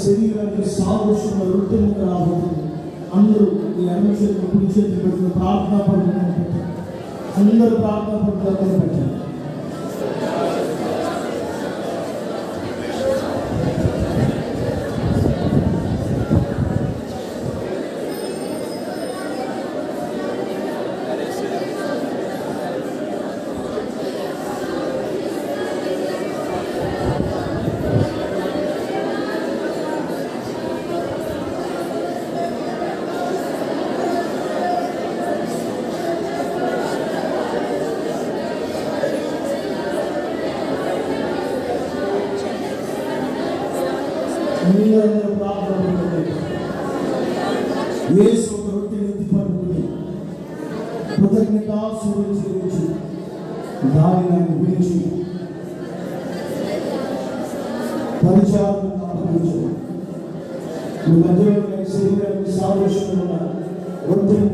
B: శరీరానికి సాదృశ్యంగా రొట్టెముక్క రాబోతుంది. అందరూ ఈ అన్వేషణ కుడి చేతులు పెట్టుకుని ప్రార్థనా పడుతున్నారు. అందరూ ప్రార్థనా పడుతున్నారు. పెట్టండి. స్వీకరించి దానిని ఆయన విడిచి పరిచారకులను అప్పగించు. మీ మధ్యలో శరీరానికి సాదృశ్యంగా ఉన్న ఒంటిని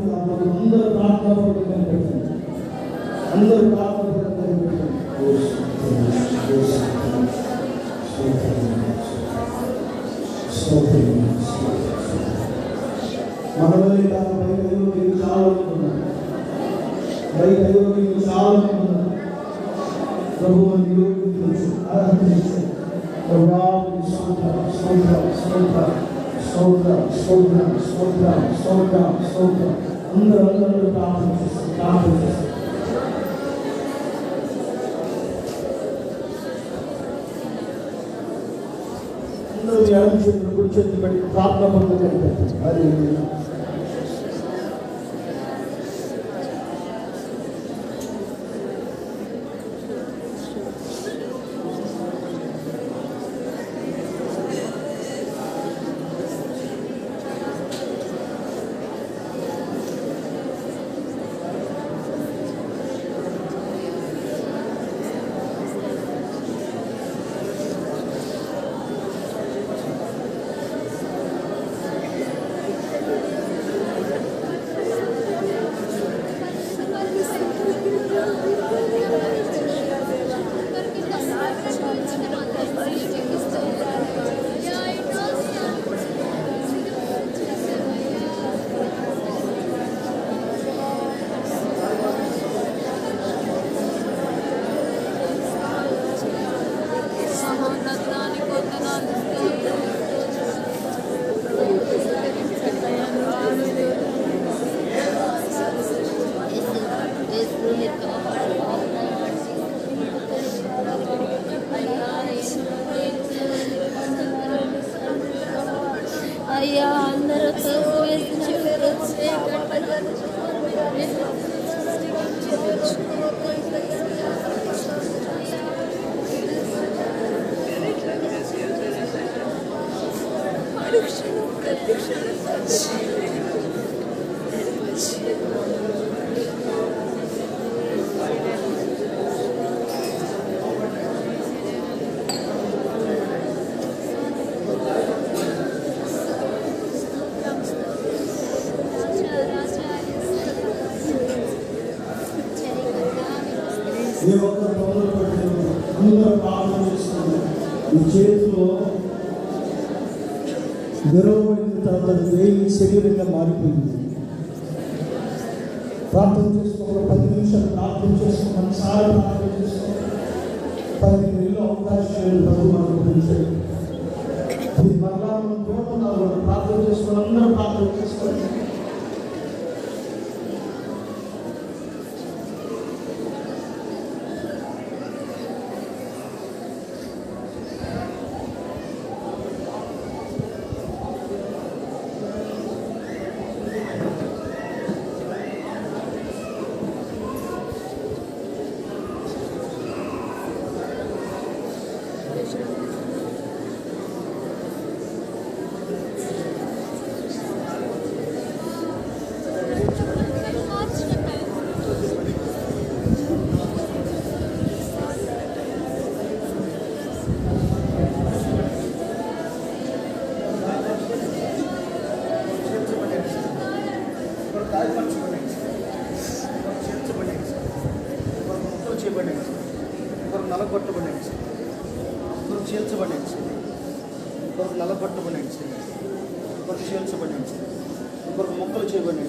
B: అందరూ ప్రార్థన కనిపెట్టండి. అందరూ ప్రార్థన కనిపెట్టండి. మనలో చాలా ప్రభు అందరూ ప్రార్థన చేస్తారు. అందరూ ఎడమ చేతులు కుడి చేతులు పెట్టి ప్రార్థన కనిపెట్టారు. అది
D: అయ్యా అందరూ
B: ఏ ఒక్క పనులు పెట్టలేదు. అందరూ ప్రార్థన చేస్తున్నారు. ఈ చేతిలో గర్వమైన తర్వాత వేయి శరీరంగా మారిపోయింది. ప్రార్థన చేసుకోవాలి. 10 నిమిషాలు ప్రార్థన చేసుకోవాలి. మనసారి ప్రార్థన చేసుకోవాలి. 10 నెలలు అవకాశాలు ప్రభు మనకు పెంచాడు. అది మరలా మనం కోరుకున్నాము. ప్రార్థన చేసుకోవాలి. అందరూ ప్రార్థన చేసుకోవాలి. మొక్కలు చేయబడి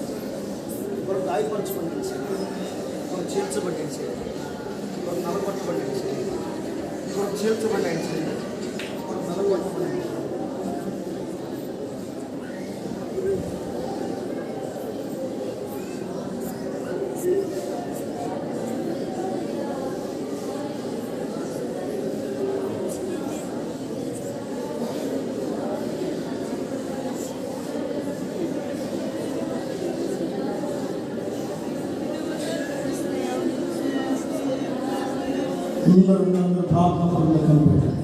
B: గాయపరచబడి చేర్చబడి నలగొట్టబడి చేర్చబడి నలగొట్టబడి అందరూ ప్రార్థన పనులు కనిపెట్టారు.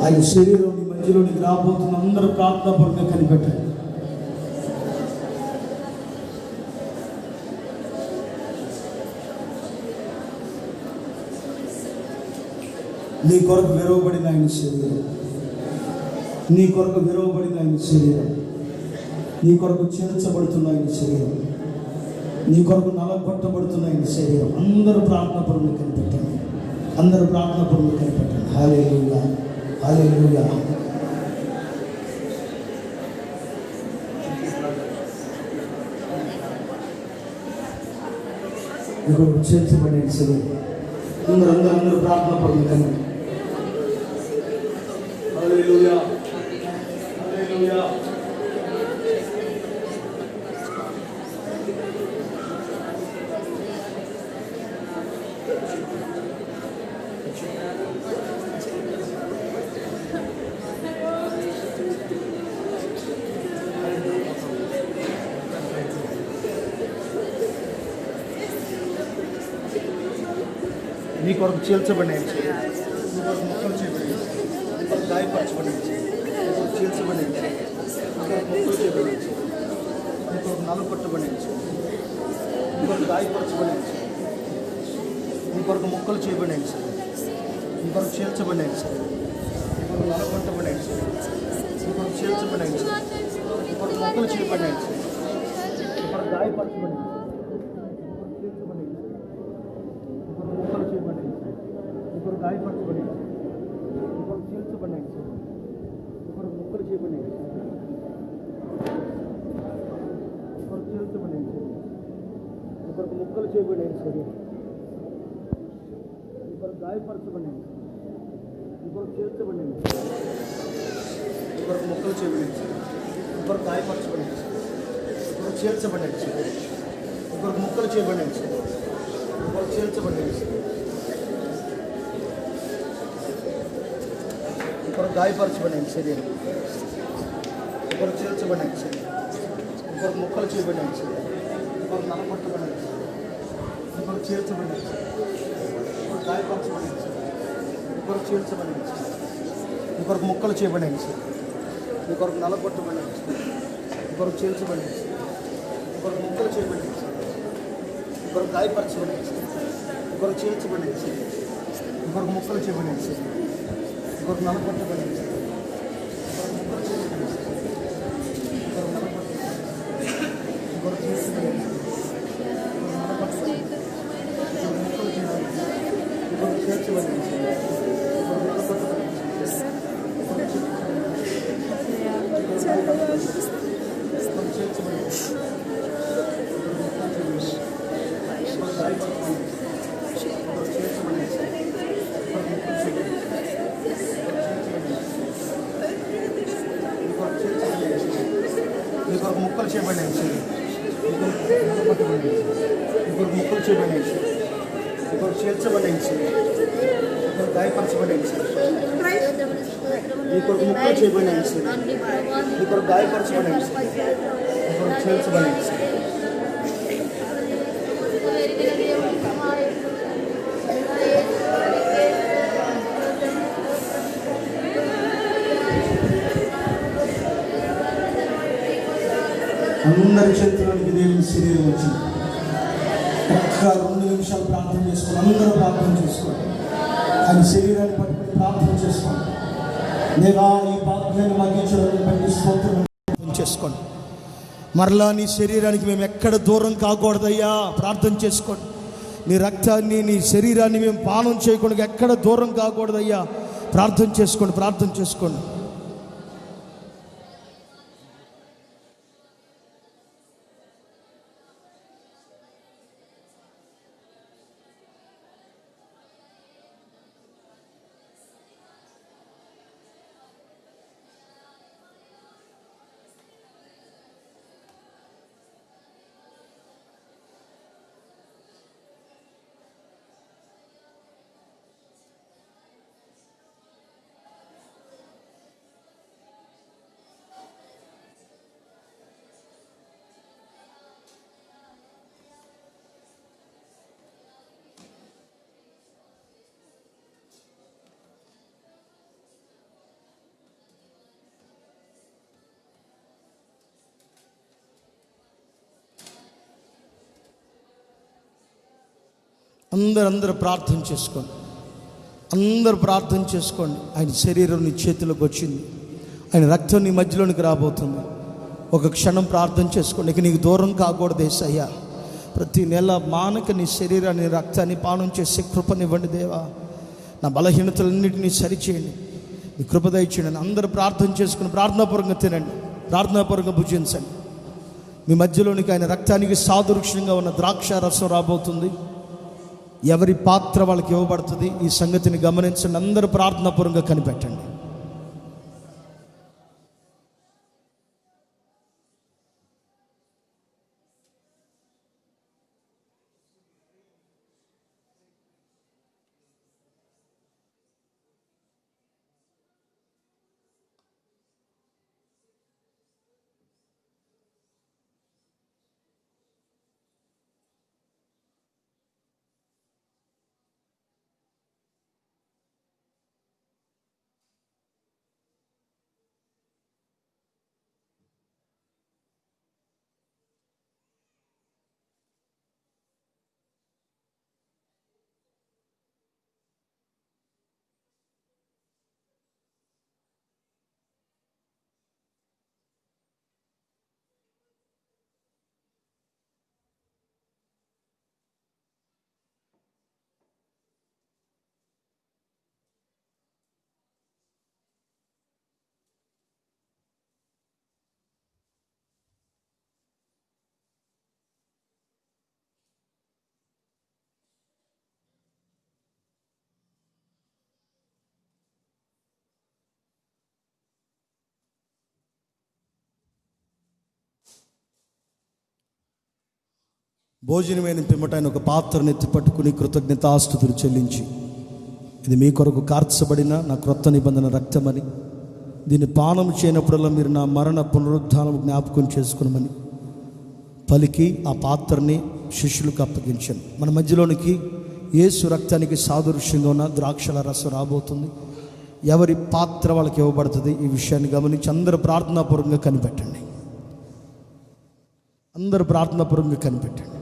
B: ఆయన శరీరంలోని మధ్యలోనికి రాబోతున్న అందరూ ప్రార్థన పనులు కనిపెట్టారు. నీ కొరకు విరవబడిన ఆయన శరీరం, నీ కొరకు విరవబడిన ఆయన శరీరం, నీ కొరకు చేర్చబడుతున్న ఆయన శరీరం, నీ కొరకు నలగొట్టబడుతున్న ఆయన శరీరం. అందరూ ప్రార్థన పరులు కనిపెట్టండి, అందరూ ప్రార్థన పరులు కనిపెట్టండి. హల్లెలూయా, హల్లెలూయా. నీ కొరకు చేర్చబడిన శరీరం. అందరూ ప్రార్థన పరులు కనిపెట్టండి. హల్లెలూయా, హల్లెలూయా. నీ కొరకు చీల్చబడిన నీ కొరకు ముక్కలు చేయబడి, నీ కొరకు గాయపరచబడి, నీ కొరకు చీల్చబడి, నీ కొరకు ముక్కలు చేయబడి, నీ కొరకు నలగొట్టబడి, నీ కొరకు గాయపరచబడి, నీ కొరకు ముక్కలు చేయబడి, నీ కొరకు చీల్చబడి, నీ కొరకు నలగొట్టబడి, నీ కొరకు చీల్చబడి, నీ కొరకు ముక్కలు చేయబడి, నీ కొరకు గాయపరచబడి, గాయపరచబడి, ఇప్పుడు చీల్చబడినాయి, ఇప్పుడు ముక్కలు చేయబడినాయి, ఇప్పుడు చీల్చబడినాయి, ఇప్పుడు ముక్కలు చేయబడినాయి శరీరం, ఇప్పుడు గాయపరచబడినాయి, ఇప్పుడు చీల్చబడినాయి, ఇప్పుడు ముక్కలు చేయబడినాయి, ఇప్పుడు గాయపరచబడినాయి, ఇప్పుడు చీల్చబడినాయి, ఇప్పుడు ముక్కలు చేయబడినాయి, ఇప్పుడు చీల్చబడినాయి, ఇప్పుడు గాయపరచబడిన శరీరం, ఇప్పుడు చీల్చబడిన శరీరం, ఇప్పుడు ముక్కలు చేయబడిన శరీరం, ఇప్పుడు నలగొట్టబడిన శరీరం, ఇప్పుడు చీల్చబడిన శరీరం, ఇప్పుడు గాయపరచబడిన శరీరం, ఇప్పుడు చీల్చబడిన శరీరం, ఇప్పుడు ముక్కలు చేయబడిన శరీరం, ఇప్పుడు నలగొట్టబడిన శరీరం, ఇప్పుడు చీల్చబడిన శరీరం, ఇప్పుడు ముక్కలు చేయబడిన శరీరం, ఇప్పుడు గాయపరచబడిన శరీరం, ఇప్పుడు చీల్చబడిన శరీరం, ఇప్పుడు ముక్కలు చేయబడిన శరీరం, ఇప్పుడు నలగొట్టబడిన శరీరం, ఇప్పుడు ముక్కలు చేయబడిన శరీరం, ఇప్పుడు నలగొట్టబడిన శరీరం, ఇప్పుడు చీల్చబడిన శరీరం, ఇప్పుడు నలగొట్టబడిన శరీరం, ఇప్పుడు ముక్కలు చేయబడిన శరీరం, ఇప్పుడు చేర్చబడిన శరీరం, ఇప్పుడు నలగొట్టబడిన శరీరం, ఇప్పుడు చీల్చబడిన శరీరం, ఇప్పుడు చేర్చబడిన శరీరం, ఇప్పుడు ముక్కలు చేయబడిన శరీరం, ఇప్పుడు గాయపరచబడిన శరీరం, ఇప్పుడు చేర్చబడిన శరీరం, ఇప్పుడు ముక్కలు చేయబడిన శరీరం, ఇప్పుడు ముక్కలు చేయబడిన శరీరం, ఇప్పుడు ముక్కలు చేయబడిన శరీరం, ఇప్పుడు చేర్చబడిన శరీరం, ఇప్పుడు గాయపరచబడిన శరీరం, ఇప్పుడు ముక్కలు చేయబడిన శరీరం, ఇప్పుడు గాయపరచబడిన శరీరం, ఇప్పుడు చేర్చబడిన శరీరం. అందరి చేతుల్లోనికి దేవుని శరీరం వచ్చింది. ఒక్క 2 నిమిషాలు ప్రార్థన చేసుకోండి, అందరూ ప్రార్థన చేసుకోండి. ఆయన శరీరాన్ని పట్టుకుని ప్రార్థన చేసుకోండి. దేవా, ఈ భాగ్యాన్ని మాకు ఇచ్చడానికి బట్టి స్తోత్రం చేసుకోండి. మరలా నీ శరీరానికి మేము ఎక్కడ దూరం కాకూడదయ్యా, ప్రార్థన చేసుకోండి. నీ రక్తాన్ని, నీ శరీరాన్ని మేము పానం చేయకుండా ఎక్కడ దూరం కాకూడదయ్యా, ప్రార్థన చేసుకోండి, ప్రార్థన చేసుకోండి. అందరూ ప్రార్థన చేసుకోండి. అందరూ ప్రార్థన చేసుకోండి. ఆయన శరీరం నీ చేతిలోకి వచ్చింది, ఆయన రక్తం నీ మధ్యలోనికి రాబోతుంది. ఒక క్షణం ప్రార్థన చేసుకోండి. ఇక నీకు దూరం కాకూడదు యేసయ్యా. ప్రతి నెల మానక నీ శరీరాన్ని రక్తాన్ని పానం చేసే కృపనివ్వండి దేవా. నా బలహీనతలన్నింటినీ సరిచేయండి, నీ కృప దయచేయండి. అందరూ ప్రార్థన చేసుకుని ప్రార్థనాపూర్వకంగా తినండి, ప్రార్థనాపూర్వకంగా భుజించండి. మీ మధ్యలోనికి ఆయన రక్తానికి సాదృశ్యంగా ఉన్న ద్రాక్ష రసం రాబోతుంది. ఎవరి పాత్ర వాళ్ళకి ఇవ్వబడుతుంది. ఈ సంగతిని గమనించండి. అందరూ ప్రార్థనాపూర్వకంగా కనిపెట్టండి. భోజనమైన పిమ్మట ఆయన ఒక పాత్రను ఎత్తి పట్టుకుని కృతజ్ఞతాస్తుతులు చెల్లించి, ఇది మీ కొరకు కార్చబడిన నా క్రొత్త నిబంధన రక్తమని, దీన్ని పానం చేయనప్పుడల్లా మీరు నా మరణ పునరుద్ధానం జ్ఞాపకం చేసుకునమని పలికి ఆ పాత్రని శిష్యులకు అప్పగించాను. మన మధ్యలోనికి యేసు రక్తానికి సాదృశ్యంగా ఉన్న ద్రాక్షల రసం రాబోతుంది. ఎవరి పాత్ర వాళ్ళకి ఇవ్వబడుతుంది. ఈ విషయాన్ని గమనించి అందరూ ప్రార్థనాపూర్వకంగా కనిపెట్టండి. అందరూ ప్రార్థనాపూర్వకంగా కనిపెట్టండి.